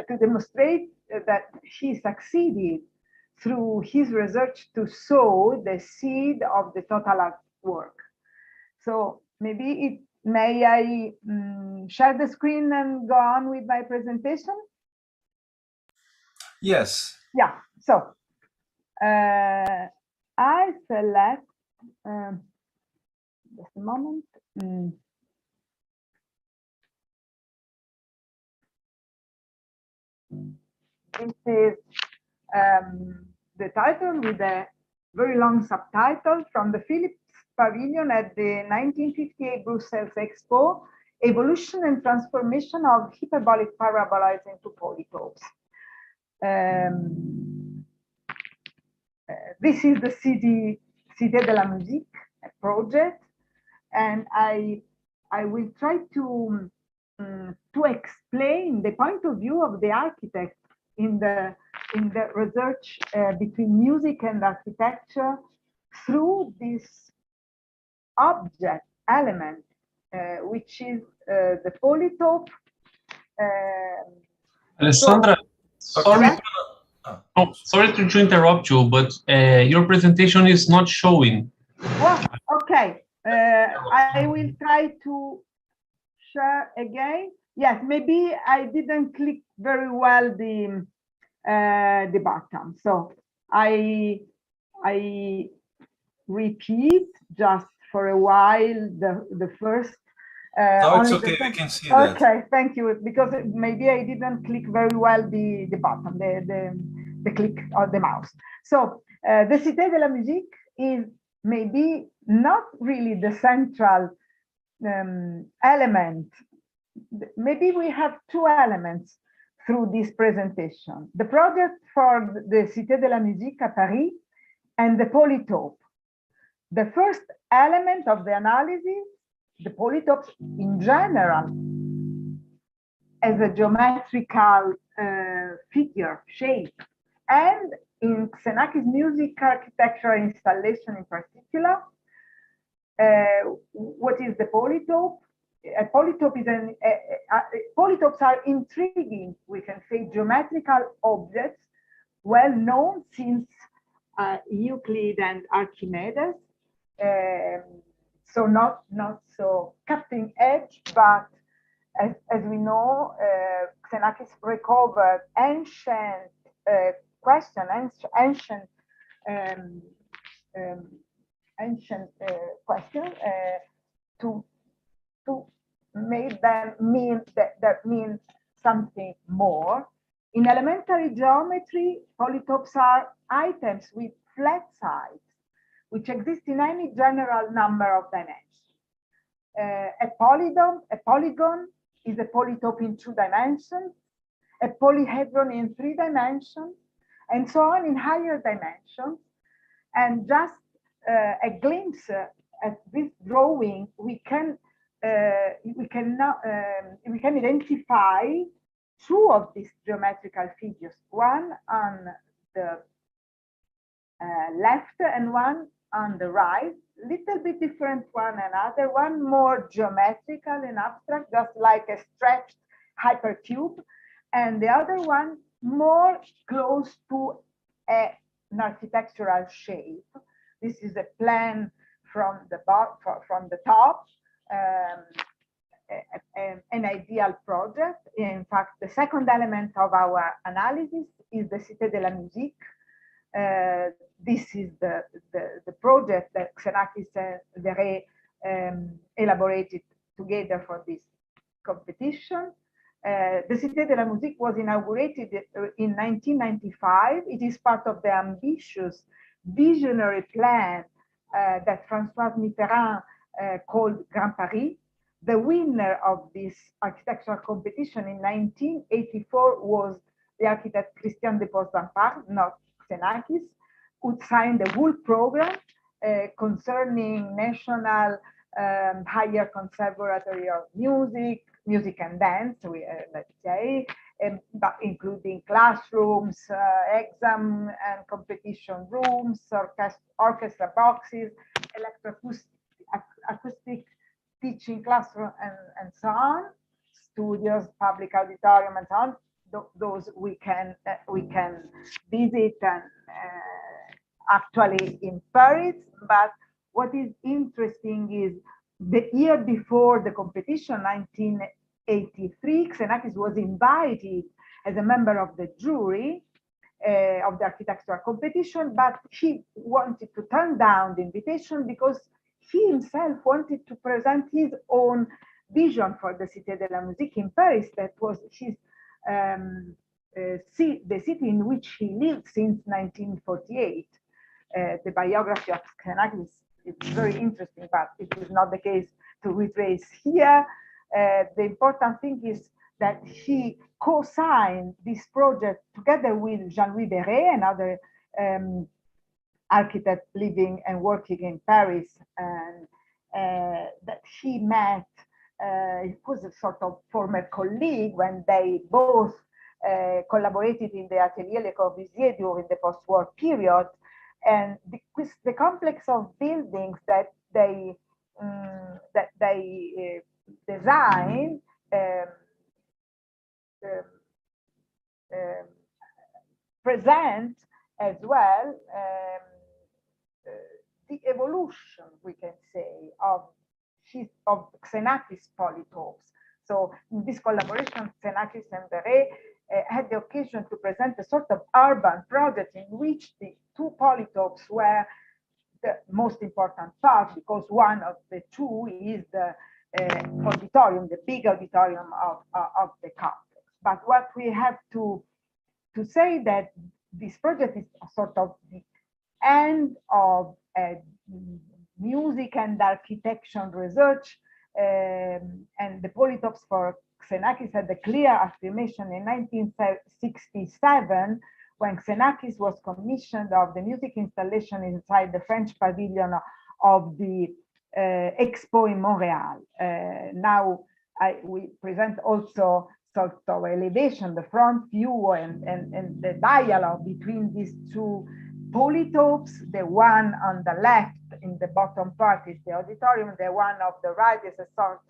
to demonstrate that he succeeded through his research to sow the seed of the total art work. So maybe may I share the screen and go on with my presentation? Yes. Yeah, so I select, just a moment. This is the title with a very long subtitle from the Philips Pavilion at the 1958 Brussels Expo, Evolution and Transformation of Hyperbolic Paraboloids into Polytopes. This is the Cité de la Musique project, and I will try to explain the point of view of the architect in the research between music and architecture through this object element, which is the polytope. Alessandra, sorry to interrupt you, but your presentation is not showing. Well, okay. I will try to share again. Yes, maybe I didn't click very well the button. So I repeat just for a while the first. No, it's okay. We can see that. Okay, thank you. Because maybe I didn't click very well the button, the click of the mouse. So the Cité de la Musique is maybe not really the central element. Maybe we have two elements through this presentation: the project for the Cité de la Musique à Paris and the Polytope. The first element of the analysis, the Polytopes in general, as a geometrical figure, shape, and in Xenakis music architectural installation in particular. What is the polytope? A polytope is polytopes are intriguing, we can say, geometrical objects, well known since Euclid and Archimedes. So not so cutting edge, but as we know, Xenakis recovered ancient question to make them mean that means something more. In elementary geometry, polytopes are items with flat sides, which exist in any general number of dimensions. A polygon is a polytope in 2 dimensions, a polyhedron in 3 dimensions, and so on in higher dimensions. And just a glimpse at this drawing, we can identify 2 of these geometrical figures, one on the left and one on the right, little bit different one another, one more geometrical and abstract, just like a stretched hypercube, and the other one more close to an architectural shape. This is a plan from the top, an ideal project. In fact, the second element of our analysis is the Cité de la Musique. This is the project that Xenakis and Ferreira elaborated together for this competition. The Cité de la Musique was inaugurated in 1995. It is part of the ambitious visionary plan that François Mitterrand called Grand Paris. The winner of this architectural competition in 1984 was the architect Christian de Port-d'Ampart, not Xenakis, who signed the whole program concerning National Higher Conservatory of Music and Dance, let's say, but including classrooms, exam and competition rooms, orchestra boxes, electroacoustic teaching classroom, and so on, studios, public auditorium, and so on. Those we can visit and actually in Paris. But what is interesting is the year before the competition, 1983, Xenakis was invited as a member of the jury of the architectural competition, but he wanted to turn down the invitation because he himself wanted to present his own vision for the Cité de la Musique in Paris. That was his the city in which he lived since 1948. The biography of Xenakis is very interesting, but it is not the case to retrace here. The important thing is that he co-signed this project together with Jean-Louis Beret, another architect living and working in Paris, and that he met. He was a sort of former colleague when they both collaborated in the Atelier Le Corbusier during the post-war period, and the complex of buildings that they designed present as well the evolution, we can say, of Xenakis polytopes. So in this collaboration, Xenakis and Beret had the occasion to present a sort of urban project in which the 2 polytopes were the most important part, because one of the 2 is the auditorium, the big auditorium of the complex. But what we have to say that this project is a sort of the end of music and architecture research, and the Polytopes for Xenakis had a clear affirmation in 1967 when Xenakis was commissioned of the music installation inside the French pavilion of the Expo in Montreal. Now we present also sort of elevation, the front view and the dialogue between these two Polytopes. The one on the left in the bottom part is the auditorium, the one on the right is a sort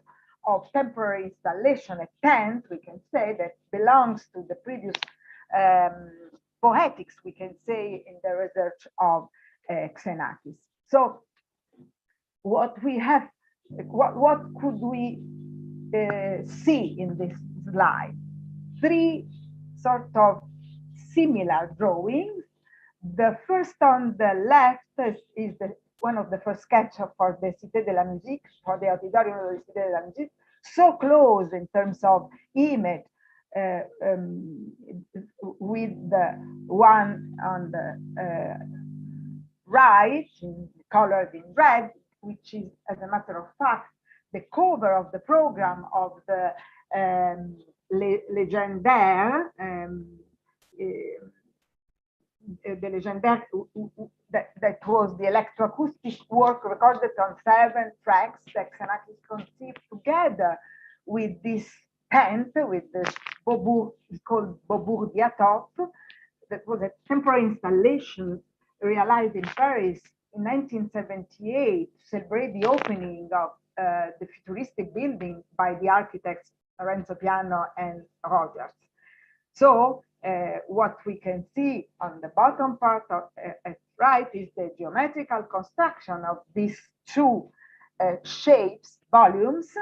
of temporary installation, a tent, we can say, that belongs to the previous poetics, we can say, in the research of Xenakis. So what we have, what could we see in this slide? Three sort of similar drawings. The first on the left is one of the first sketches for the Cité de la Musique, for the auditorium of the Cité de la Musique, so close in terms of image with the one on the right, colored in red, which is, as a matter of fact, the cover of the program of the Legendaire, the Legendaire, that was the electroacoustic work recorded on 7 tracks that Xenakis conceived together with this tent, with the Bobour, called Boatto, that was a temporary installation realized in Paris in 1978 to celebrate the opening of the futuristic building by the architects Renzo Piano and Rodolphe. So what we can see on the bottom part of, at right is the geometrical construction of these two shapes, volumes,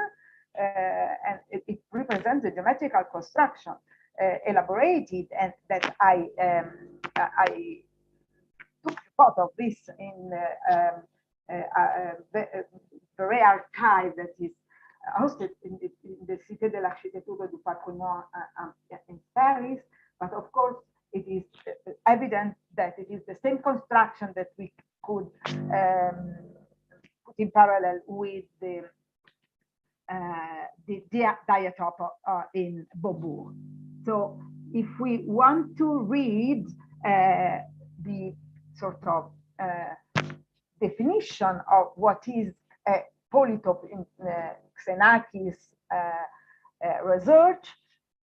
and it represents the geometrical construction elaborated, and that I took a photo of this in the archive that is hosted in the Cité de l'Architecture du Patrimoine in Paris. But of course, it is evident that it is the same construction that we could put in parallel with the diatope in Beaubourg. So if we want to read the sort of definition of what is a polytope in Xenakis research,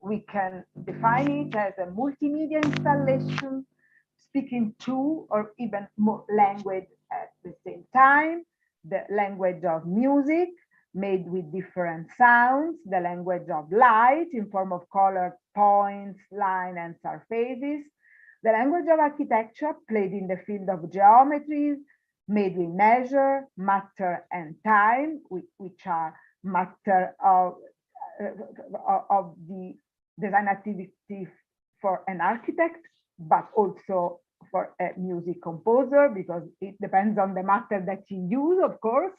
we can define it as a multimedia installation speaking two or even more language at the same time, the language of music made with different sounds, the language of light in form of colored points, line and surfaces, the language of architecture played in the field of geometries, made with measure, matter and time, which are matter of the design activity for an architect, but also for a music composer, because it depends on the matter that you use, of course.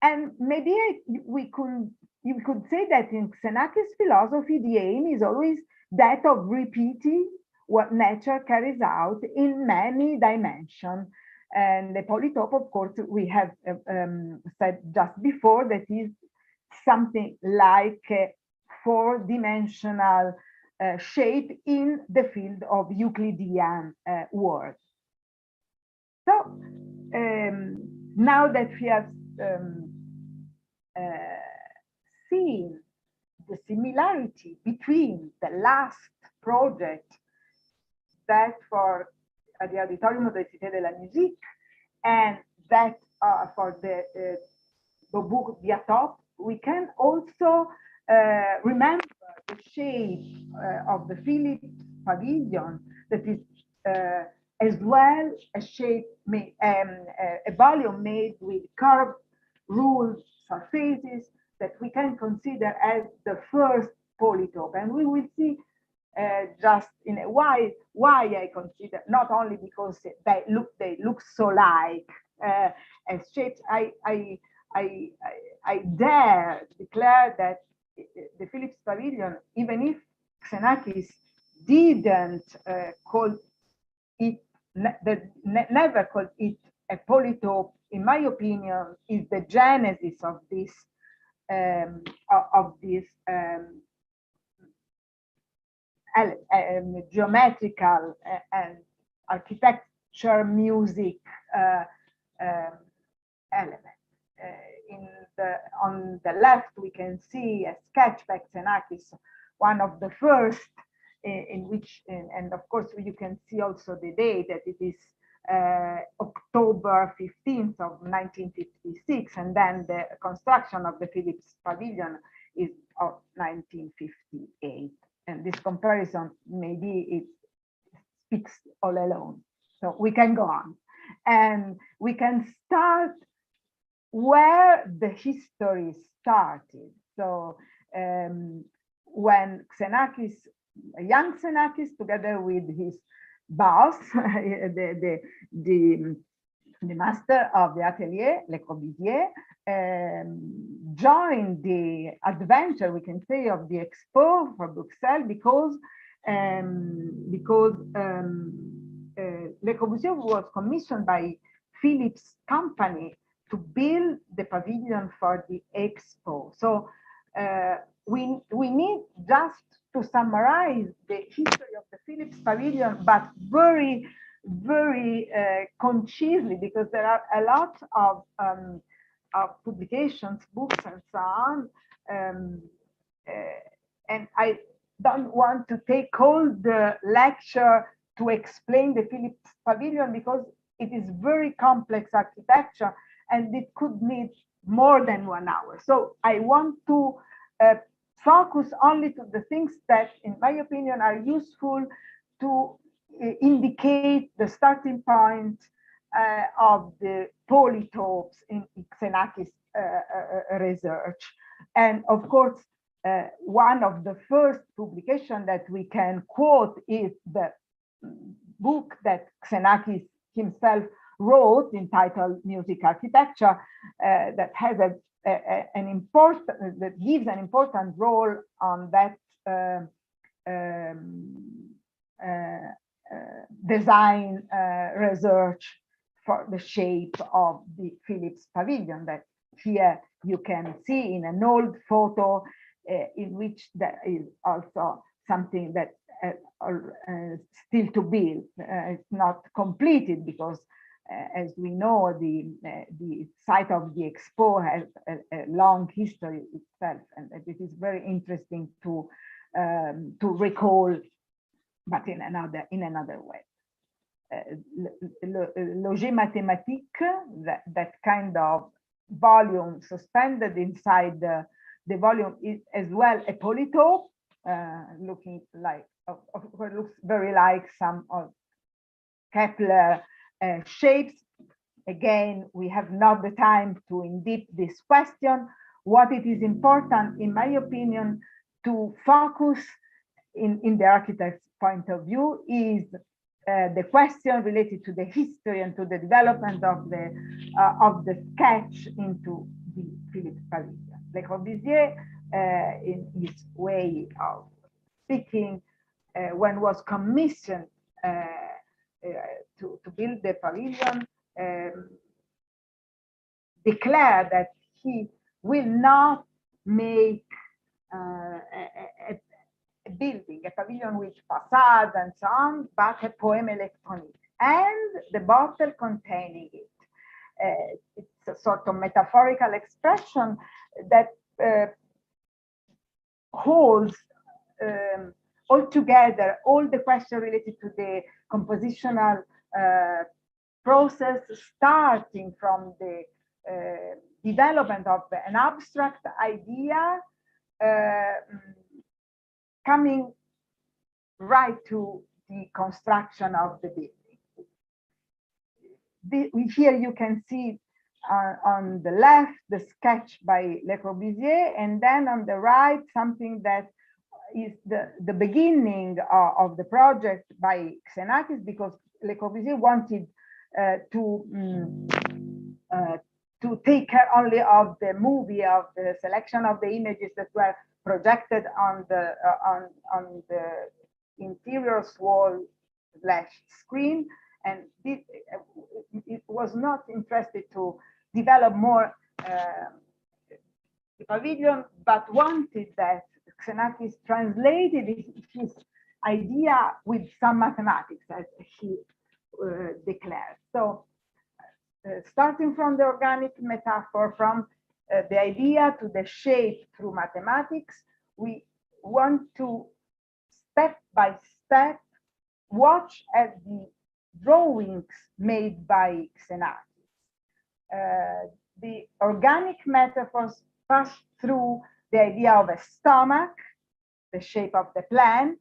And maybe you could say that in Xenakis philosophy, the aim is always that of repeating what nature carries out in many dimensions. And the polytope, of course, we have said just before, that is something like a 4-dimensional shape in the field of Euclidean words. So now that we have seen the similarity between the last project, that for the auditorium of the Cité de la Musique, and that for the Beaubourg Diatope, we can also remember the shape of the Philips Pavilion, that is as well a shape, a volume made with curved ruled surfaces, that we can consider as the first polytope. And we will see just in a why I consider, not only because they look so like as shapes. I dare declare that the Philips Pavilion, even if Xenakis didn't call never called it a polytope, in my opinion, is the genesis of this geometrical and architecture music element. On the left, we can see a sketch by Xenakis, one of the first, in which, and of course, you can see also the date that it is October 15th of 1956, and then the construction of the Philips Pavilion is of 1958. And this comparison, maybe it speaks all alone. So we can go on, and we can start where the history started. So when Xenakis, young Xenakis, together with his boss, the master of the atelier, Le Corbusier, joined the adventure, we can say, of the Expo for Bruxelles because Le Corbusier was commissioned by Philips company to build the pavilion for the Expo. So we need just to summarize the history of the Philips Pavilion, but very, very concisely, because there are a lot of publications, books, and so on. And I don't want to take all the lecture to explain the Philips Pavilion, because it is very complex architecture and it could need more than 1 hour. So I want to focus only to the things that, in my opinion, are useful to indicate the starting point of the polytopes in Xenakis research. And of course, one of the first publications that we can quote is the book that Xenakis himself wrote, entitled Music Architecture, that has an important, that gives an important role on that design research for the shape of the Philips Pavilion, that here you can see in an old photo, in which there is also something that still to build. It's not completed because, as we know, the site of the Expo has a long history itself, and it is very interesting to recall, but in another way. L'objet mathématique, that kind of volume suspended inside the volume, is as well a polytope, looking like, of course, looks very like some of Kepler shapes. Again, we have not the time to in deep this question. What it is important, in my opinion, to focus in the architect's point of view is the question related to the history and to the development of the sketch into the Philips Pavilion. Le Corbusier, in his way of speaking, when was commissioned to build the pavilion, declared that he will not make a building, a pavilion with facade and so on, but a poème électronique, and the bottle containing it. It's a sort of metaphorical expression that holds all together all the questions related to the compositional process, starting from the development of an abstract idea, coming right to the construction of the building. Here you can see on the left the sketch by Le Corbusier, and then on the right something that is the beginning of the project by Xenakis, because Le Corbusier wanted to take care only of the movie, of the selection of the images that were projected on the interior wall, splash screen, and it was not interested to develop more the pavilion, but wanted that Xenakis translated his idea with some mathematics, as he declared. So, starting from the organic metaphor, from the idea to the shape through mathematics, we want to step by step watch at the drawings made by Xenakis. The organic metaphors pass through the idea of a stomach, the shape of the plant,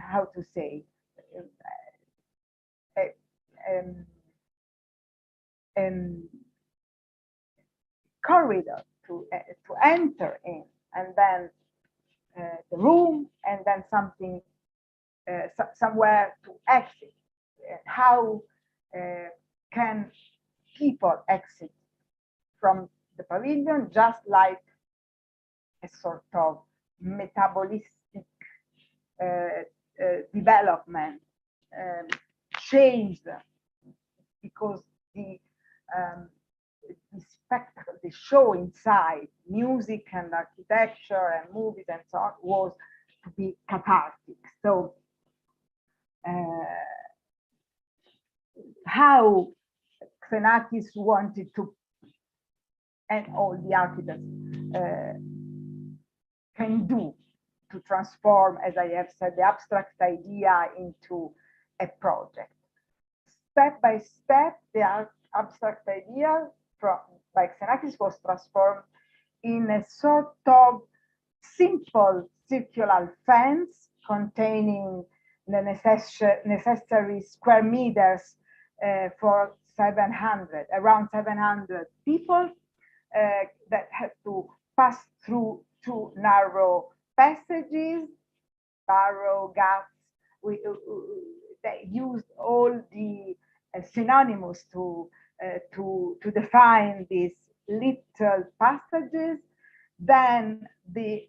how to say, corridor to enter in, and then the room, and then something somewhere to exit. How can people exit from the pavilion? Just like a sort of metabolistic development, changed, because the spectacle, the show inside, music and architecture and movies and so on, was to be cathartic. So how Xenakis wanted to, and all the architects can do, to transform, as I have said, the abstract idea into a project. Step by step, the abstract idea by Xenakis was transformed in a sort of simple circular fence containing the necessary square meters for around 700 people that had to pass through two narrow passages, barrow, guts. They used all the synonyms to define these little passages. Then the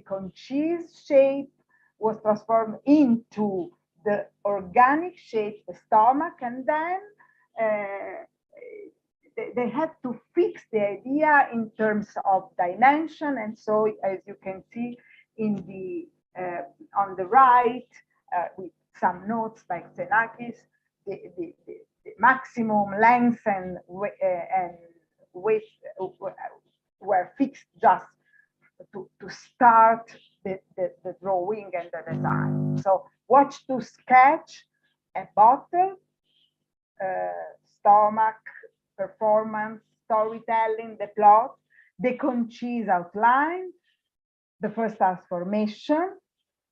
concise shape was transformed into the organic shape, the stomach, and then they had to fix the idea in terms of dimension. And so, as you can see in the on the right, with some notes by Xenakis, the maximum length and width were fixed just to start the drawing and the design. So watch to sketch a bottle, stomach, performance, storytelling, the plot, the concise outline, the first transformation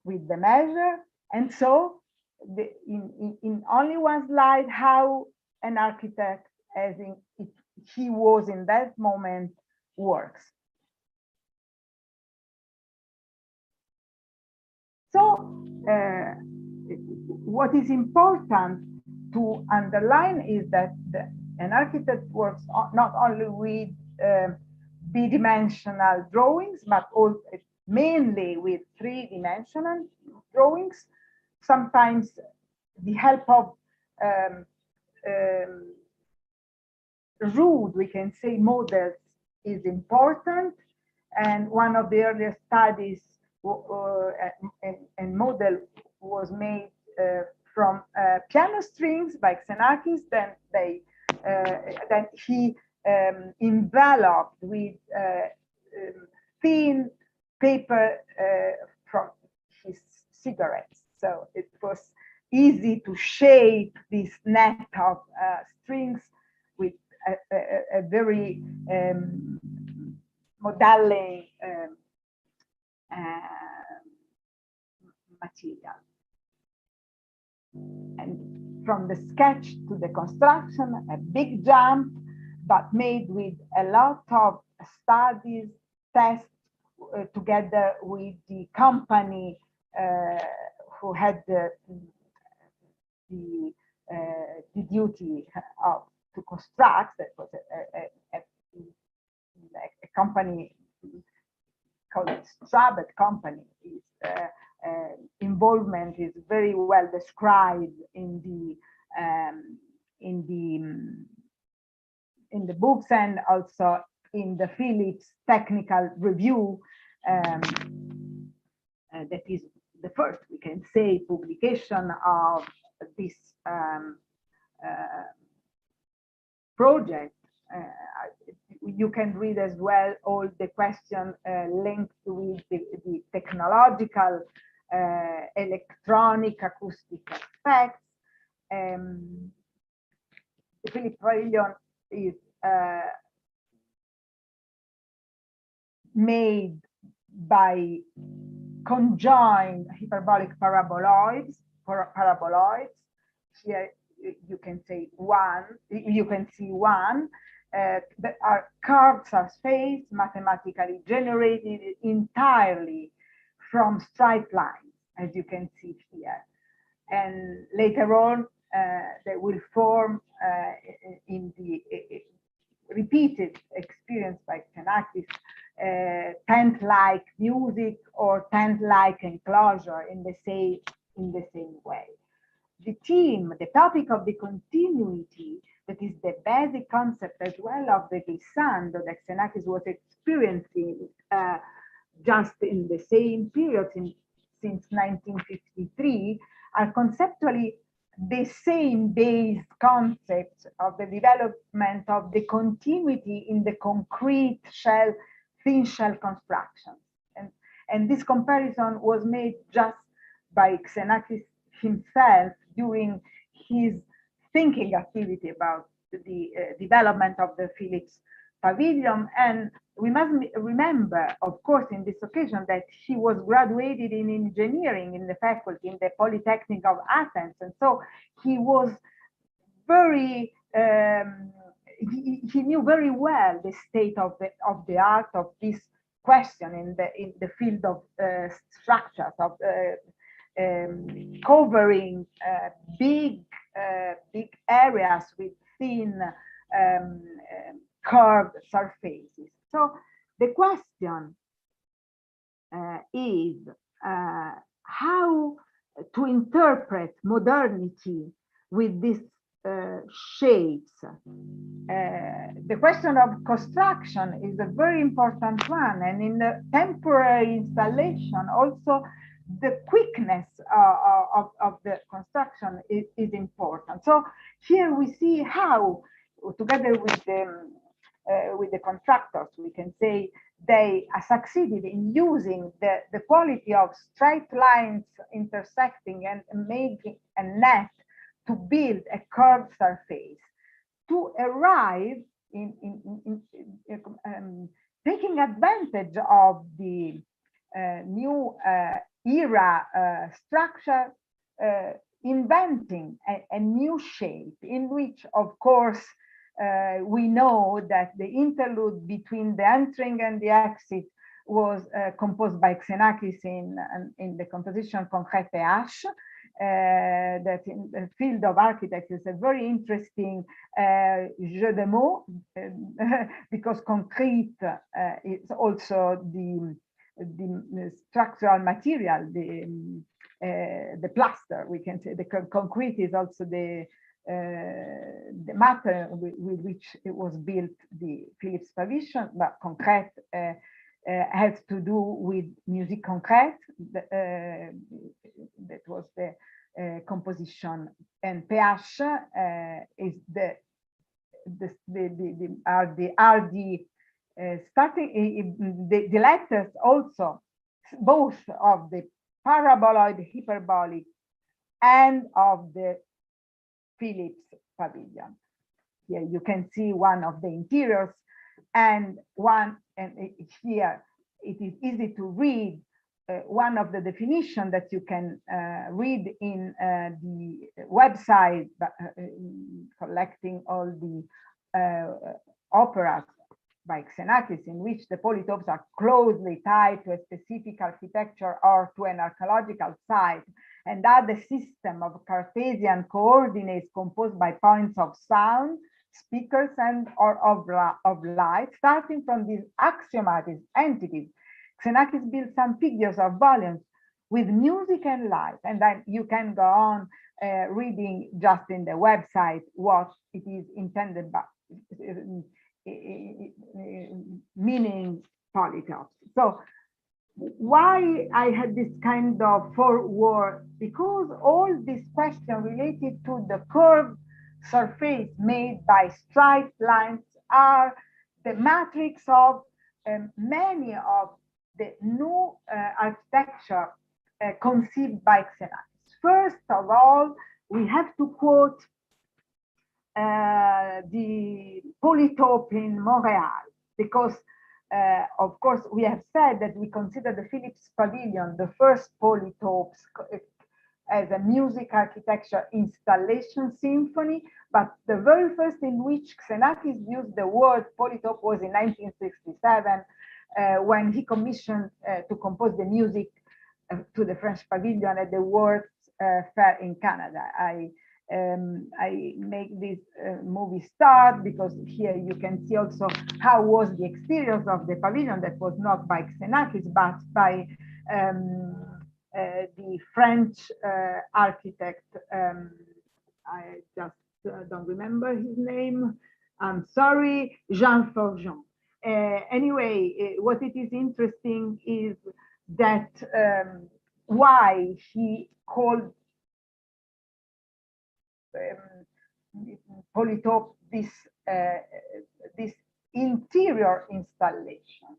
with the measure, and so in only one slide how an architect, as he was in that moment, works. So what is important to underline is that an architect works not only with bidimensional drawings, but also mainly with three-dimensional drawings. Sometimes the help of rude, we can say, models is important. And one of the earliest studies and model was made from piano strings by Xenakis. Then he enveloped with thin paper from his cigarettes. So it was easy to shape this net of strings with a very modeling material. And from the sketch to the construction, a big jump, but made with a lot of studies, tests, together with the company who had the duty to construct. That was a company called Strabag company, is involvement is very well described in the books and also in the Philips technical review. That is the first, we can say, publication of this project. You can read as well all the questions linked with the technological, electronic, acoustic aspects. The Philips Pavilion is made by conjoined hyperbolic paraboloids. Here you can see one that are curved surface mathematically generated entirely from straight lines, as you can see here. And later on, they will form in the repeated experience by Xenakis, tent-like music or tent-like enclosure in the same way. The theme, the topic of the continuity, that is the basic concept as well of the glissando that Xenakis was experiencing just in the same period since 1953, are conceptually the same base concept of the development of the continuity in the concrete shell, thin shell constructions. And this comparison was made just by Xenakis himself during his thinking activity about the development of the Philips Pavilion. And we must remember, of course, in this occasion, that he was graduated in engineering in the faculty in the Polytechnic of Athens, and so he was very he knew very well the state of the art of this question in the field of structures, of covering big areas with thin curved surfaces. So the question is how to interpret modernity with these shapes. The question of construction is a very important one, and in the temporary installation also the quickness of the construction is important. So here we see how, together with the contractors, we can say they succeeded in using the quality of straight lines intersecting and making a net to build a curved surface, to arrive in taking advantage of the new era structure, inventing a new shape in which, of course, we know that the interlude between the entering and the exit was composed by Xenakis in the composition Concrete PH, that in the field of architecture is a very interesting jeu de mots, because concrete is also the structural material, the plaster, we can say. The concrete is also the matter with which it was built, the Philips Pavilion, but concrete has to do with Musique concrete, that was the composition, and PH is the letters also, both of the paraboloid, hyperbolic, and of the Philips Pavilion. Here you can see one of the interiors, and here it is easy to read one of the definitions that you can read in the website, collecting all the operas by Xenakis, in which the polytopes are closely tied to a specific architecture or to an archaeological site, and are the system of Cartesian coordinates composed by points of sound, speakers, and or of light, starting from these axiomatic entities Xenakis built some figures of volumes with music and light, and then you can go on reading just in the website what it is intended by, meaning polytopes. So why I had this kind of forward? Because all these questions related to the curved surface made by striped lines are the matrix of many of the new architecture conceived by Xenakis. First of all, we have to quote the Polytope in Montreal, because of course we have said that we consider the Philips Pavilion the first Polytopes as a music architecture installation symphony, but the very first in which Xenakis used the word Polytope was in 1967, when he commissioned to compose the music to the French Pavilion at the World's Fair in Canada. I make this movie start because here you can see also how was the exterior of the pavilion that was not by Xenakis but by the French architect. I just don't remember his name. I'm sorry, Jean Forgeon. Anyway, what it is interesting is that why he called Polytope this interior installation.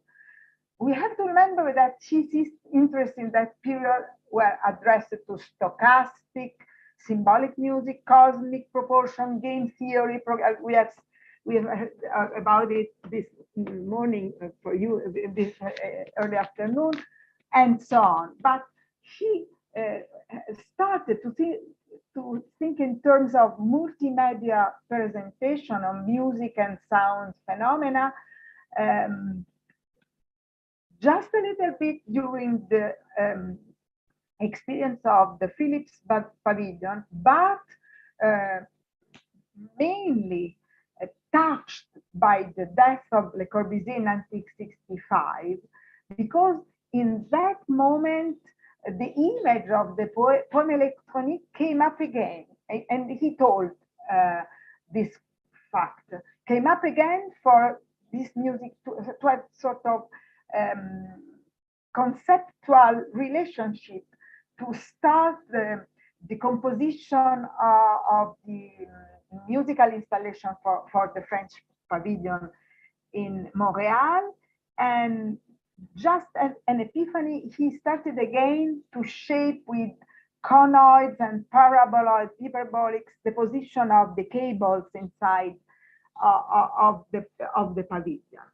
We have to remember that his interests in that period were addressed to stochastic, symbolic music, cosmic proportion, game theory. We have heard about it this morning for you, this early afternoon, and so on. But he started to think in terms of multimedia presentation of music and sound phenomena, just a little bit during the experience of the Philips Pavilion, but mainly touched by the death of Le Corbusier in 1965, because in that moment, the image of the poème électronique came up again, and he told this fact, came up again for this music to have sort of conceptual relationship to start the composition of the musical installation for the French Pavilion in Montreal. And just an epiphany, he started again to shape with conoids and paraboloids, hyperbolics, the position of the cables inside of the pavilion.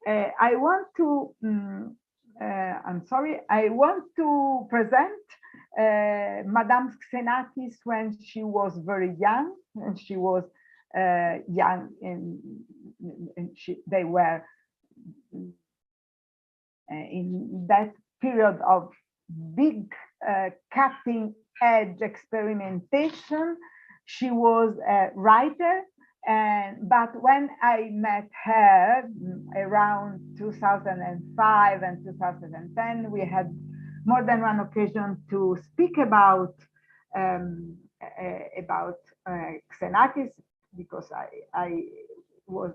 I want to, I'm sorry, I want to present Madame Xenakis when she was very young, and she was young, and they were in that period of big cutting edge experimentation. She was a writer, but when I met her around 2005 and 2010, we had more than one occasion to speak about Xenakis, because I was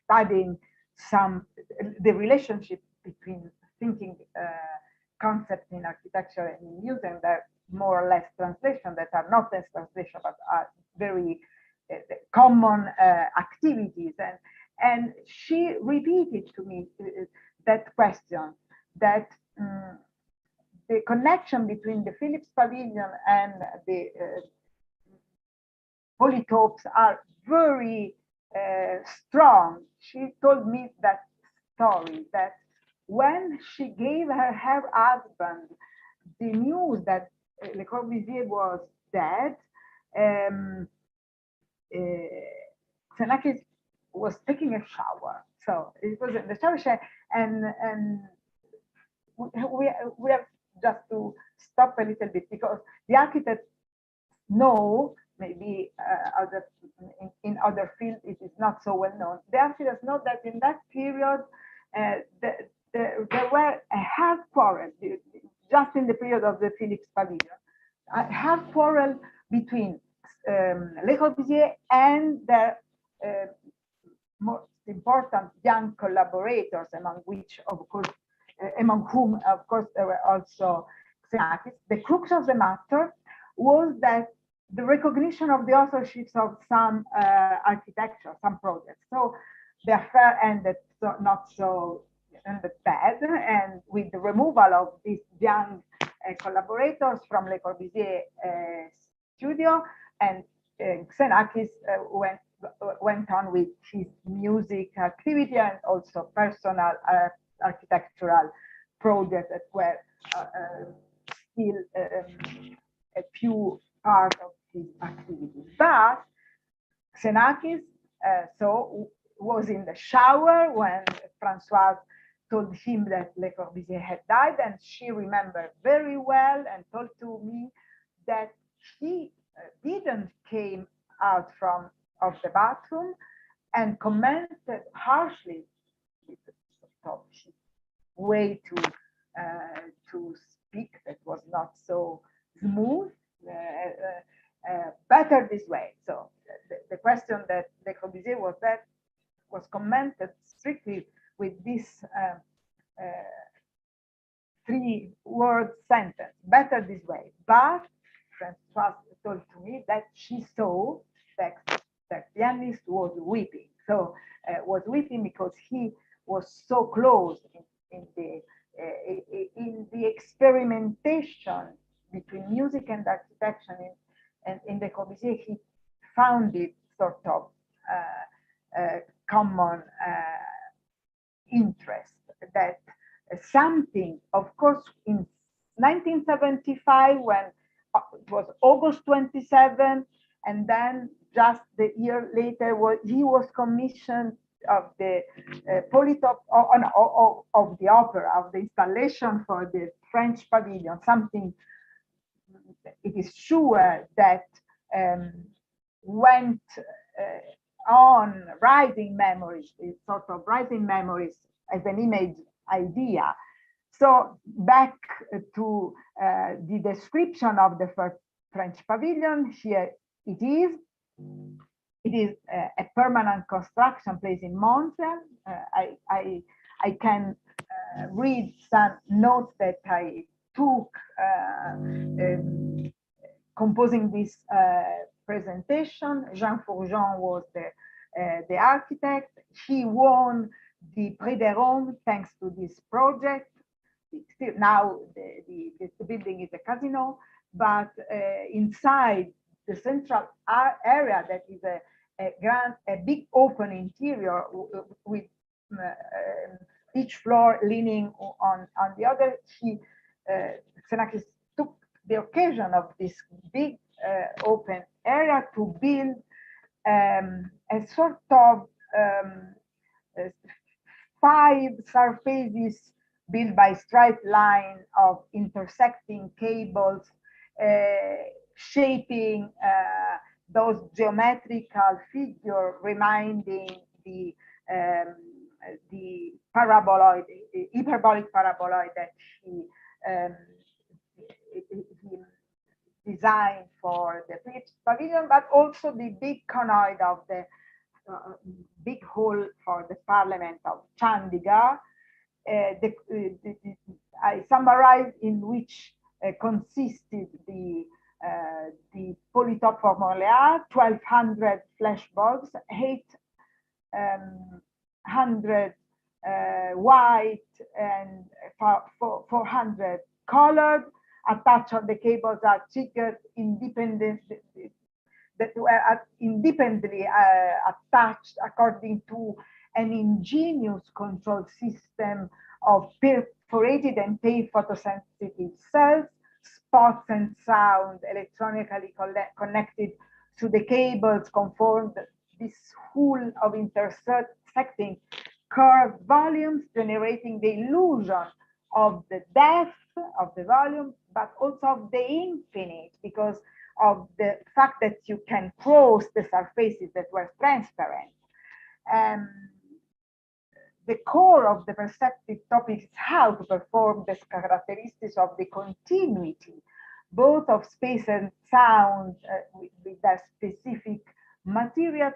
studying the relationship between thinking concepts in architecture and in music that more or less translation, that are not as translation but are very common activities, and she repeated to me that question, that the connection between the Philips Pavilion and the Polytopes are very strong. She told me that story, that when she gave her husband the news that Le Corbusier was dead, Xenakis was taking a shower. So it was in the shower, and we have just to stop a little bit, because the architects know, maybe in other fields it is not so well known. The architects know that in that period, the quarrel, just in the period of the Philips Pavilion, have quarrel between Le Corbusier and their most important young collaborators, among whom, of course, there were also Xenakis. The crux of the matter was that the recognition of the authorships of some architecture, some projects. So the affair ended not so bad, and with the removal of these young collaborators from Le Corbusier studio, and Xenakis went on with his music activity and also personal architectural projects that were still a few part of his activity. But Xenakis was in the shower when Françoise told him that Le Corbusier had died, and she remembered very well and told to me that he didn't came out of the bathroom and commented harshly with his way to speak that was not so smooth. Better this way. So the question that Le Corbusier was commented strictly with this 3-word sentence, better this way. But Françoise told to me that she saw that Iannis was weeping. So was weeping because he was so close in the experimentation between music and architecture, and in Le Corbusier he found it sort of common interest, that something, of course, in 1975, when it was August 27, and then just the year later, he was commissioned of the Polytopes of the opera, of the installation for the French Pavilion, something it is sure that went on writing memories, sort of writing memories as an image idea. So back to the description of the first French Pavilion, here it is. It is a permanent construction placed in Montreal. I can read some notes that I took composing this presentation. Jean Fourgeon was the architect. He won the Prix de Rome thanks to this project. Still now the building is a casino, but inside the central area, that is a big open interior with each floor leaning on the other. Xenakis took the occasion of this big open area to build a sort of 5 surfaces built by straight line of intersecting cables, shaping those geometrical figures, reminding the paraboloid, hyperbolic paraboloid that he designed for the Philips Pavilion, but also the big conoid of the big hall for the Parliament of Chandigarh. I summarized in which consisted the Polytopes formula, 1,200 flash bulbs, 800 white and 400 colored. Attached on the cables are triggered independently, that were independently attached according to an ingenious control system of perforated and tape photosensitive cells, spots and sound electronically connected to the cables conformed this whole of intersecting curved volumes, generating the illusion of the depth of the volume, but also of the infinite, because of the fact that you can cross the surfaces that were transparent. the core of the perceptive topic is how to perform the characteristics of the continuity, both of space and sound, with their specific materials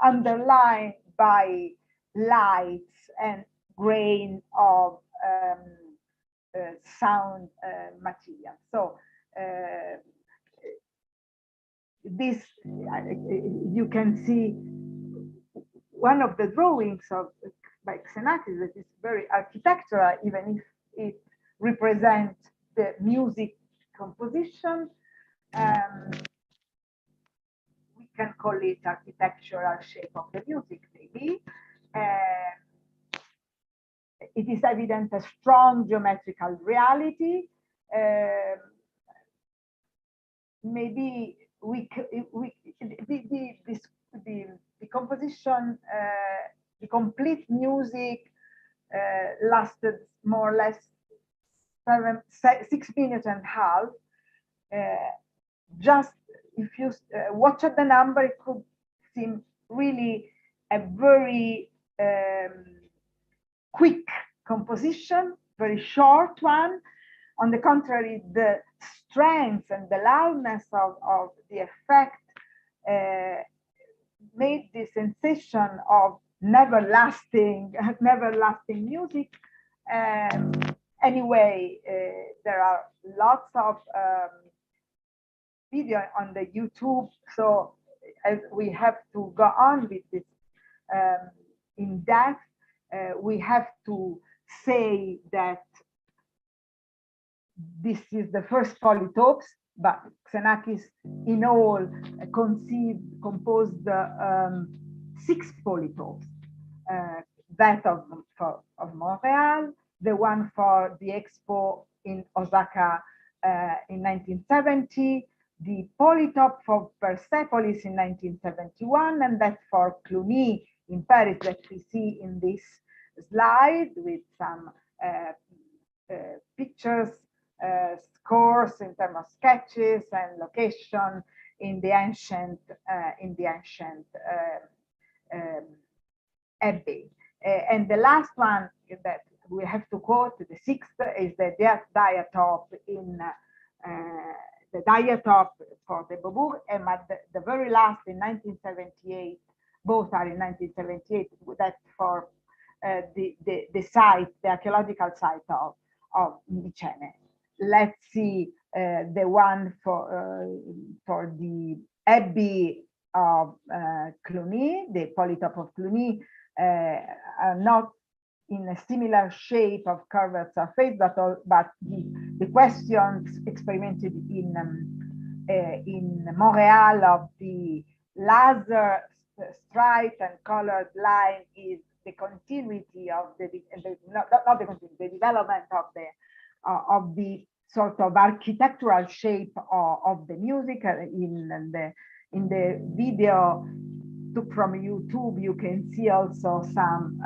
underlined by lights and grain of sound material. So this, you can see one of the drawings by Xenakis that is very architectural, even if it represents the music composition. We can call it architectural shape of the music, maybe. It is evident a strong geometrical reality. Maybe the composition, the complete music lasted more or less 6 minutes and a half. Just if you watch at the number, it could seem really a very quick composition, very short one. On the contrary, the strength and the loudness of the effect made the sensation of never lasting music. Anyway, there are lots of video on the YouTube, so as we have to go on with this in depth, we have to say that this is the first Polytopes, but Xenakis in all composed 6 Polytopes. That of Montreal, the one for the Expo in Osaka in 1970, the Polytope for Persepolis in 1971, and that for Cluny in Paris that we see in this slide with some pictures, scores in terms of sketches and location in the ancient abbey. And the last one that we have to quote, the 6th, is the diatope in the diatope for the Beaubourg, and the very last in 1978. Both are in 1978. That for the site, the archaeological site of Mycenae. Let's see the one for the Abbey of Cluny, the Polytope of Cluny, are not in a similar shape of curved surface, but the questions experimented in Montreal of the laser striped and colored line is the continuity of the development of the sort of architectural shape of the music. In the video took from YouTube, you can see also some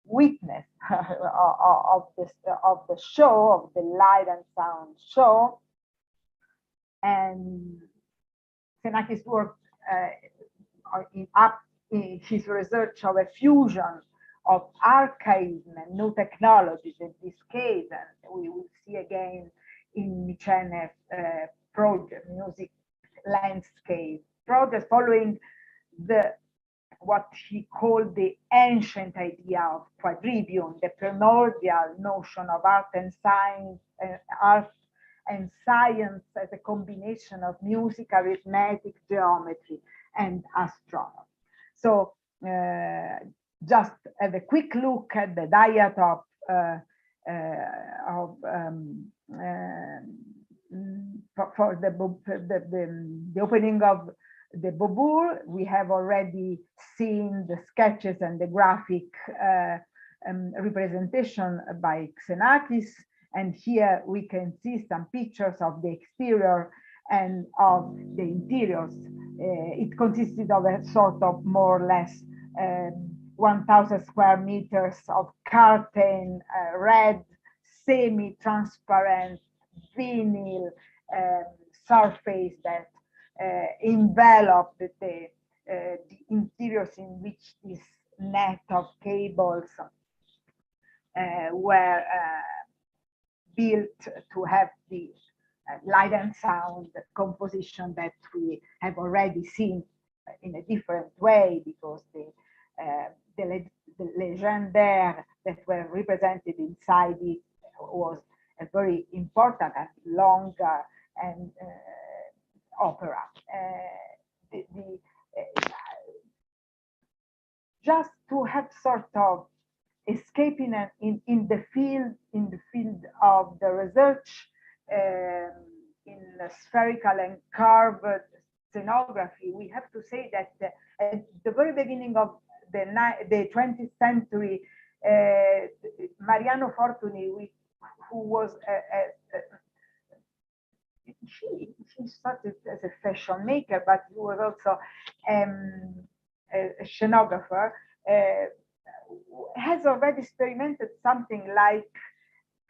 witness of the show, of the light and sound show. And Xenakis worked in his research of a fusion of archaism and new technologies in this case, and we will see again in Mycenae's project, music landscape project, following what he called the ancient idea of quadrivium, the primordial notion of art and science as a combination of music, arithmetic, geometry, and astronomy. So just have a quick look at the diatope for the opening of the Beaubourg. We have already seen the sketches and the graphic representation by Xenakis, and here we can see some pictures of the exterior and of the interiors. It consisted of a sort of more or less 1,000 square meters of curtain, red, semi-transparent vinyl surface that enveloped the interiors in which this net of cables were built to have the light and sound composition that we have already seen in a different way, because the legendaire that were represented inside it was a very important and long and opera. Just to have sort of escaping in the field of the research in spherical and curved scenography, we have to say that at the very beginning of the 20th century, Mariano Fortuny, who was she started as a fashion maker, but he was also a scenographer, has already experimented something like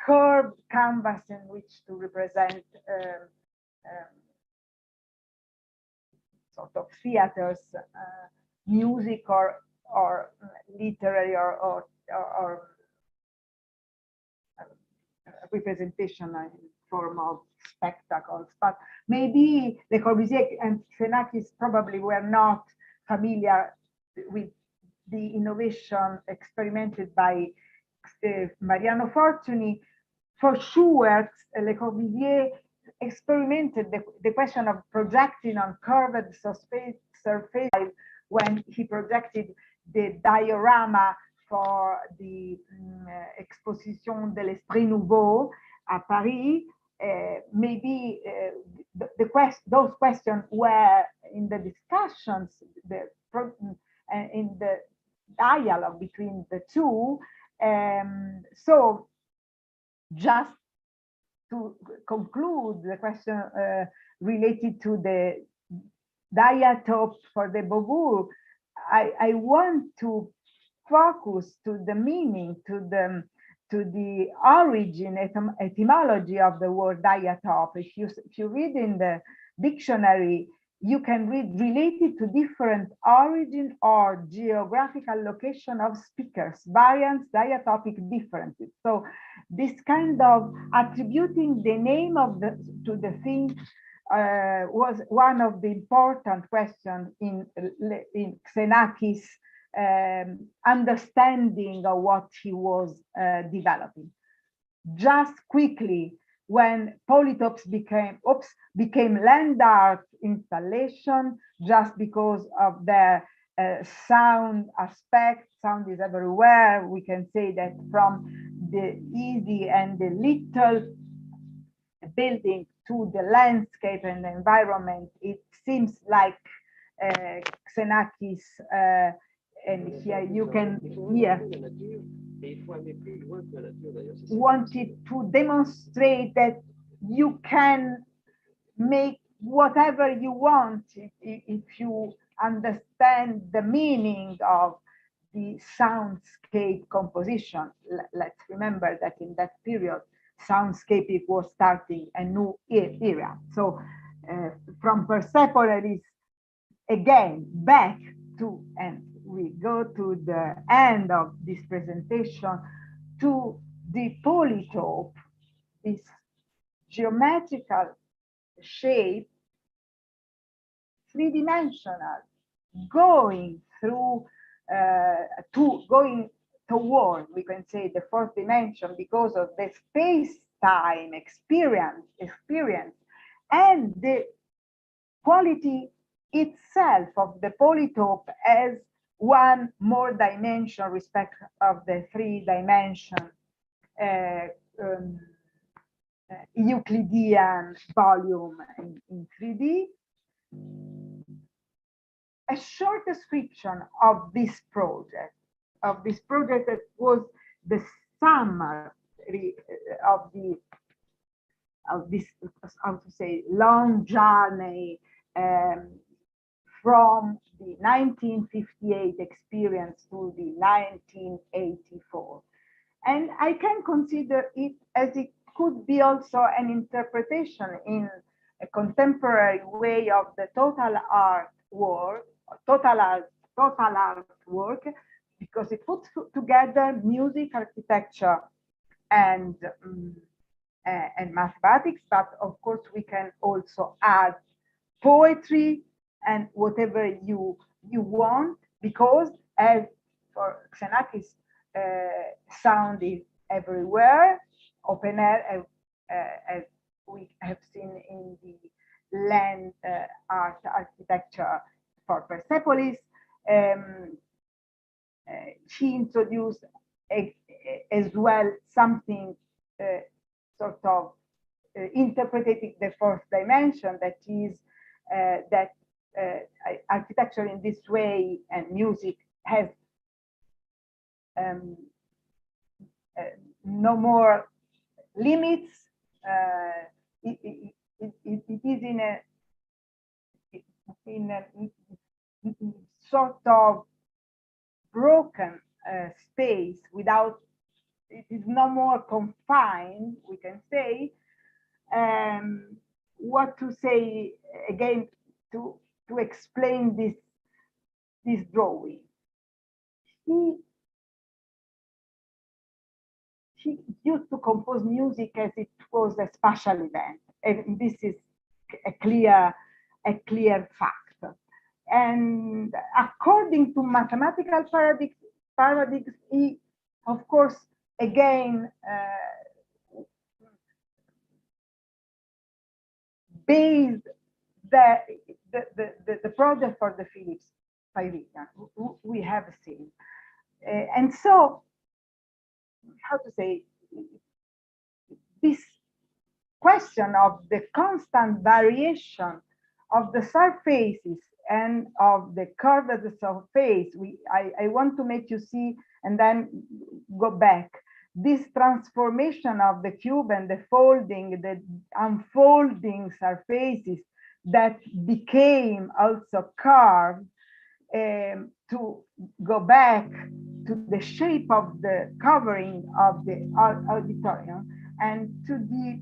curved canvas in which to represent sort of theaters, music or literary or representation in form of spectacles. But maybe Le Corbusier and Xenakis probably were not familiar with the innovation experimented by Mariano Fortuny. For sure, Le Corbusier experimented the question of projecting on curved surface when he projected the diorama for the Exposition de l'Esprit Nouveau at Paris. Maybe those questions were in the discussions, in the dialogue between the two. So just to conclude the question related to the diatope for the Beaubourg, I want to focus to the meaning, to the origin, etymology of the word diatope. If you read in the dictionary, you can read related to different origin or geographical location of speakers, variants, diatopic differences. So this kind of attributing the name of to the thing was one of the important questions in Xenakis' understanding of what he was developing. Just quickly, when Polytopes became land art installation, just because of their sound aspect, sound is everywhere. We can say that from the easy and the little building to the landscape and the environment, it seems like Xenakis, and here you can hear, wanted to demonstrate that you can make whatever you want if you understand the meaning of the soundscape composition. Let's remember that in that period, soundscape was starting a new era. So from Persephone is again back to, and we go to the end of this presentation, to the polytope, this geometrical shape, three-dimensional, going through going toward, we can say, the fourth dimension because of the space-time experience and the quality itself of the polytope as one more dimension respect of the three-dimension Euclidean volume in 3D. A short description of this project that was the summary of this, how to say, long journey from the 1958 experience to the 1984. And I can consider it as it could be also an interpretation in a contemporary way of the total art world total art work, because it puts together music, architecture, and mathematics. But of course, we can also add poetry and whatever you want, because as for Xenakis, sound is everywhere, open air, as we have seen in the land art architecture for Persepolis. She introduced as well something sort of interpreting the fourth dimension, that is that architecture in this way and music has no more limits. It is in a sort of broken space without, it is no more confined, we can say. What to say again to explain this drawing? She used to compose music as it was a special event, and this is a clear fact. And according to mathematical paradigms, he, of course, again based the project for the Philips Pavilion we have seen, and so, how to say, this question of the constant variation of the surfaces and of the curve of the surface, I want to make you see and then go back. This transformation of the cube and the folding, the unfolding surfaces that became also curved, to go back to the shape of the covering of the auditorium and to the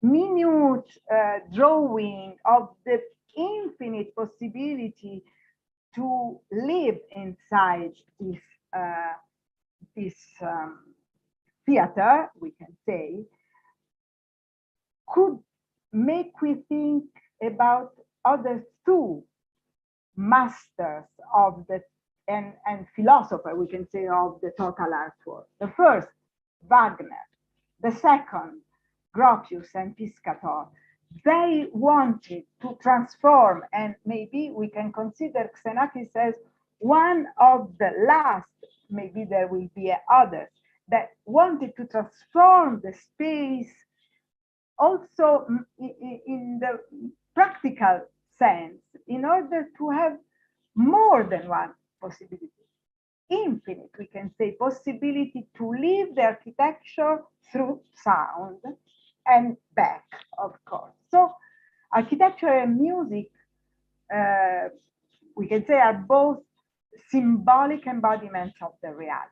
minute drawing of the infinite possibility to live inside this theater, we can say, could make we think about other two masters of the and philosopher, we can say, of the total artwork. The first, Wagner. The second, Gropius and Piscator. They wanted to transform, and maybe we can consider Xenakis as one of the last, maybe there will be others, that wanted to transform the space also in the practical sense, in order to have more than one possibility, infinite, we can say, possibility to live the architecture through sound and back, of course. So architecture and music, we can say, are both symbolic embodiments of the reality.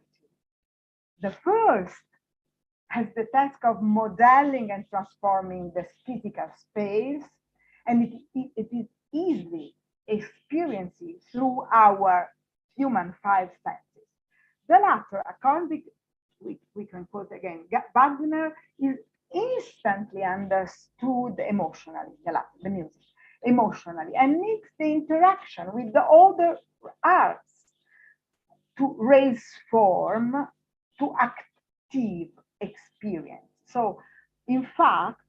The first has the task of modeling and transforming the physical space, and it is easily experienced through our human five senses. The latter, according, we can quote again, Wagner is instantly understood emotionally, the music, emotionally, and needs the interaction with the other arts to raise form to active experience. So, in fact,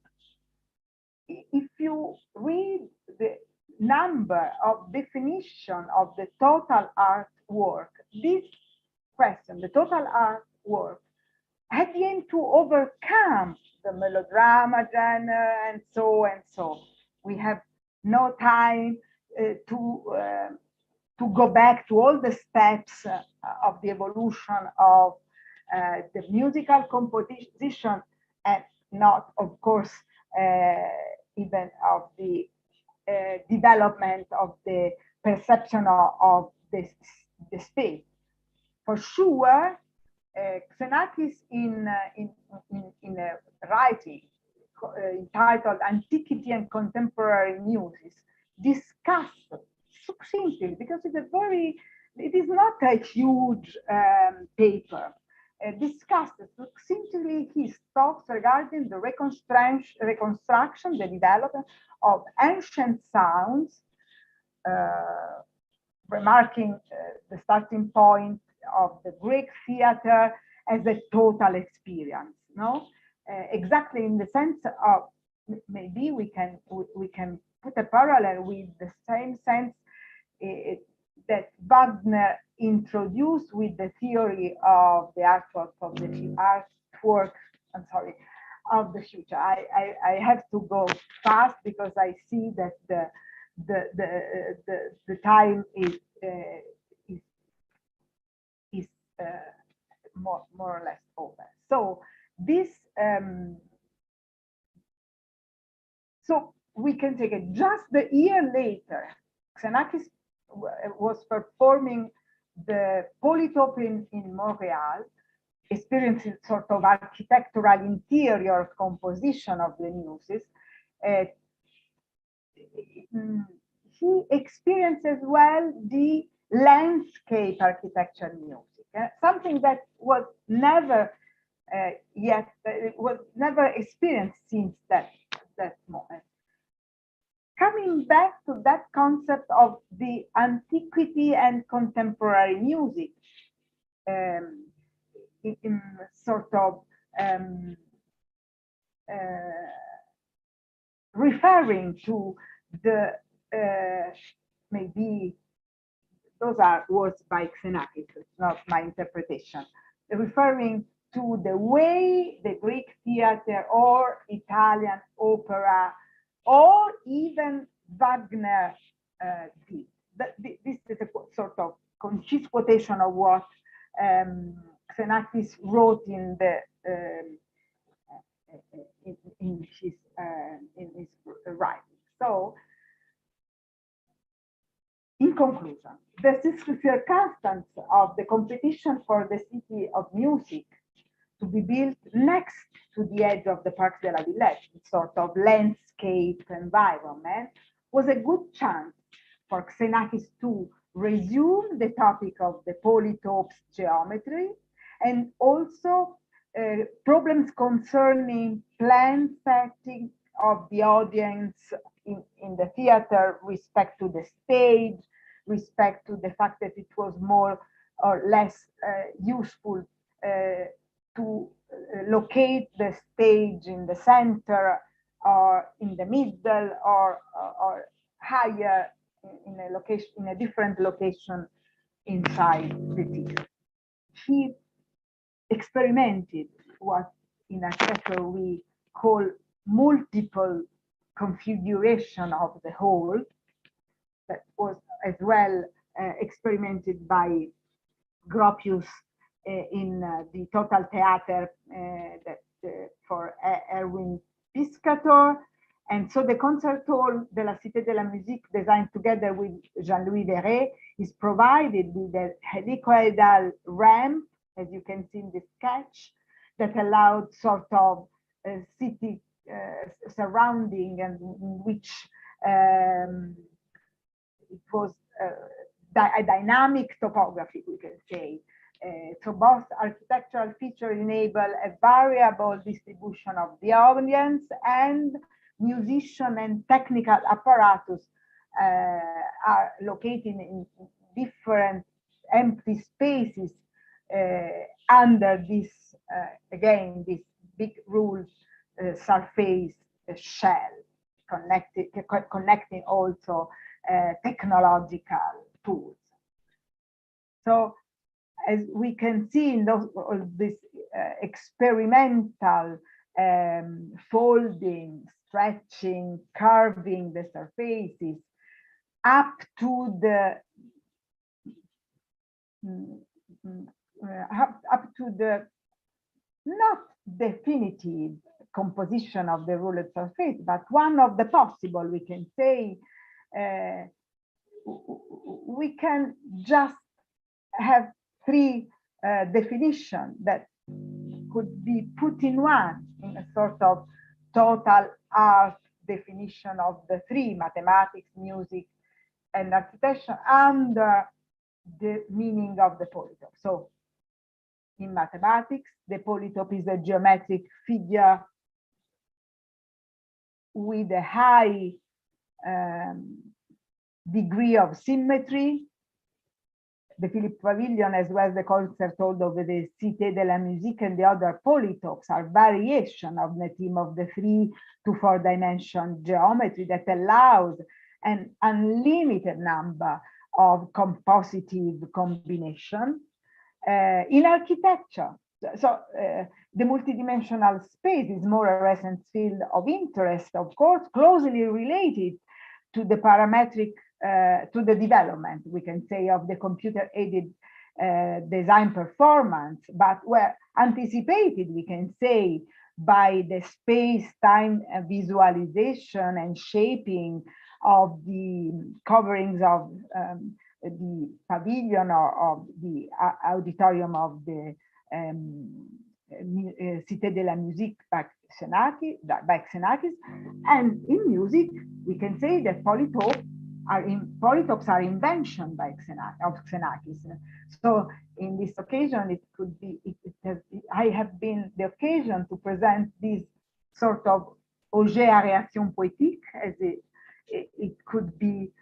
if you read the number of definition of the total art work, this question, the total art work, had the aim to overcome the melodrama genre and so and so. We have no time to go back to all the steps of the evolution of the musical composition, and not, of course, even of the development of the perception of the space. For sure, Xenakis in a writing entitled Antiquity and Contemporary Muses discussed succinctly, because it is not a huge paper, discussed succinctly his thoughts regarding the reconstruction, the development of ancient sounds, remarking the starting point of the Greek theater as a total experience, no? Exactly in the sense of, maybe we can put a parallel with the same sense that Wagner introduced with the theory of the artwork of the of the future. I have to go fast because I see that the time is more or less over. So this so we can take it just the year later. Xenakis was performing the Polytopes in Montreal, experiencing sort of architectural interior composition of the muses. He experienced as well the landscape architecture music, something that was never was never experienced since that moment. Coming back to that concept of the antiquity and contemporary music, in sort of referring to the maybe those are words by Xenakis, it's not my interpretation, referring to the way the Greek theater or Italian opera or even Wagner did. This is a sort of his quotation of what Xenakis wrote in his writing. So, in conclusion, the circumstance of the competition for the City of Music to be built next to the edge of the Parc de la Villette, sort of landscape environment, was a good chance for Xenakis to resume the topic of the Polytopes geometry and also problems concerning plan setting of the audience in the theater, respect to the stage, respect to the fact that it was more or less useful to locate the stage in the center or in the middle or higher in a location, in a different location inside the theater. He experimented what in architecture we call multiple configuration of the whole, that was as well experimented by Gropius in the Total Theater for Erwin Piscator. And so the concert hall de la Cité de la Musique, designed together with Jean-Louis Verret, is provided with a helicoidal ramp, as you can see in the sketch, that allowed sort of a city surrounding, and in which it was a dynamic topography, we can say. So both architectural features enable a variable distribution of the audience, and musician and technical apparatus are located in different empty spaces under this, again, this big ruled surface shell, connecting also technological tools. So as we can see in this experimental folding, stretching, carving the surfaces up to the not definitive composition of the ruled surface, but one of the possible, we can say, we can just have three definitions that could be put in one, in a sort of total art definition of the three, mathematics, music, and architecture, under the meaning of the polytope. So in mathematics, the polytope is a geometric figure with a high degree of symmetry. The Philippe Pavilion, as well as the concert hall of the Cité de la Musique and the other polytopes, are variation of the theme of the 3 to 4 dimension geometry that allows an unlimited number of compositive combination. In architecture, so the multidimensional space is more a recent field of interest, of course, closely related to the parametric, to the development, we can say, of the computer-aided design performance, but were anticipated, we can say, by the space-time visualization and shaping of the coverings of the pavilion or of the auditorium of the Cité de la Musique by Xenakis. And in music, we can say that polytopes are invention by Xenakis. So in this occasion, it could be, I have been the occasion to present this sort of objet à réaction poétique, as it could be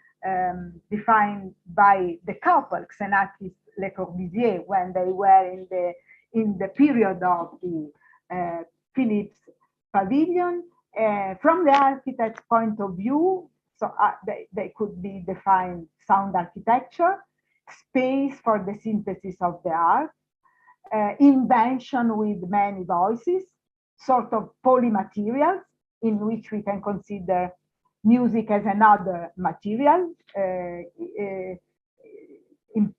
defined by the couple Xenakis Le Corbusier when they were in the period of the Philips Pavilion. From the architect's point of view, so they could be defined sound architecture, space for the synthesis of the art, invention with many voices, sort of polymaterials in which we can consider music as another material,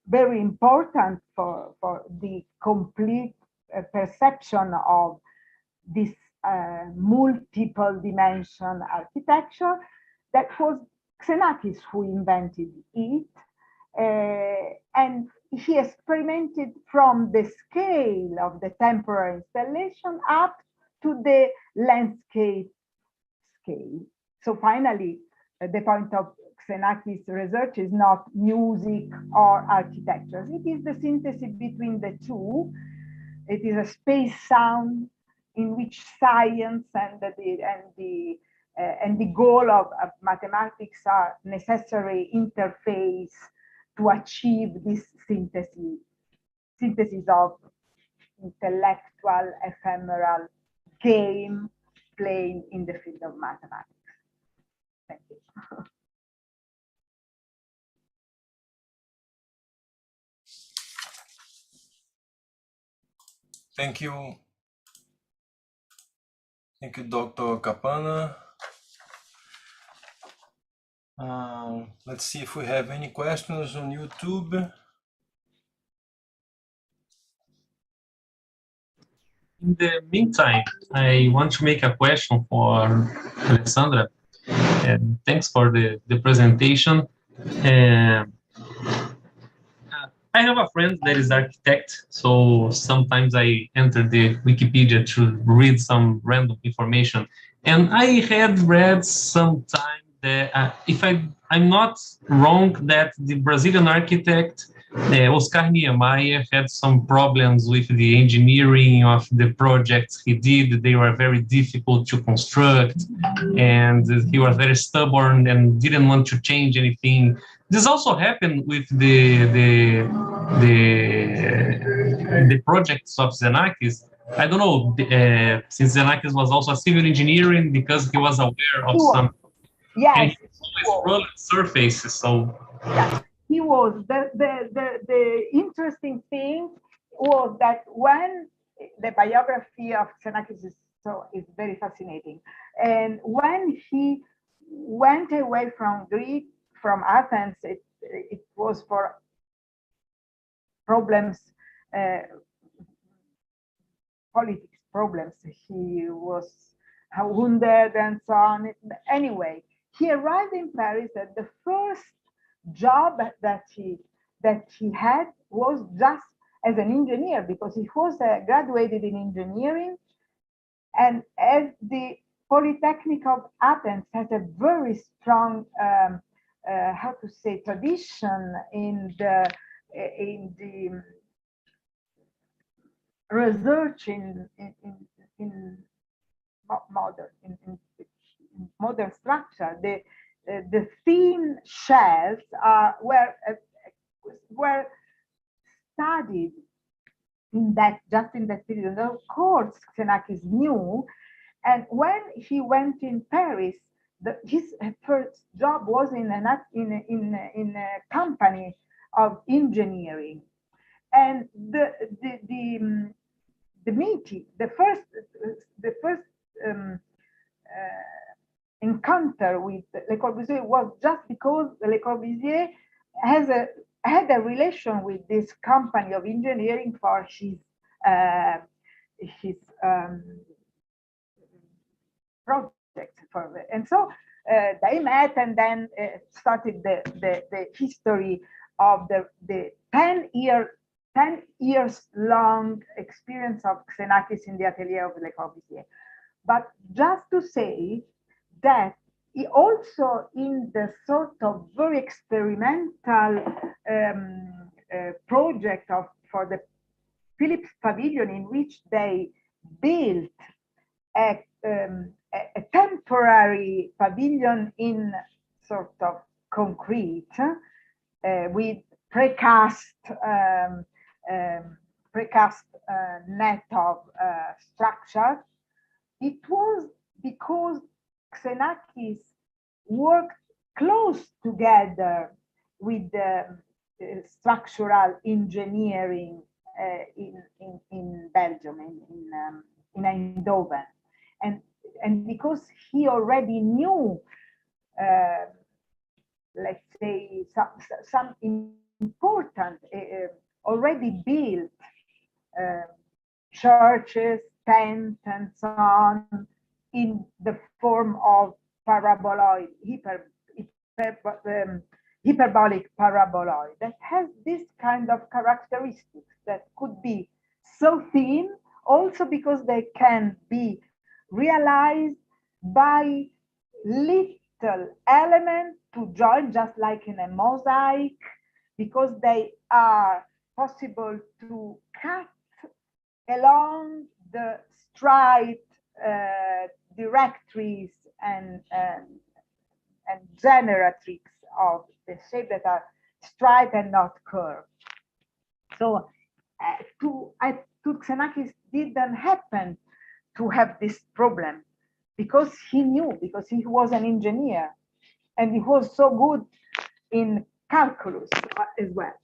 very important for the complete perception of this multiple dimension architecture. That was Xenakis who invented it, and he experimented from the scale of the temporary installation up to the landscape scale. So finally, the point of Xenakis' research is not music or architecture. It is the synthesis between the two. It is a space sound in which science and the goal of mathematics are necessary interface to achieve this synthesis of intellectual, ephemeral game playing in the field of mathematics. Thank you. Thank you. Thank you, Dr. Capanna. Let's see if we have any questions on YouTube. In the meantime, I want to make a question for Alessandra. And thanks for the presentation. I have a friend that is architect, so sometimes I enter the Wikipedia to read some random information. And I had read sometime that, if I'm not wrong, that the Brazilian architect Oscar Niemeyer had some problems with the engineering of the projects he did. They were very difficult to construct, and he was very stubborn and didn't want to change anything. This also happened with the projects of Xenakis. I don't know, since Xenakis was also a civil engineering, because he was aware of some. Yes, and he always rolling surfaces. So. Yes. He was the interesting thing was that when the biography of Xenakis is very fascinating, and when he went away from Greece, from Athens, it was for problems, politics problems. He was wounded and so on. Anyway, he arrived in Paris at the first job that he had was just as an engineer, because he was graduated in engineering, and as the Polytechnic of Athens has a very strong, how to say, tradition in the research in modern structure. The thin shells were studied in that period. Of course, Xenakis knew, and when he went in Paris, his first job was in a company of engineering, and the meeting, the first encounter with Le Corbusier was just because Le Corbusier had a relation with this company of engineering for his project. And so they met, and then started the history of the 10 years long experience of Xenakis in the atelier of Le Corbusier. But just to say that he also, in the sort of very experimental project for the Philips Pavilion, in which they built a temporary pavilion in sort of concrete with precast net of structure. It was because Xenakis worked close together with the structural engineering in Belgium, in Eindhoven, and because he already knew, let's say, some important already built churches, tents, and so on, in the form of paraboloid, hyperbolic paraboloid, that has this kind of characteristics that could be so thin, also because they can be realized by little elements to join, just like in a mosaic, because they are possible to cut along the straight directories and generatrix of the shape that are straight and not curved. So to Xenakis didn't happen to have this problem, because he knew, because he was an engineer, and he was so good in calculus as well.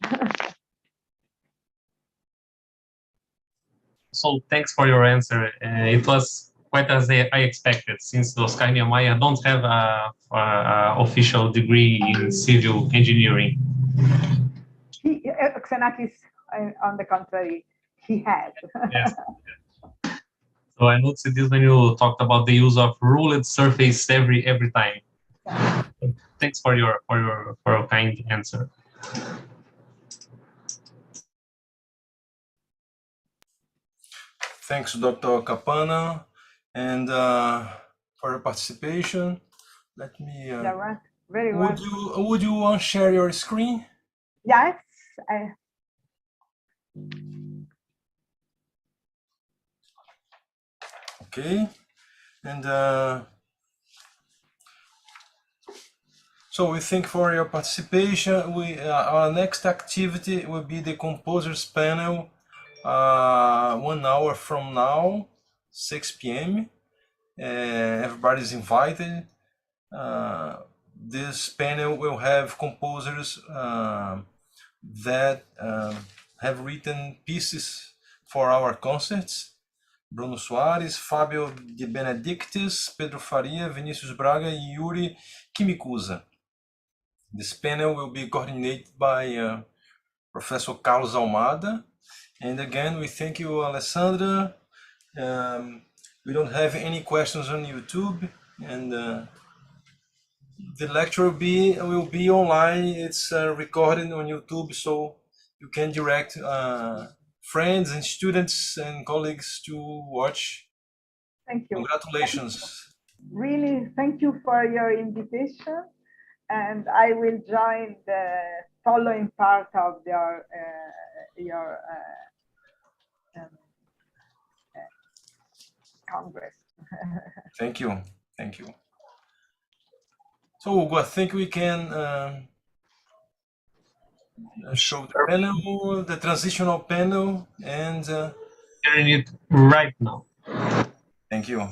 So thanks for your answer. It was quite as I expected, since those kind of Maya don't have a official degree in civil engineering. Xenakis, on the contrary, he has. Yes. So I noticed this when you talked about the use of ruled surface every time. Thanks for your kind answer. Thanks, Dr. Capanna, and for your participation. Let me. Very well. Would you share your screen? Yes. Okay, and so we thank for your participation. Our next activity will be the composers panel, 1 hour from now, 6 p.m. Everybody's invited. This panel will have composers that have written pieces for our concerts. Bruno Soares, Fabio de Benedictis, Pedro Faria, Vinicius Braga, and Yuri Kimikusa. This panel will be coordinated by Professor Carlos Almada. And again, we thank you, Alessandra. We don't have any questions on YouTube, and the lecture will be online. It's recorded on YouTube, so you can direct friends and students and colleagues to watch. Thank you. Congratulations. really thank you for your invitation, and I will join the following part of your Congress. Thank you. Thank you. So, Hugo, I think we can show the panel, the transitional panel, and sharing it right now. Thank you.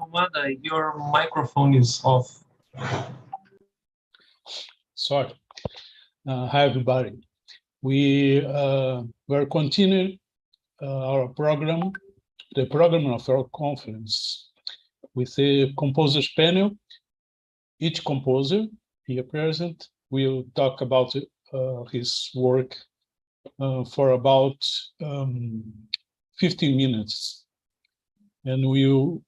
Almada, your microphone is off. Sorry. Hi, everybody. We were continuing our program, the program of our conference, with a composers panel. Each composer here present will talk about his work for about 15 minutes. And we'll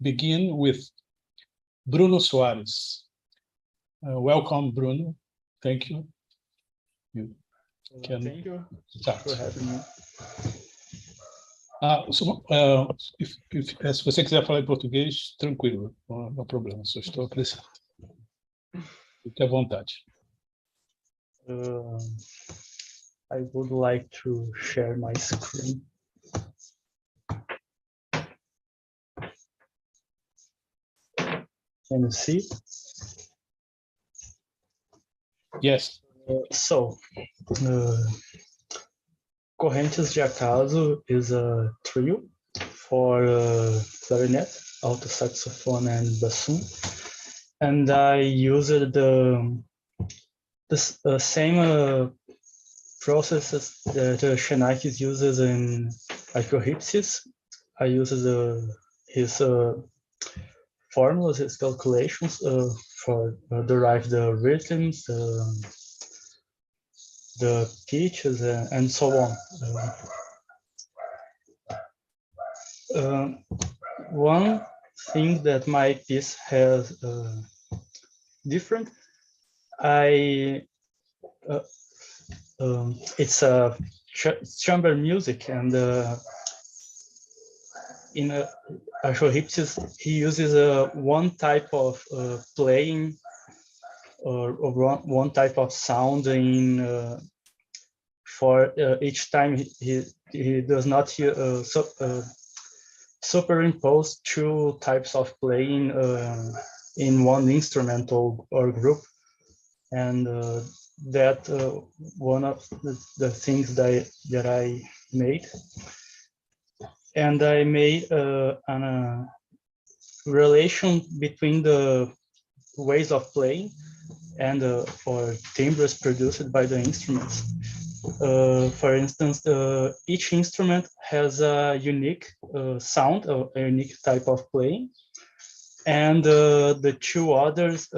begin with Bruno Soares. Welcome, Bruno. Thank you. You can thank you start. for having me. Se você quiser falar em português, tranquilo, não há problema, só estou acrescentando. Fique à vontade. I would like to share my screen. Can you see? Yes. Correntes de Acaso is a trio for clarinet, alto saxophone, and bassoon. And I used the same processes that Xenakis uses in Hyperbolic. I used his formulas, his calculations for derive the rhythms, the pitches, and so on. One thing that my piece has different, it's a chamber music, and in Hyperbolic, he uses one type of playing or one type of sound in for each time. He does not superimpose two types of playing in one instrumental or group, and that one of the things that I made. And I made a relation between the ways of playing and or timbres produced by the instruments. For instance, each instrument has a unique sound, a unique type of playing, and the two others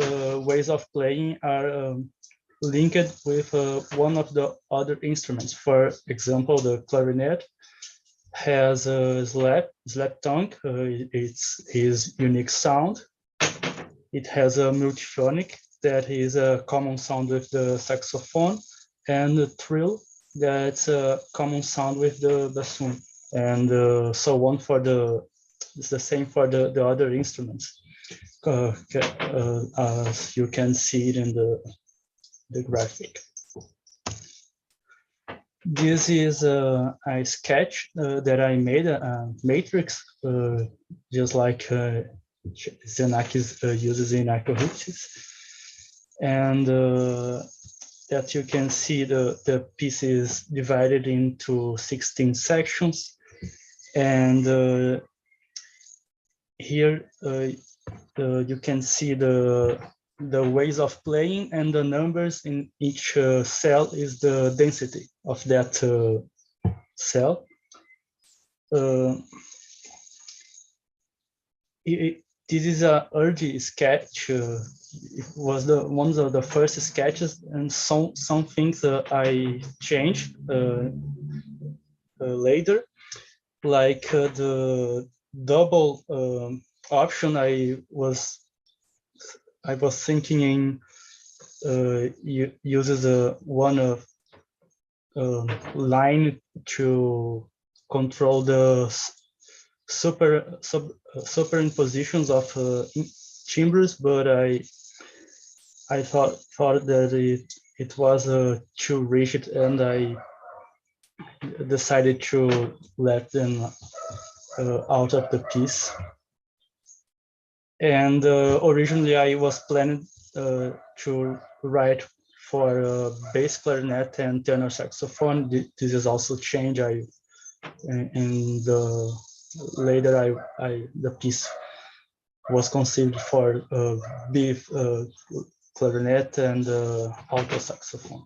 ways of playing are linked with one of the other instruments. For example, the clarinet has a slap tongue, it's his unique sound. It has a multiphonic that is a common sound with the saxophone, and the trill that's a common sound with the bassoon, and so on for it's the same for the other instruments, as you can see it in the graphic. This is a sketch that I made, a matrix, just like Xenakis uses in Hyperbolic. And that you can see the piece is divided into 16 sections. And here you can see the ways of playing, and the numbers in each cell is the density of that cell. This is an early sketch. It was one of the first sketches, and some things I changed later, like the double option. I was thinking in uses one of line to control the superimpositions of timbres, but I thought that it was too rigid, and I decided to let them out of the piece. And originally I was planning to write for bass clarinet and tenor saxophone. This is also changed. In later the piece was conceived for beef, clarinet, and alto saxophone.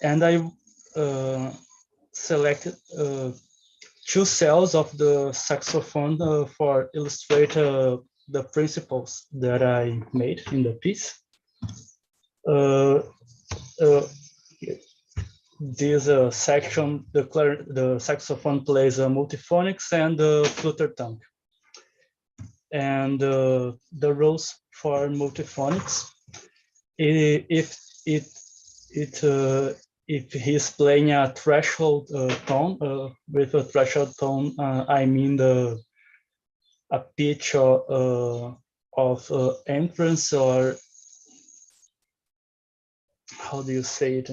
And I selected 2 cells of the saxophone for illustrate the principles that I made in the piece. This section, the saxophone plays multiphonics and flutter-tongue. And the rules for multiphonics, if he's playing a threshold tone, with a threshold tone, I mean a pitch of entrance, or how do you say it?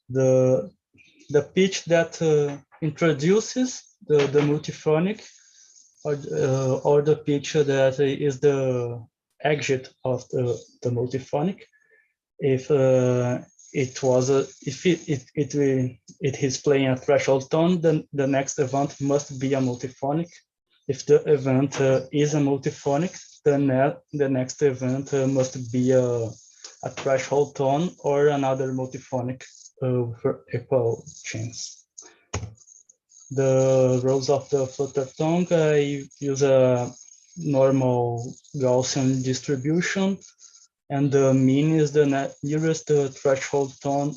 The pitch that introduces the multiphonic, or the pitch that is the exit of the multiphonic. If it is playing a threshold tone, then the next event must be a multiphonic. If the event is a multiphonic, then the next event must be a threshold tone or another multiphonic for equal chance. The rules of the flutter tongue, I use a normal Gaussian distribution, and the mean is the nearest threshold tone.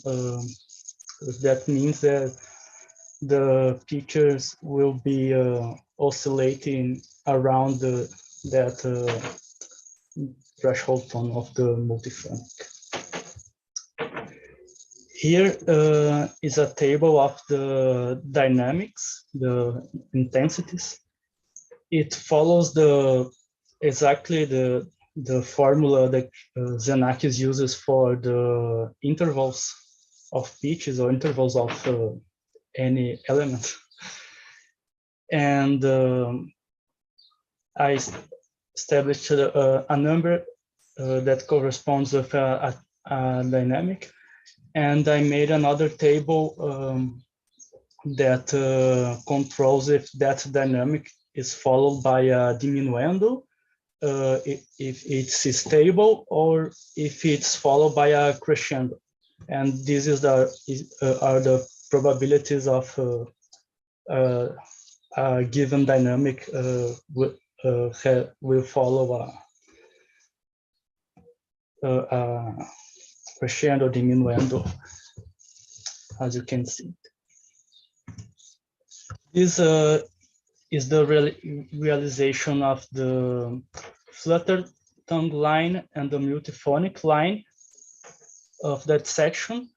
That means that the pitches will be oscillating around that threshold tone of the multiphonic. Here is a table of the dynamics, the intensities. It follows exactly the formula that Xenakis uses for the intervals of pitches or intervals of any element. And I established a number that corresponds with a dynamic. And I made another table that controls if that dynamic is followed by a diminuendo, if it's stable, or if it's followed by a crescendo. And this is are the probabilities of a given dynamic will follow a crescendo, diminuendo, as you can see. This is the realization of the flutter tongue line and the multiphonic line of that section.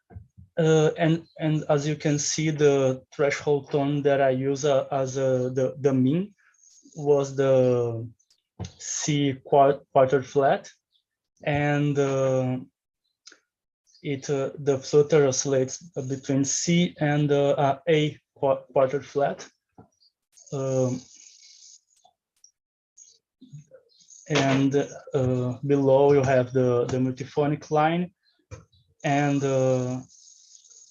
And as you can see, the threshold tone that I use as the mean was the C quarter flat, and the flutter oscillates between C and A quarter flat. And below you have the multiphonic line, and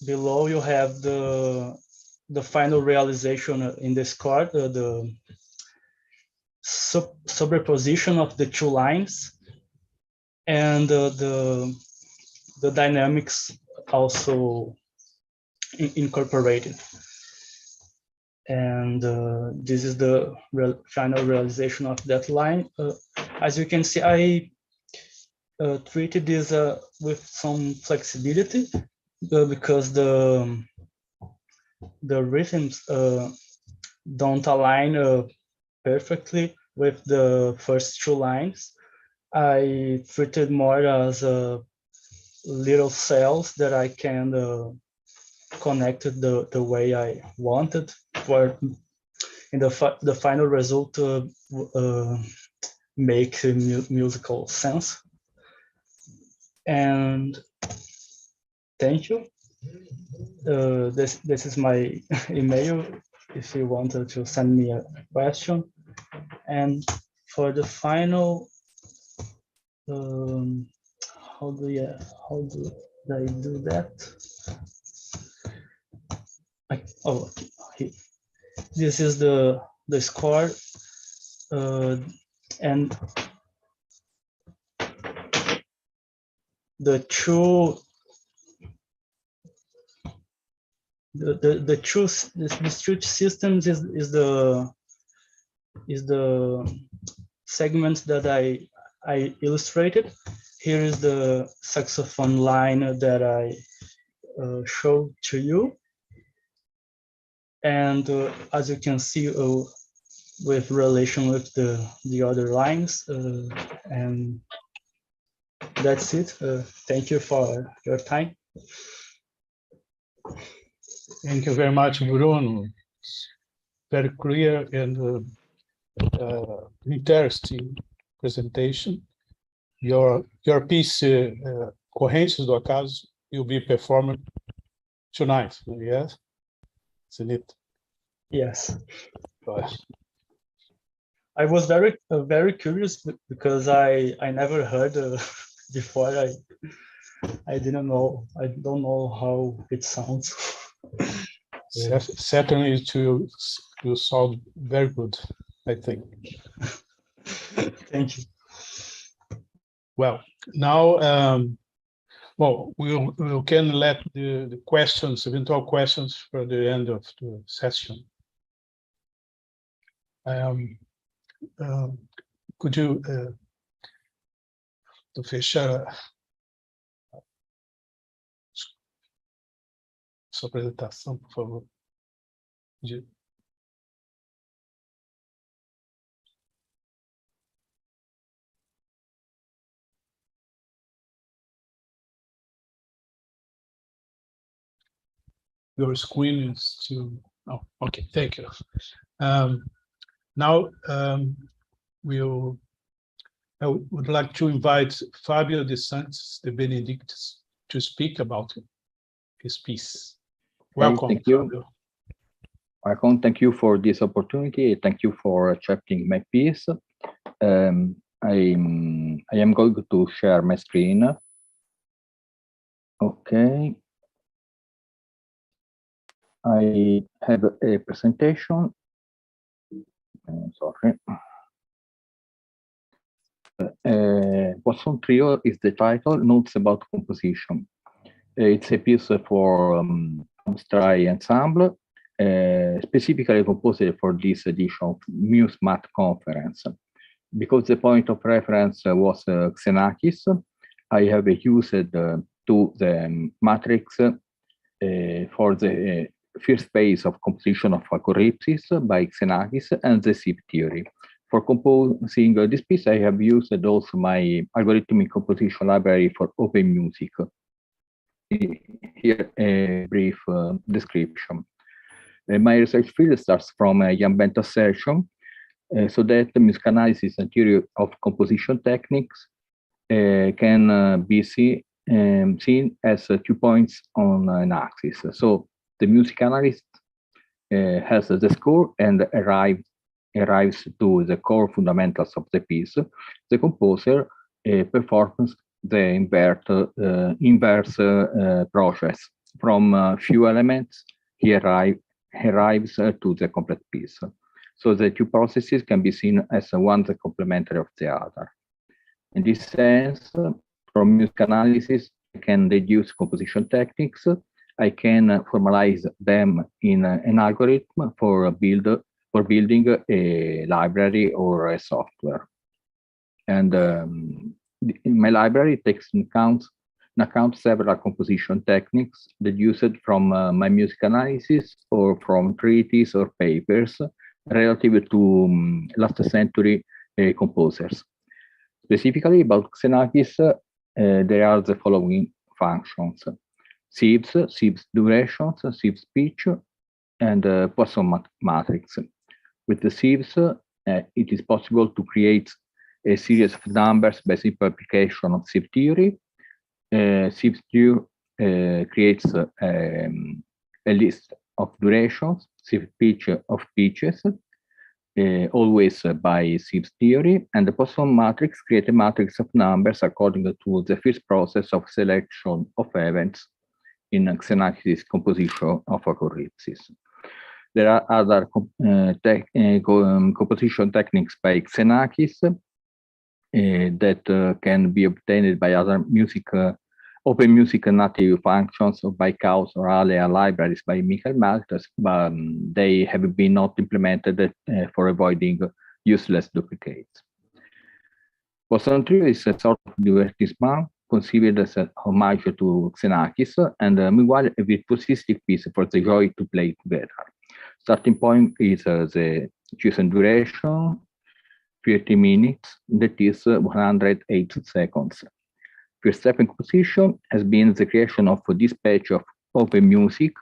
below you have the final realization in this chord, the superposition of the 2 lines, and the dynamics also incorporated. And this is the final realization of that line. As you can see, I treated this with some flexibility because the rhythms don't align perfectly with the first 2 lines. I treated more as little cells that I can connect the way I wanted, for in the final result make musical sense. And thank you. This is my email if you wanted to send me a question. And for the final, how do I do that? this is the score, and the true this truth systems is the segment that I illustrated. Here is the saxophone line that I showed to you, and as you can see, with relation with the other lines, and that's it. Thank you for your time. Thank you very much, Bruno. Very clear and interesting presentation. Your piece, Correntes do Acaso, will be performed tonight, yes? Isn't it? Yes. Right. I was very curious because I never heard before. I didn't know. I don't know how it sounds. Certainly it will sound very good, I think. Thank you. Well, now, well, we can let the questions, eventual questions, for the end of the session. Could you to fechar sua apresentação, por favor? Your screen is still. Oh, okay. Thank you. Now I would like to invite Fabio de Santos de Benedictus to speak about his piece. Welcome. Thank you. Fabio. Welcome. Thank you for this opportunity. Thank you for accepting my piece. I am going to share my screen. Okay. I have a presentation. Sorry. Poisson Trio is the title. Notes about composition. It's a piece for Stray Ensemble, specifically composed for this edition of Musmat conference. Because the point of reference was Xenakis, I have used to the matrix for the first phase of composition of choreipsis by Xenakis and the SIP theory. For composing this piece, I have used also my algorithmic composition library for open music. Here, a brief description. My research field starts from a ambient assertion, so that the music analysis and theory of composition techniques can be seen as 2 points on an axis. So the music analyst has the score and arrives to the core fundamentals of the piece. The composer performs the inverse process. From few elements, he arrives to the complete piece. So the two processes can be seen as one the complementary of the other. In this sense, from music analysis, I can deduce composition techniques. I can formalize them in an algorithm for building a library or a software. And in my library takes in account several composition techniques deduced from my music analysis or from treatises or papers relative to last century composers. Specifically about Xenakis, there are the following functions: sieves durations, sieves pitch, and Poisson matrix. With the sieves, it is possible to create a series of numbers by simple application of sieve theory. Sieves theory creates a list of durations, sieve pitch of pitches, always by sieves theory, and the Poisson matrix creates a matrix of numbers according to the first process of selection of events in Xenakis composition of choreipsis. There are other composition techniques by Xenakis that can be obtained by other open music native functions or by CAUS or ALEA libraries by Michael Maltas, but they have been not implemented for avoiding useless duplicates. Poisson Trio is a sort of divertissement conceived as a homage to Xenakis, and meanwhile a virtuosistic piece for the joy to play together. Starting point is the chosen duration, 30 minutes, that is 108 seconds. First step in composition has been the creation of this patch of open music,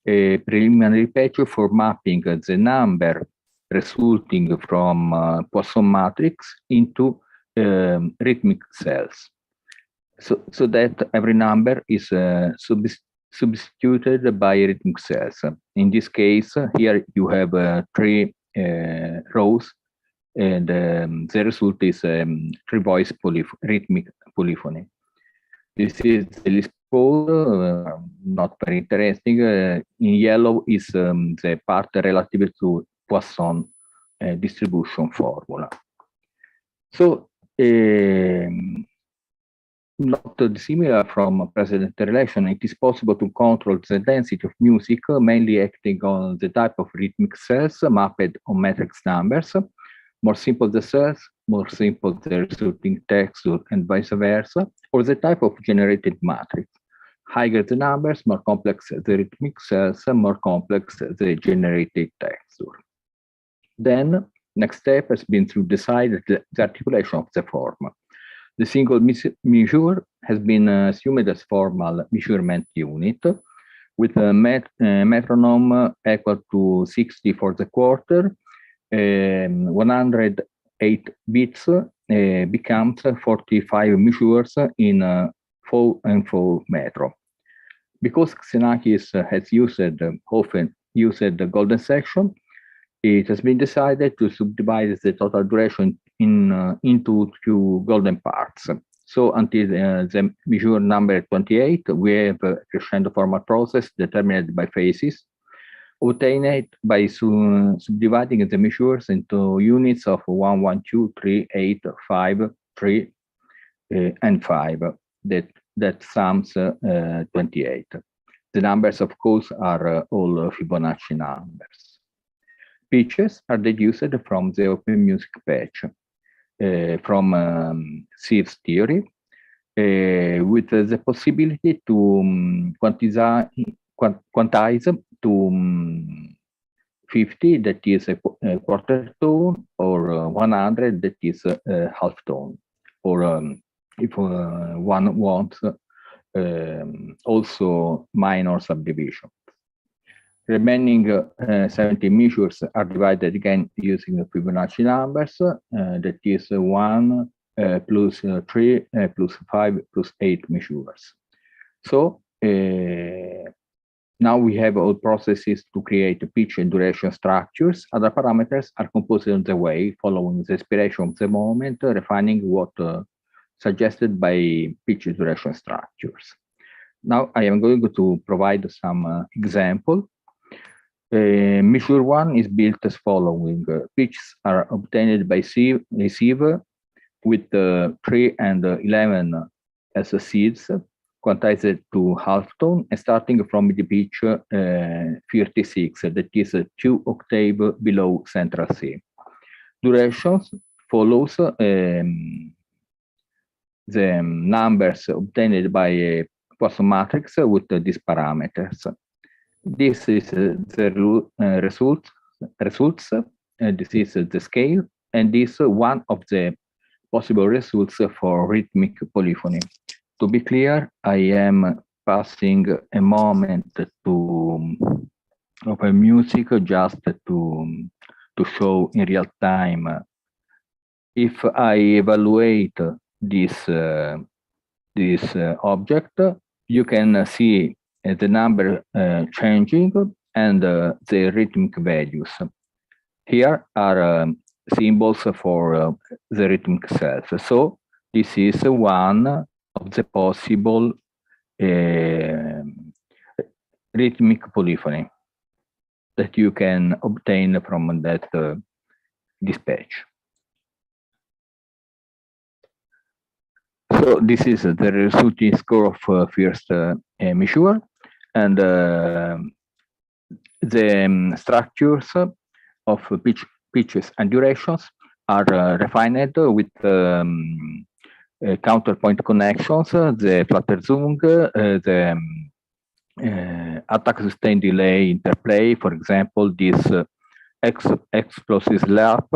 a preliminary patch for mapping the number resulting from Poisson matrix into rhythmic cells, so that every number is substituted by rhythmic cells. In this case, here you have 3 rows, and the result is 3-voice rhythmic polyphony. This is the list code, not very interesting. In yellow is the part relative to Poisson distribution formula. So, not dissimilar from precedent relation, it is possible to control the density of music, mainly acting on the type of rhythmic cells mapped on matrix numbers. More simple the cells, more simple the resulting texture, and vice versa, or the type of generated matrix. Higher the numbers, more complex the rhythmic cells, more complex the generated texture. Then, next step has been to decide the articulation of the form. The single measure has been assumed as formal measurement unit, with a metronome equal to 60 for the quarter. 108 beats becomes 45 measures in 4/4 metro. Because Xenakis has often used the golden section, it has been decided to subdivide the total duration into 2 golden parts. So until the measure number 28, we have a crescendo formal process determined by phases, obtained by subdividing the measures into units of 1, 1, 2, 3, 8, 5, 3, and 5. That sums 28. The numbers, of course, are all Fibonacci numbers. Pitches are deduced from the open music patch, from Siev's theory, with the possibility to quantize to 50, that is a quarter tone, or 100, that is a half tone, or if one wants also minor subdivision. Remaining 70 measures are divided again using the Fibonacci numbers, that is 1 plus 3 plus 5 plus 8 measures. So now we have all processes to create pitch and duration structures. Other parameters are composed on the way, following the inspiration of the moment, refining what suggested by pitch and duration structures. Now I am going to provide some example. Measure 1 is built as following. Pitches are obtained by receiver with 3 and 11 as seeds, quantized to half tone, and starting from the pitch 36, that is 2 octaves below central C. Durations follows the numbers obtained by a Poisson matrix with these parameters. This is the results. This is the scale, and this is one of the possible results for rhythmic polyphony. To be clear, I am passing a moment to open music just to show in real time. If I evaluate this object, you can see the number changing and the rhythmic values. Here are symbols for the rhythmic cells. So this is one of the possible rhythmic polyphony. that you can obtain from that dispatch. So this is the resulting score of first measure, and the structures of pitches and durations are refined with counterpoint connections, the Flatterzung, the attack sustain delay interplay, for example, this explosive slap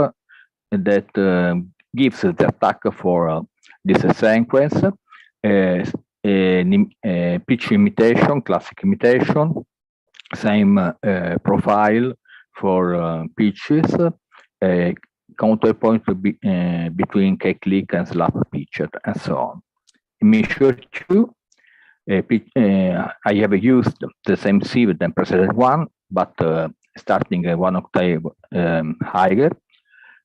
that gives the attack for this sequence, pitch imitation, classic imitation, same profile for pitches, counterpoint between K-click and slap pitch, and so on. In measure 2, I have used the same sieve than precedent one, but starting 1 octave higher.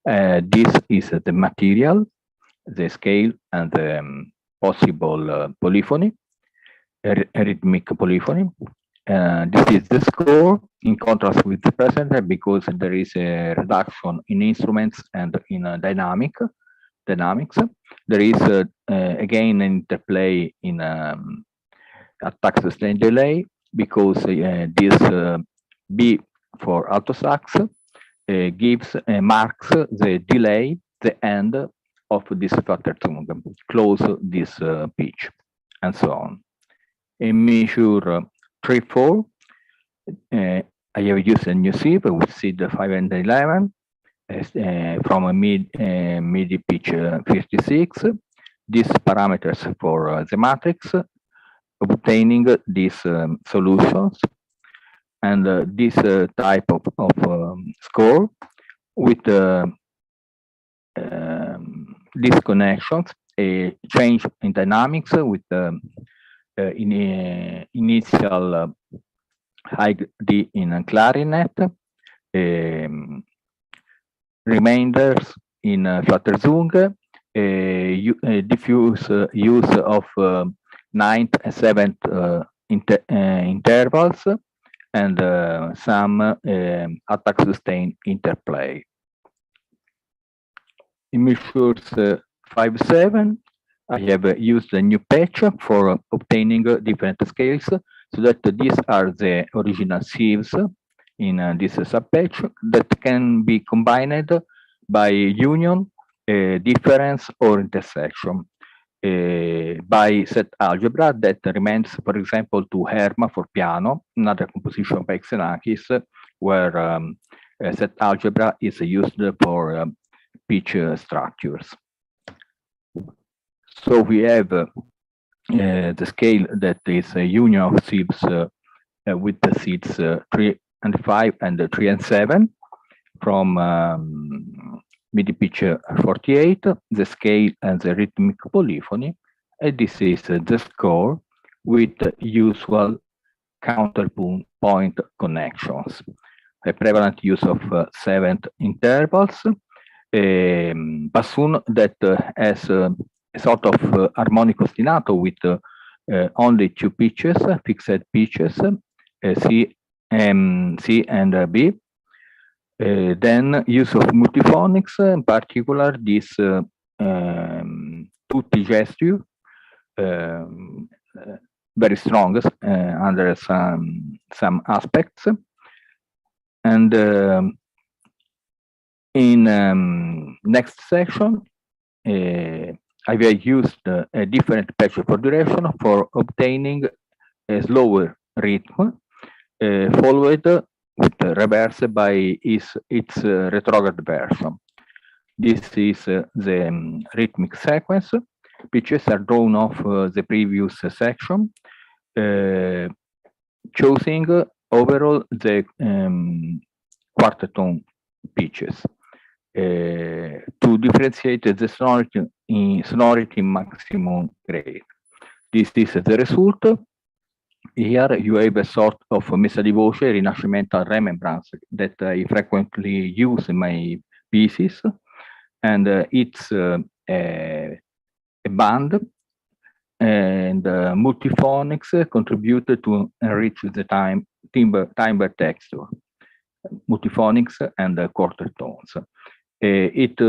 This is the material, the scale, and the possible polyphony, rhythmic polyphony. This is the score in contrast with the present, because there is a reduction in instruments and in dynamics. There is again an interplay in attack sustain delay, because this B for alto sax gives marks the delay, the end of this Flatterzung, close this pitch, and so on. In measure 3-4, I have used a new sieve with seed 5 and 11 from a MIDI pitch 56. These parameters for the matrix, obtaining these solutions, and this type of score with these connections, a change in dynamics with initial high D in clarinet, remainders in Flatterzung, diffuse use of 9th and 7th intervals, and some attack sustain interplay. In measures 5-7, I have used a new patch for obtaining different scales, so that these are the original sieves in this subpatch that can be combined by union, difference, or intersection. By set algebra that remains, for example, to Herma for piano, another composition by Xenakis, where set algebra is used for pitch structures. So we have the scale that is a union of sieves with the seeds 3 and 5 and 3 and 7 from MIDI pitch 48, the scale and the rhythmic polyphony, and this is the score with usual counterpoint connections. A prevalent use of 7th intervals, bassoon that has a sort of harmonic ostinato with only 2 pitches, fixed pitches, C and B. Then use of multiphonics, in particular this tutti gesture, very strong under some aspects. And in next section, I have used a different patch for duration for obtaining a slower rhythm, followed with reverse by its retrograde version. This is the rhythmic sequence. Pitches are drawn off the previous section, choosing overall the quarter tone pitches to differentiate the sonority maximum grade. This is the result. Here you have a sort of messa di voce, rinascimental remembrance that I frequently use in my pieces, and it's a band, and multiphonics contributed to enrich the timbre texture. multiphonics, and quarter tones. It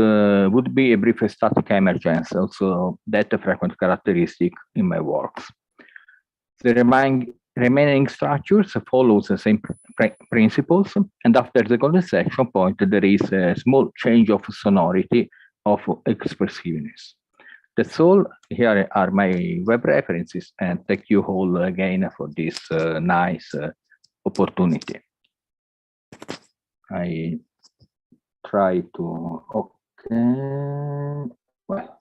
would be a brief static emergence, also that a frequent characteristic in my works. The remaining structures follows the same principles, and after the condensation point, there is a small change of sonority of expressiveness. That's all. Here are my web references, and thank you all again for this nice opportunity. I try to, okay. Well.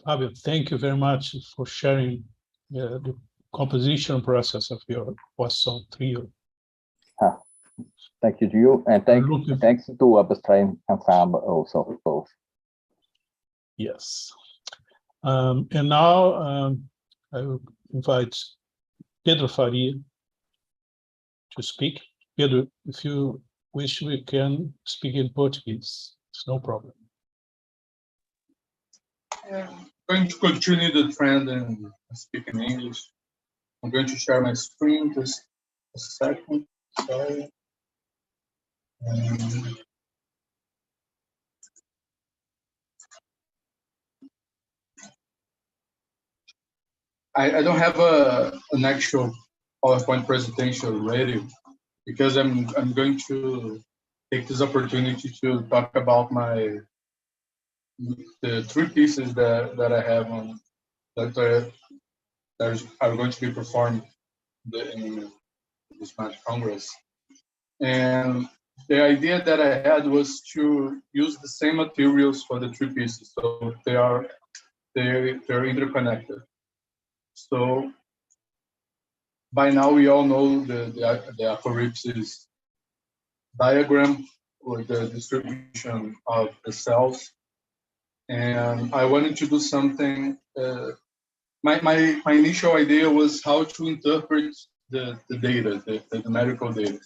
Fabio, thank you very much for sharing the composition process of your Poisson trio. Thank you to you, and thanks to Upstream and Fab also, both. Yes. And now I will invite Pedro Faria to speak. Pedro, if you wish, we can speak in Portuguese. It's no problem. I'm going to continue the trend and speak in English. I'm going to share my screen just a second. Sorry. I don't have an actual PowerPoint presentation ready because I'm going to take this opportunity to talk about the three pieces that I have on that are going to be performed in this Musmat Congress. And the idea that I had was to use the same materials for the three pieces, so they're interconnected. So by now we all know the aphorypsis diagram or the distribution of the cells, and I wanted to do something. My initial idea was how to interpret the data, the numerical data,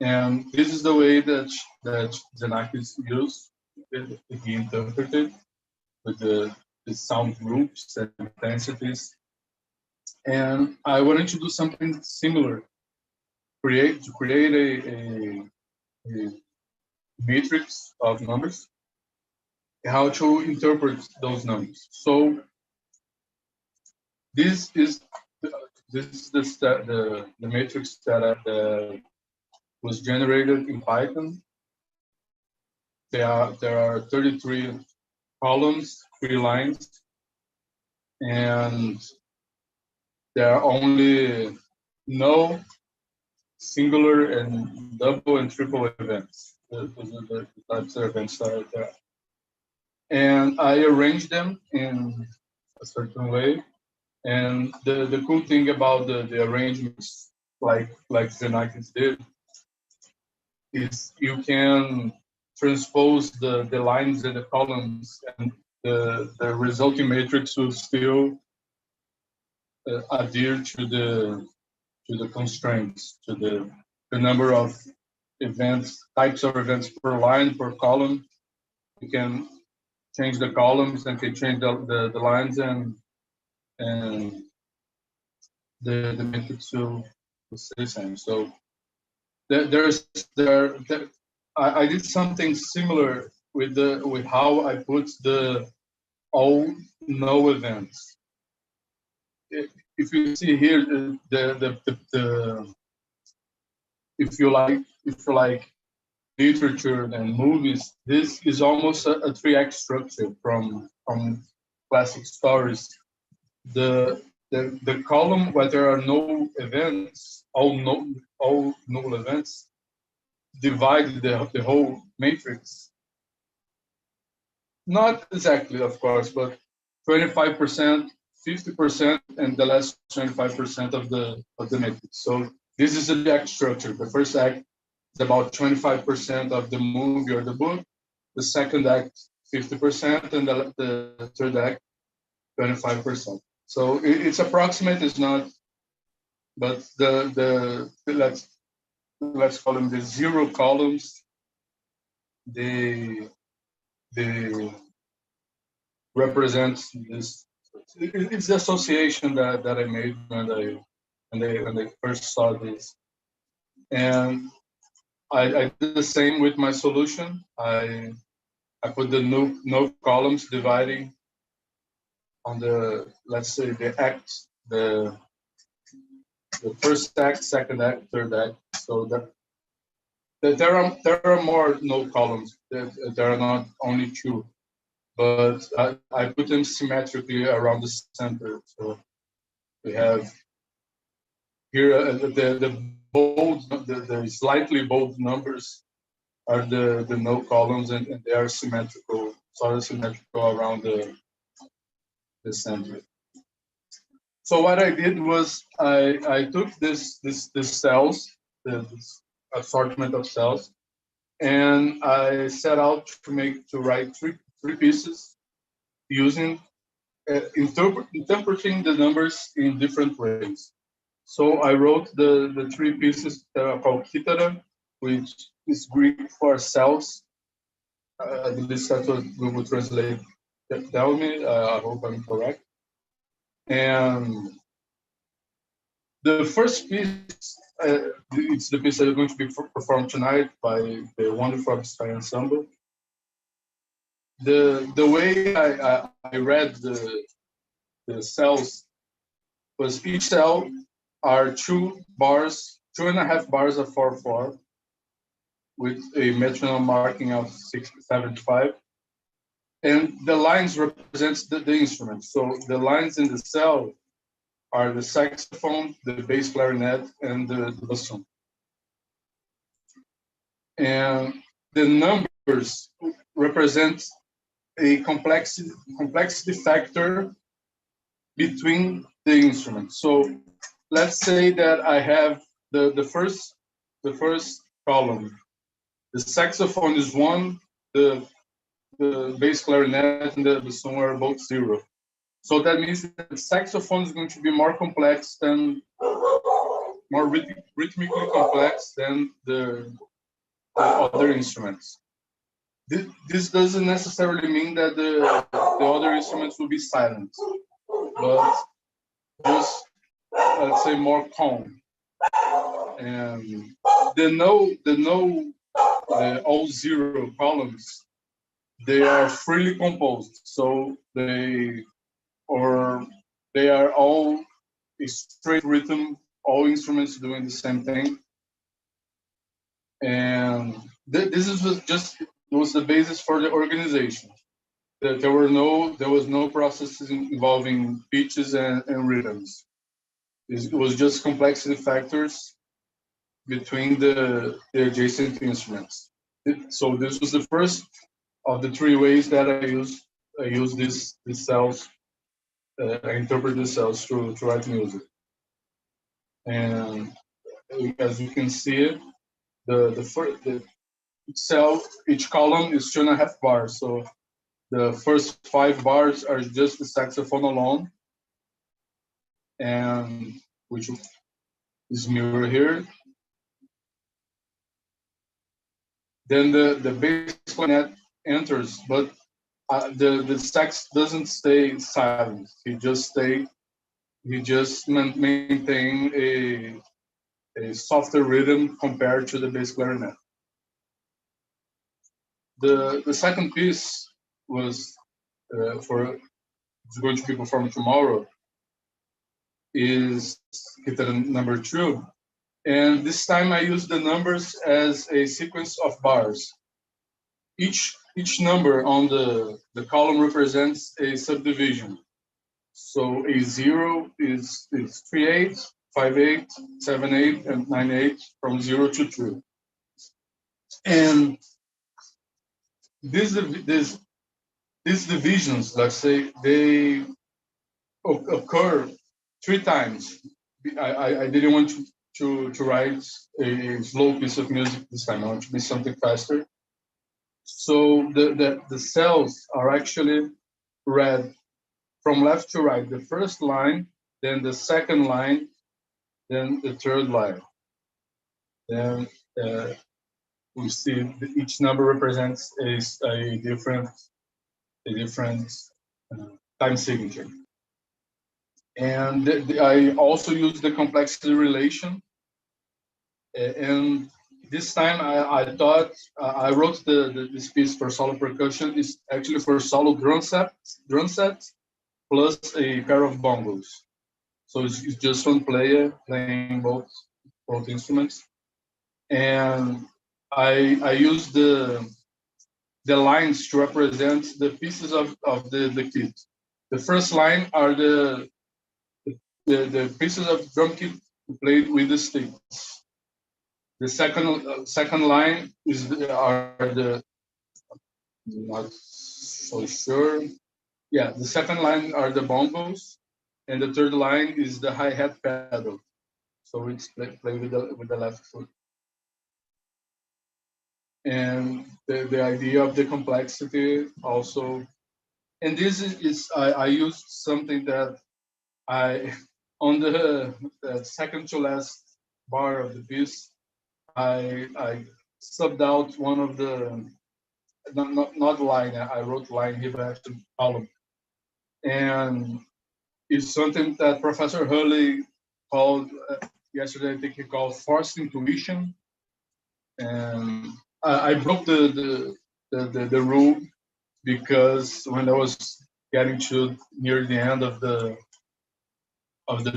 and this is the way that Xenakis used it to be interpreted with the sound groups and intensities. And I wanted to do something similar, create a matrix of numbers, how to interpret those numbers. So this is the matrix that was generated in Python. There are 33 columns, 3 lines, and there are only no singular and double and triple events. Those are the types of events that are there. And I arranged them in a certain way. And the cool thing about the arrangements, like Xenakis did, is you can transpose the lines and the columns, and the resulting matrix will still adhere to the constraints, to the number of events, types of events per line, per column. You can change the columns and can change the lines, and the matrix will stay the same. So I did something similar with how I put the all no events. If you see here, if you like literature and movies, this is almost a 3-act structure from classic stories. The column where there are no events, all null events, divide the whole matrix. Not exactly, of course, but 25%, 50%, and the last 25% of the matrix. So this is a 3-act structure. The first act is about 25% of the movie or the book. The second act, 50%, and the third act, 25%. So it's approximate. It's not, but let's call them the 0 columns. They represent this. It's the association that I made when I first saw this, and I did the same with my solution. I put the no columns dividing on the, let's say, the act, the first act, second act, third act. So that there are more no columns. There are not only two, but I put them symmetrically around the center. So we have here the bold, the slightly bold numbers are the no columns, and they are symmetrical, sort of symmetrical around the center. So what I did was I took this cells, this assortment of cells, and I set out to write three pieces using interpreting the numbers in different ways. So I wrote the three pieces that are called kitara, which is Greek for cells. At least that's what Google Translate tell me. I hope I'm correct. And the first piece, it's the piece that is going to be performed tonight by the wonderful ensemble. The way I read the cells was each cell are 2.5 bars of 4/4 with a metronome marking of 6/75, and the lines represents the instrument. So the lines in the cell are the saxophone, the bass clarinet, and the bassoon. And the numbers represent a complexity factor between the instruments. So let's say that I have the first column. The saxophone is 1, the bass clarinet and the bassoon are both 0. So that means that the saxophone is going to be more complex than, more rhythmically complex than the other instruments. This doesn't necessarily mean that the other instruments will be silent, but just, let's say, more calm. And all 0 columns, they are freely composed, so they are all a straight rhythm, all instruments doing the same thing. And this was the basis for the organization. There was no processes involving pitches and rhythms. It was just complexity factors between the adjacent instruments. So this was the first of the 3 ways that I use these cells. I interpret the cells to write music. And as you can see, each column is 2.5 bars. So the first 5 bars are just the saxophone alone, and which is mirrored here. Then the bass clarinet enters, but the sax doesn't stay silent. He just maintain a softer rhythm compared to the bass clarinet. The second piece was it's going to be performed tomorrow, is guitar number 2. And this time I use the numbers as a sequence of bars. Each number on the column represents a subdivision. So a 0 is 3/8, 5/8, 7/8, and 9/8 from 0 to 2. And these divisions, let's say, they occur 3 times. I didn't want to write a slow piece of music this time. I want to be something faster. So the cells are actually read from left to right. The first line, then the second line, then the third line. Then we see each number represents a different time signature. And I also use the complexity relation, and this time I thought I wrote this piece for solo percussion. It's actually for solo drum set plus a pair of bongos. So it's just one player playing both instruments, and I use the lines to represent the pieces of the kit. The first line are the pieces of drum kit played with the sticks. The second line are the not so sure. Yeah, the second line are the bongos, and the third line is the hi-hat pedal. So it's play with the left foot. And the idea of the complexity also, and this is I used something that on the second to last bar of the piece, I subbed out one of the not line. I wrote line here, but actually column, and it's something that Professor Hurley called yesterday. I think he called forced intuition, and I broke the rule because when I was getting to near the end of the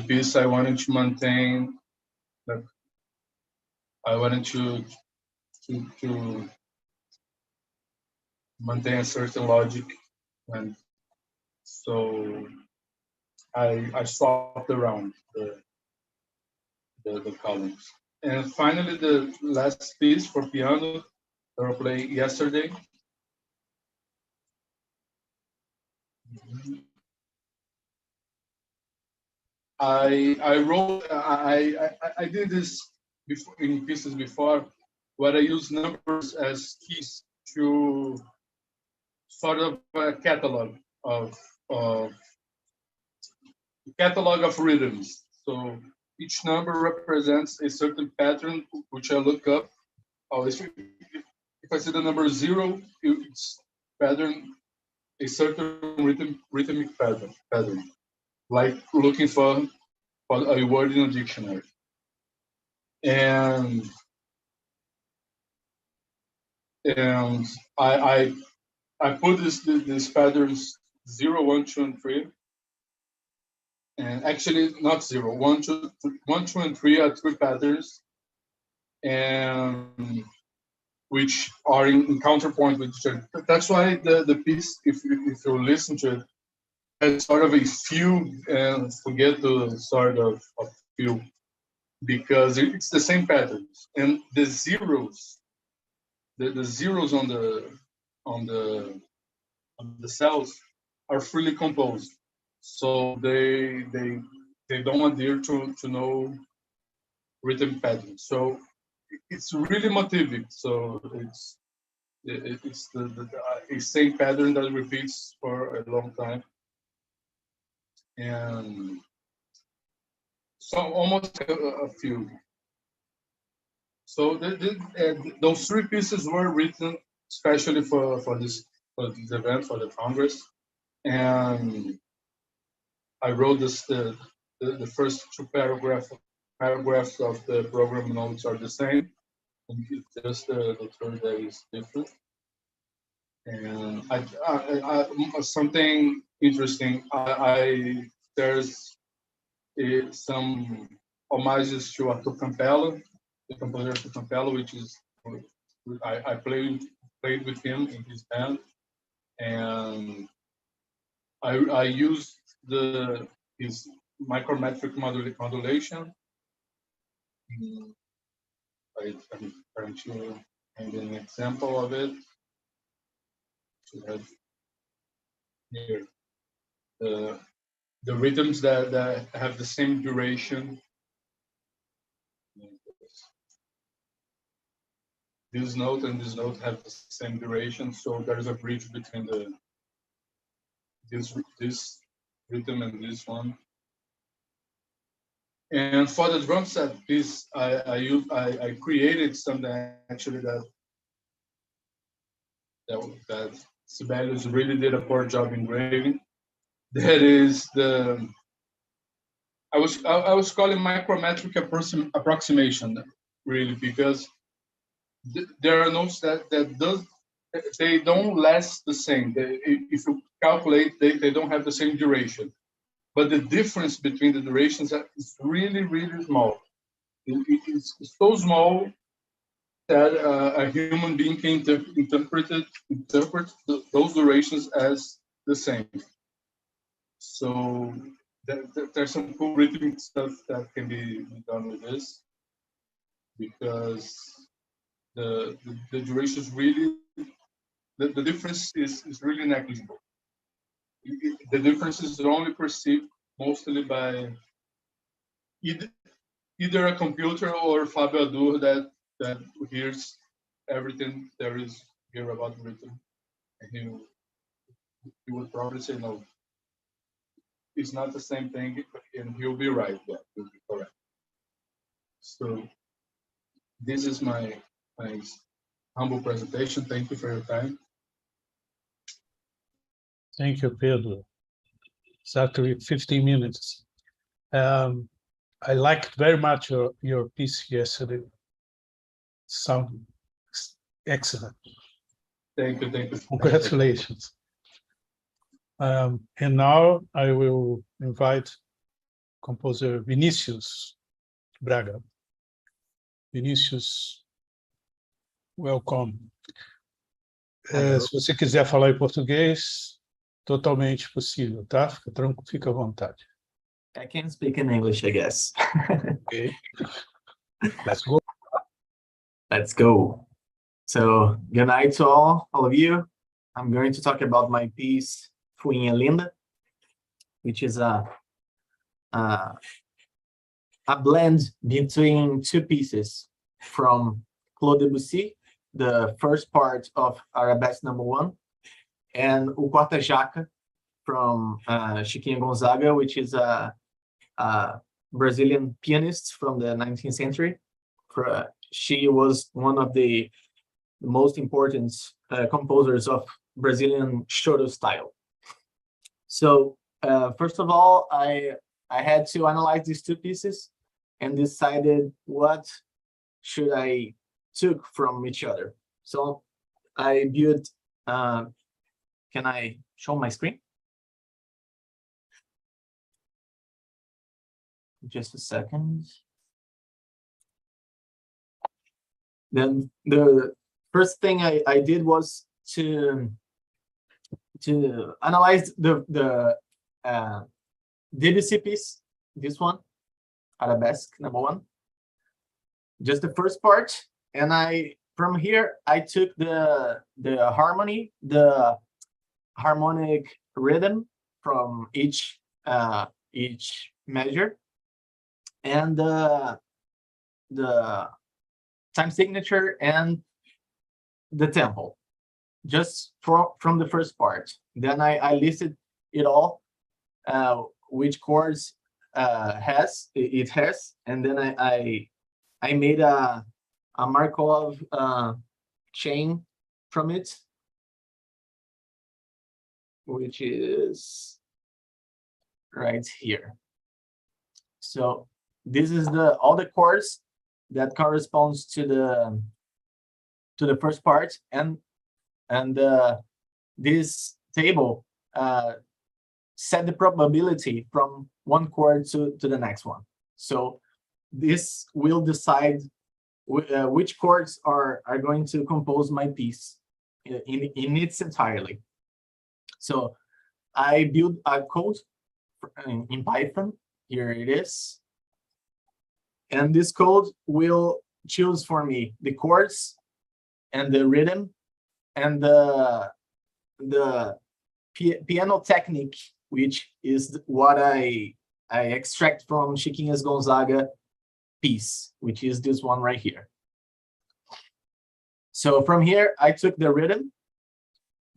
piece, I wanted to maintain that. I wanted to maintain a certain logic, and so I swapped around the columns. And finally, the last piece for piano that I played yesterday. I wrote. I did this before in pieces before, where I use numbers as keys to sort of a catalog of rhythms. So each number represents a certain pattern, which I look up. If I see the number 0, it's pattern a certain rhythmic pattern, like looking for a word in a dictionary. And I put these patterns 0, 1, 2, and 3. And actually not 0, 1, 2, and 3 are 3 patterns, and which are in counterpoint with each other. That's why the piece, if you listen to it, has sort of a fugue and forget to sort of fugue, because it's the same patterns, and the zeros, the zeros on the cells are freely composed, so they don't adhere to no rhythm pattern. So it's really motivic. So it's a same pattern that repeats for a long time, and so almost a few. So those 3 pieces were written especially for this event, for the Congress, and I wrote the first 2 paragraphs of the program notes are the same, and just the third that is different. And something interesting. There's some homages to Arthur Campello, the composer Arthur Campello, which is I played with him in his band, and I used his micrometric modulation. I'm trying to find an example of it. To have here the rhythms that have the same duration. This note and this note have the same duration, so there is a bridge between this rhythm and this one. And for the drum set piece, I created something actually that Sibelius really did a poor job engraving. That is I was calling micrometric approximation, really, because there are notes that they don't last the same. If you calculate, they don't have the same duration. But the difference between the durations is really, really small. It's so small that a human being can interpret those durations as the same. So there's some cool rhythmic stuff that can be done with this, because the duration is really, the difference is really negligible. The difference is only perceived mostly by either a computer or Fabio Adur that hears everything there is here about rhythm, and he would probably say no, it's not the same thing, and he'll be right. Yeah, he'll be correct. So this is my humble presentation. Thank you for your time. Thank you, Pedro. Exactly 15 minutes. I liked very much your piece yesterday. Sound excellent. Thank you, thank you. Congratulations. And now I will invite composer Vinicius Braga. Vinicius, welcome. Se você quiser falar em português, totalmente possível, tá? Fica à vontade. I can speak in English, I guess. Okay. Let's go. Let's go. So, good night to all of you. I'm going to talk about my piece, Fuinha Linda, which is a blend between two pieces from Claude Debussy, the first part of Arabesque No. 1, and O Quarta Jaca from Chiquinha Gonzaga, which is a Brazilian pianist from the 19th century. She was one of the most important composers of Brazilian choro style. So first of all, I had to analyze these two pieces and decided what should I took from each other. So I built, can I show my screen? Just a second. Then the first thing I did was to analyze the Debussy piece, this one, Arabesque No. 1, just the first part, and from here I took the harmony, the harmonic rhythm from each measure, and the time signature and the tempo, just from the first part. Then I listed it all, which chords it has, and then I made a Markov chain from it, which is right here. So this is all the chords that corresponds to the first part, and this table set the probability from one chord to the next one. So this will decide which chords are going to compose my piece in its entirely. So I built a code in Python. Here it is. And this code will choose for me the chords and the rhythm and the piano technique, which is what I extract from Chiquinha Gonzaga piece, which is this one right here. So from here, I took the rhythm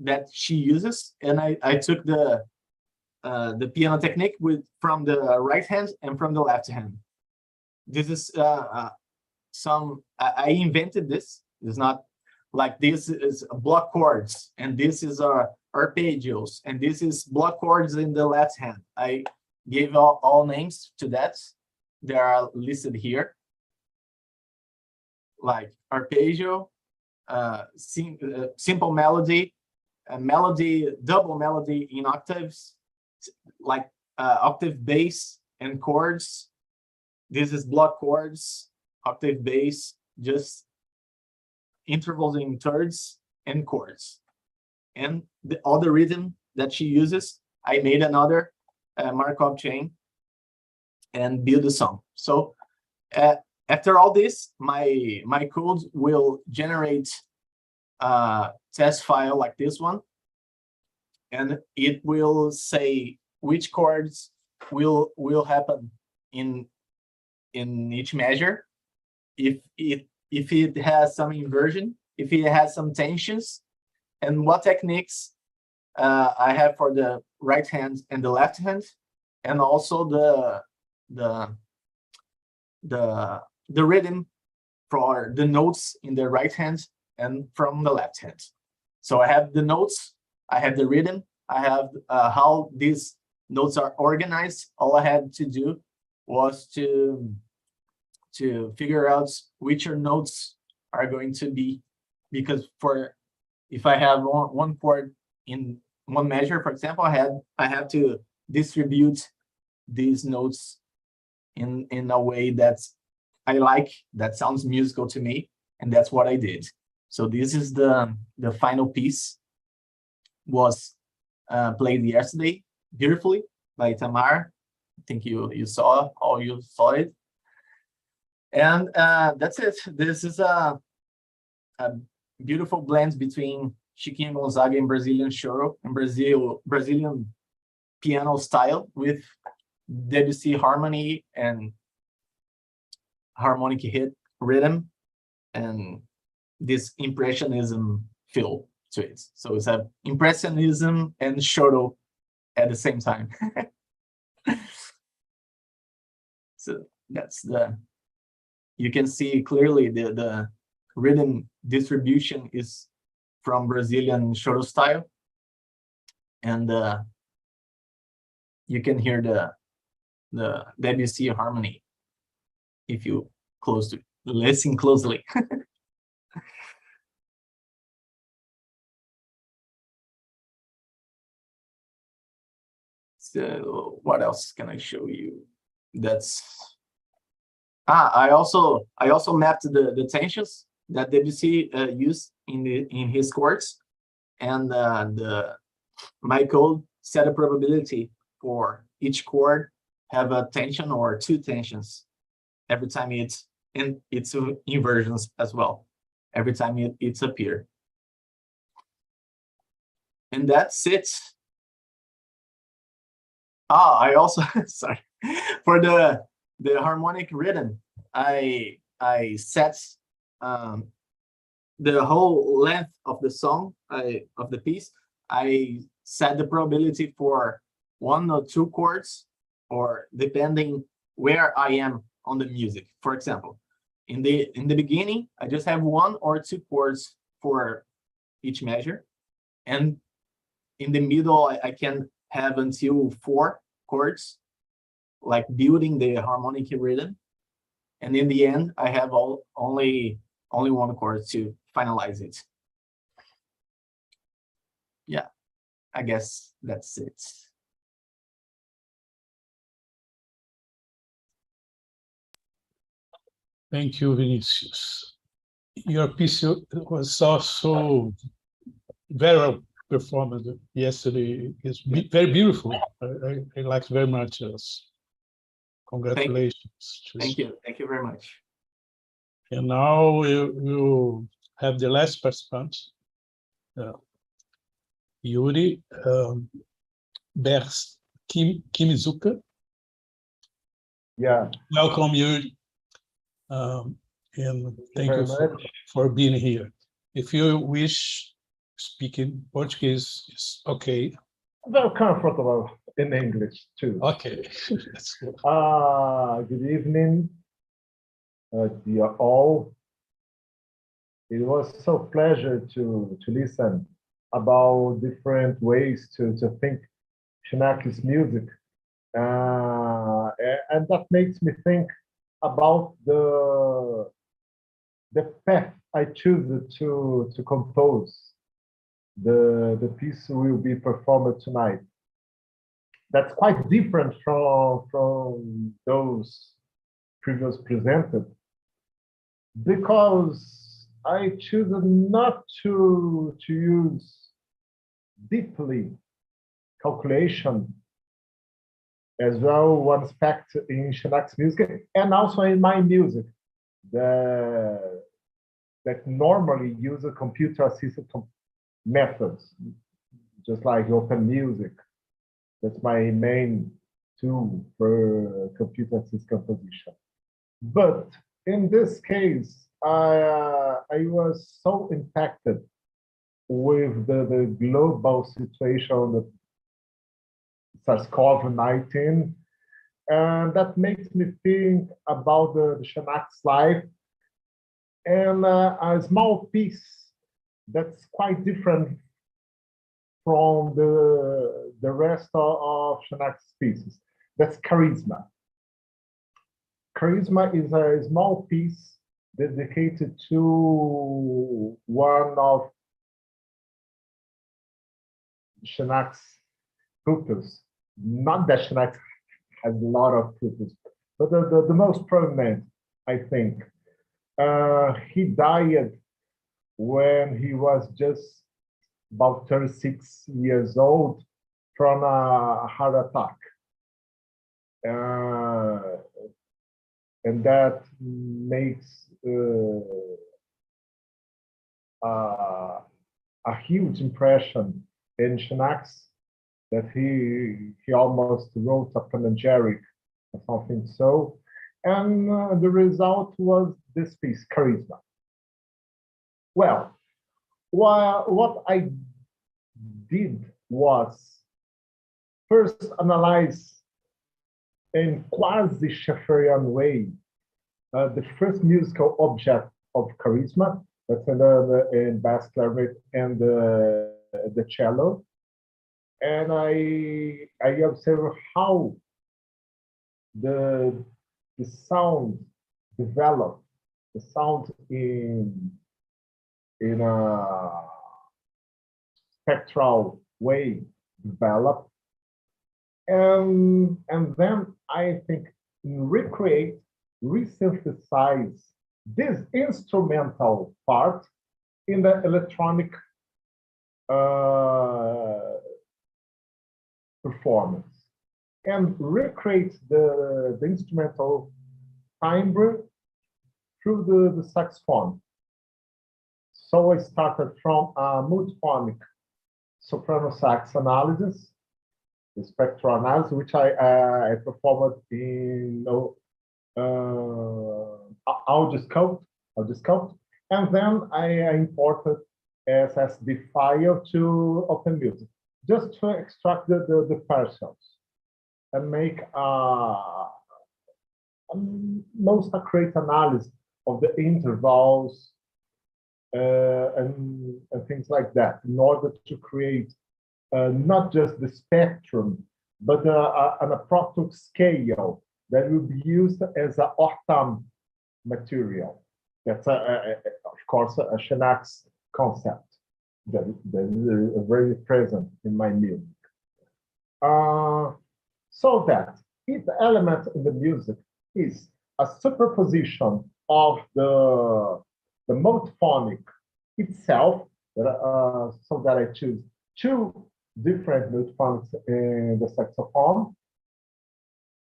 that she uses, and I took the piano technique from the right hand and from the left hand. This is I invented this. It's not like this is block chords, and this is arpeggios, and this is block chords in the left hand. I gave all names to that. They are listed here, like arpeggio, simple melody, double melody in octaves, like octave bass and chords. This is block chords, octave bass, just intervals in thirds and chords. And all the rhythm that she uses, I made another Markov chain and build a song. So after all this, my code will generate a test file like this one, and it will say which chords will happen in each measure, if it has some inversion, if it has some tensions, and what techniques I have for the right hand and the left hand, and also the rhythm for the notes in the right hand and from the left hand. So I have the notes, I have the rhythm, I have how these notes are organized. All I had to do was to figure out which notes are going to be, because if I have one chord in one measure, for example, I have to distribute these notes in a way that I like, that sounds musical to me, and that's what I did. So this is the final piece, was played yesterday beautifully by Tamar. I think you saw it. And that's it. This is a beautiful blend between Chiquinho Gonzaga and Brazilian choro and Brazilian piano style with Debussy harmony and harmonic hit rhythm and this impressionism feel to it. So it's a impressionism and choro at the same time. So that's you can see clearly the rhythm distribution is from Brazilian choro style, and you can hear the Debussy harmony if you listen closely. So what else can I show you? I also mapped the tensions that Debussy used in his chords, and my code set a probability for each chord have a tension or two tensions every time it's inversions as well, every time it's appear. And that's it. I also sorry, for the harmonic rhythm, I set the whole length of the song, of the piece. I set the probability for 1 or 2 chords, or depending where I am on the music. For example, in the beginning, I just have 1 or 2 chords for each measure, and in the middle, I can have until 4 chords, like building the harmonic rhythm, and in the end, I have only 1 chord to finalize it. Yeah, I guess that's it. Thank you, Vinicius. Your piece was also very well performed yesterday. It's very beautiful. I liked very much. Congratulations. Thank you very much. And now we'll have the last participant, Yuri Kimizuka. Yeah. Welcome, Yuri. And thank you for being here. If you wish, speaking Portuguese is okay. Very comfortable in English too. Okay. That's good. Good evening, dear all. It was so pleasure to listen about different ways to think Xenakis music, and that makes me think about the path I choose to compose the piece will be performed tonight. That's quite different from those previous presented, because I choose not to use deeply calculation as well, one aspect in Xenakis music and also in my music that normally use a computer-assisted methods, just like open music. That's my main tool for computer-assisted composition. But in this case, I was so impacted with the global situation, the SARS-CoV-19, and that makes me think about the Xenakis life and a small piece that's quite different from the rest of Xenakis pieces. That's Charisma. Charisma is a small piece dedicated to one of Xenakis' pupils. Not that Xenakis has a lot of pupils, but the most prominent, I think. He died when he was just about 36 years old from a heart attack. And that makes a huge impression in Xenakis, that he almost wrote a panegyric or something so. And the result was this piece, Charisma. Well, what I did was first analyze in quasi-Schefferian way the first musical object of Charisma, that's in bass clarinet and the cello. And I observe how the sound developed, the sound in a spectral way developed, and then I think resynthesize this instrumental part in the electronic performance and recreate the instrumental timbre through the saxophone. So I started from a multiphonic soprano sax analysis, the spectral analysis, which I performed in Audioscope, and then I imported SSD file to Open Music, just to extract the partials and make a most accurate analysis of the intervals and things like that, in order to create not just the spectrum, but an approximate scale that will be used as an Ortam material. That's, of course, a Xenakis concept that is very present in my music. So that each element in the music is a superposition of the multiphonic itself, so that I choose two different multiphonics in the saxophone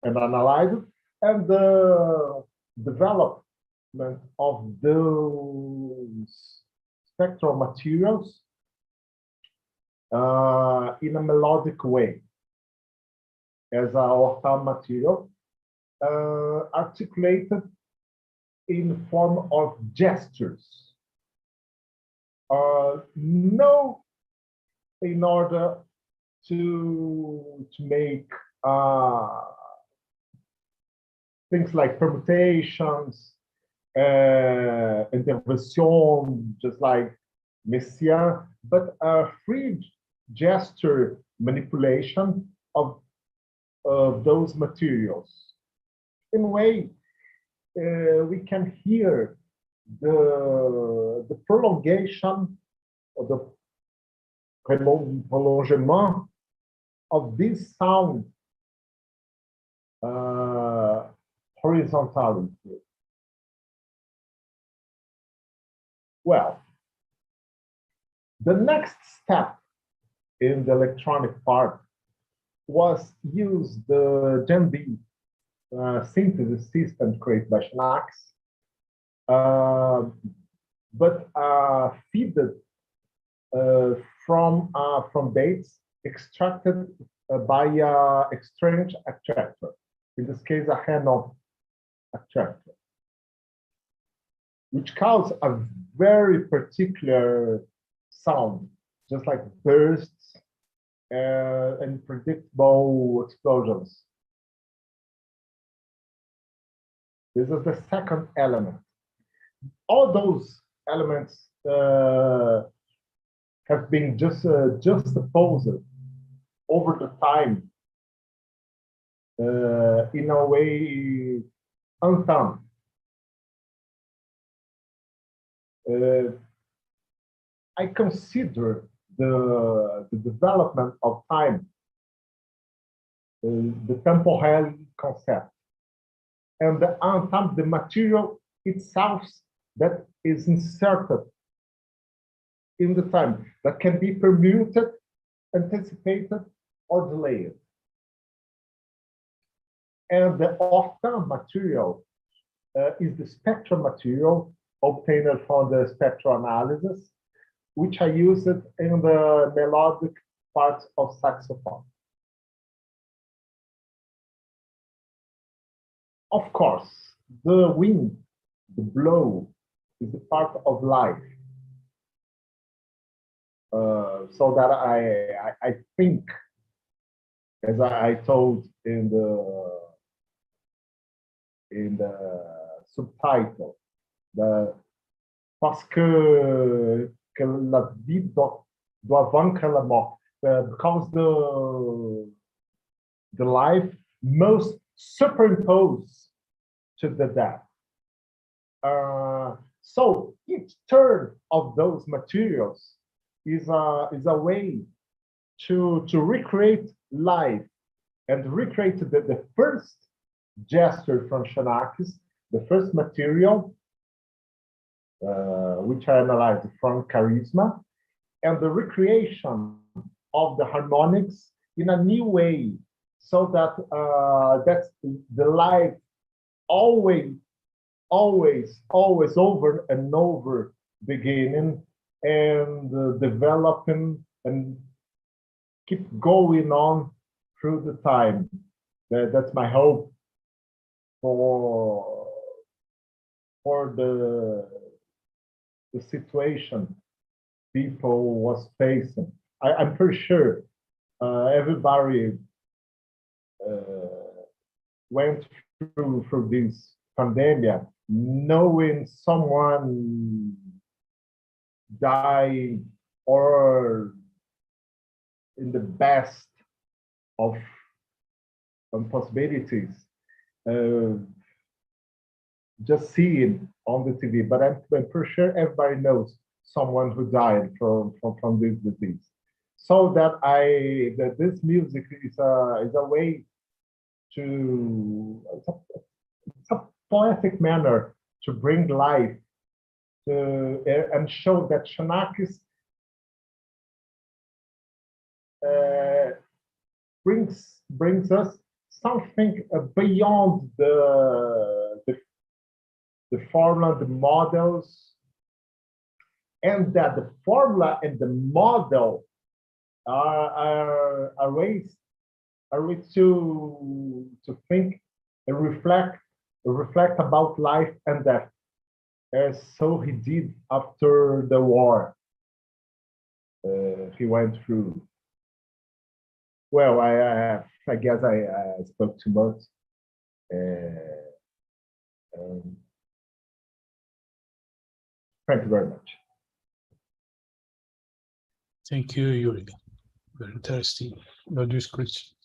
and analyze it, and the development of those spectral materials in a melodic way as a Ortam material, articulated in form of gestures. No, in order to make things like permutations, intervention, just like Messiaen, but a free gesture manipulation of those materials. In a way, we can hear the prolongation or the prolongement of this sound horizontally. Well, the next step in the electronic part was use the GenB synthesis system created by Xenakis, but feeded from dates extracted by a strange actuator, in this case a hand-on actuator, which caused a very particular sound, just like bursts and predictable explosions. This is the second element. All those elements have been juxtaposed over the time in a way undone. I consider the development of time, the temporal concept, and the material itself that is inserted in the time, that can be permuted, anticipated, or delayed. And the off-time material is the spectral material obtained from the spectral analysis, which I used in the melodic parts of saxophone. Of course, the wind, the blow, is a part of life. So that I think, as I told in the subtitle, parce que la vie doit vaincre la mort, because the life must superimpose to the death. So each turn of those materials is a way to recreate life and recreate the first gesture from Xenakis, the first material, which I analyzed from Charisma, and the recreation of the harmonics in a new way, so that that's the life always over and over beginning and developing and keep going on through the time. That's my hope for the situation people was facing. I'm pretty sure everybody went through this pandemic knowing someone died, or in the best of possibilities, just seeing on the TV. But I'm pretty sure everybody knows someone who died from this disease. So that this music is a way to, it's a poetic manner to bring life to, and show that Xenakis brings us something beyond the formula, the models, and that the formula and the model are ways to think and reflect about life and death, as so he did after the war he went through. Well, I guess I spoke too much. Thank you very much. Thank you, Yuri. Very interesting description.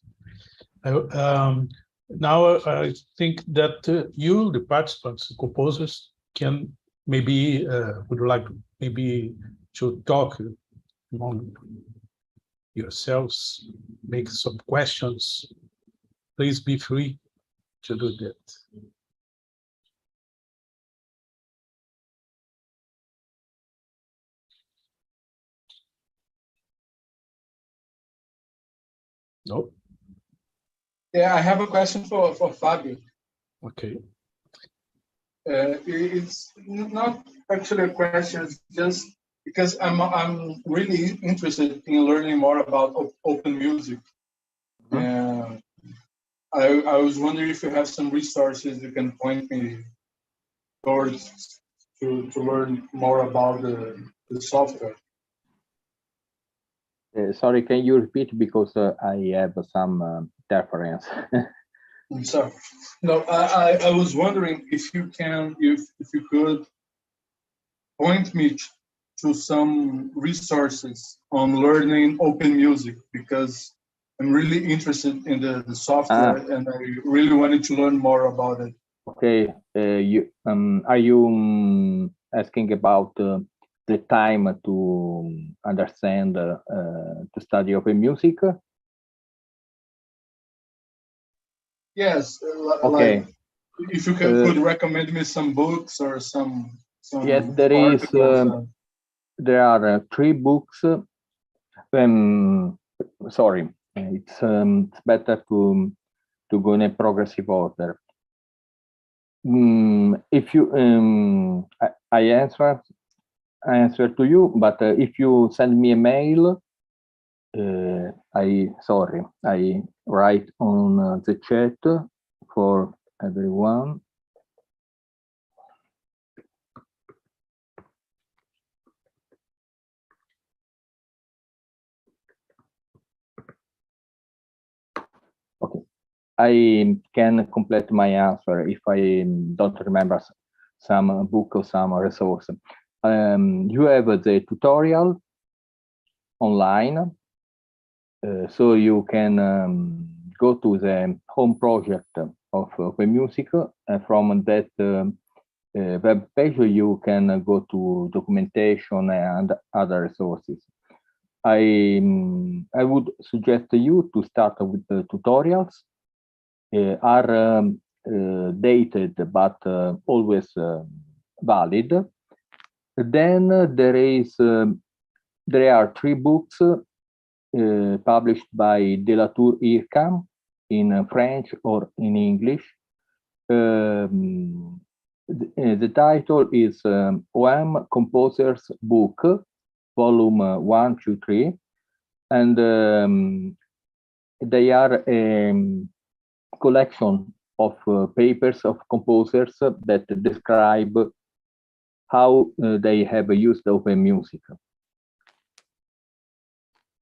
Now I think that you, the participants, the composers, can maybe would you like maybe to talk among yourselves, make some questions, please be free to do that. No? Yeah, I have a question for Fabio. Okay. It's not actually a question, it's just because I'm really interested in learning more about open music. And I was wondering if you have some resources you can point me towards to learn more about the software. Sorry, can you repeat, because I have some interference. So, no, I was wondering if you could point me to some resources on learning open music, because I'm really interested in the software and I really wanted to learn more about it. Okay, are you asking about the time to understand to study open music? Yes, Okay. like if you could recommend me some books or some yes, articles. There are 3 books. Sorry, it's better to go in a progressive order. If you, I answer to you, but if you send me a mail, I write on the chat for everyone. Okay, I can complete my answer if I don't remember some book or some resource. You have the tutorial online, so you can go to the home project of Open Music, and from that web page you can go to documentation and other resources. I would suggest you to start with the tutorials. Are dated but always valid. Then there are 3 books published by Delatour IRCAM in French or in English. The title is OM Composer's Book, Volume 1, 2, 3, and they are a collection of papers of composers that describe how they have used open music.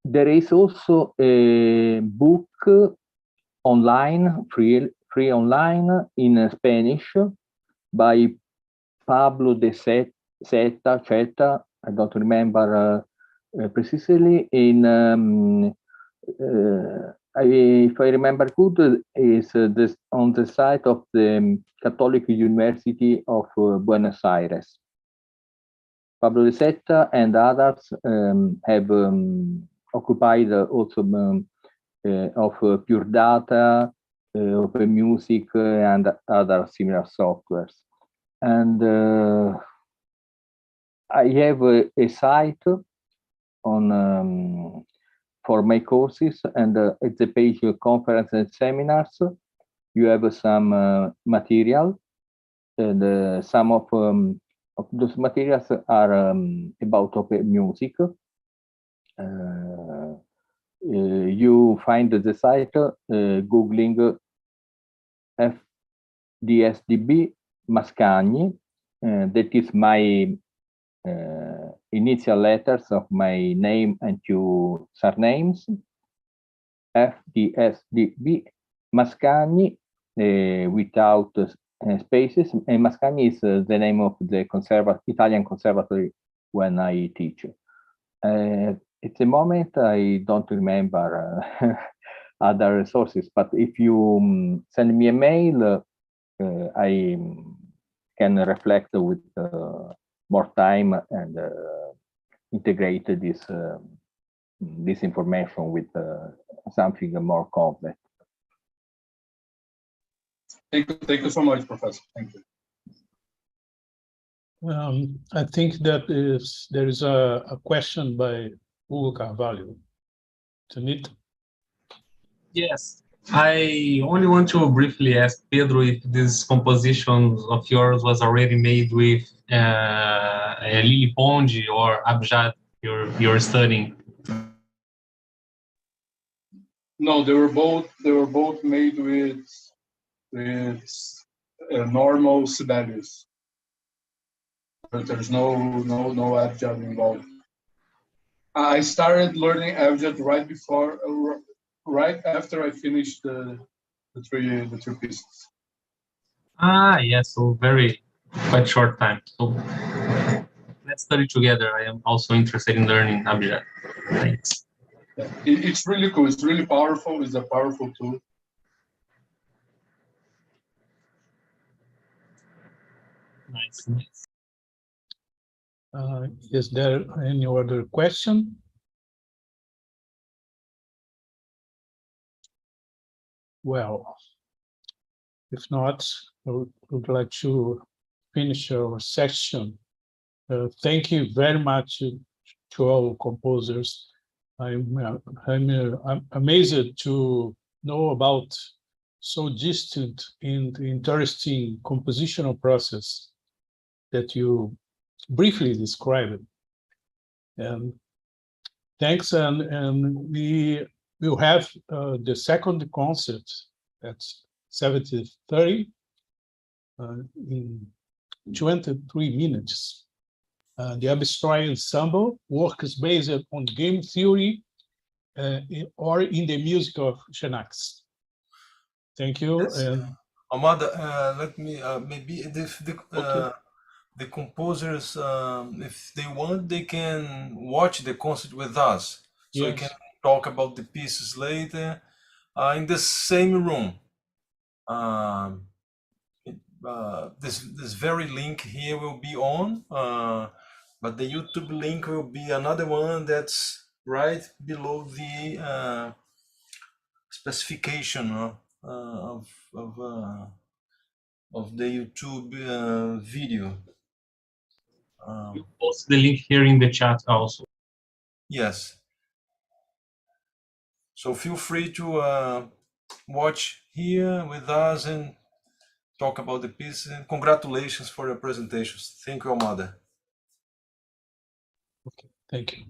There is also a book online, free online in Spanish by Pablo de Cheta, I don't remember precisely. If I remember good, is this on the site of the Catholic University of Buenos Aires. Pablo de Seta and others have occupied also of Pure Data, Open Music, and other similar softwares. And I have a site on for my courses, and at the page conference and seminars, you have some material, and some of those materials are about open music. You find the site googling FDSDB Mascagni, that is my initial letters of my name and 2 surnames. FDSDB Mascagni without spaces, and Mascagni is the name of the Italian conservatory when I teach. At the moment, I don't remember other resources, but if you send me a mail, can reflect with more time and integrate this information with something more complex. Thank you so much, Professor. Thank you. I think that there is a question by Hugo Carvalho. Tanit? Yes, I only want to briefly ask Pedro if this composition of yours was already made with Lily Pond or Abjad you're studying. No, they were both made with normal Sibelius. There's no Abjad involved. I started learning Abjad right after I finished the three pieces. Ah, yes, so quite short time. So let's study together. I am also interested in learning Abjad. Thanks. Yeah, it's really cool. It's really powerful. It's a powerful tool. Nice. Is there any other question? Well, if not, I would like to finish our section. Thank you very much to all composers. I'm amazed to know about so distant and interesting compositional process that you briefly described. And thanks, and we will have the second concert at 17:30 in 23 minutes. The Abstract Ensemble works based on game theory or in the music of Xenakis. Thank you. Yes, And Amada, let me maybe okay. The composers, if they want, they can watch the concert with us, so we can talk about the pieces later in the same room. This very link here will be on, but the YouTube link will be another one that's right below the specification of the YouTube video. You post the link here in the chat also. Yes. So feel free to watch here with us and talk about the piece. And congratulations for your presentations. Thank you, Amada. Okay, thank you.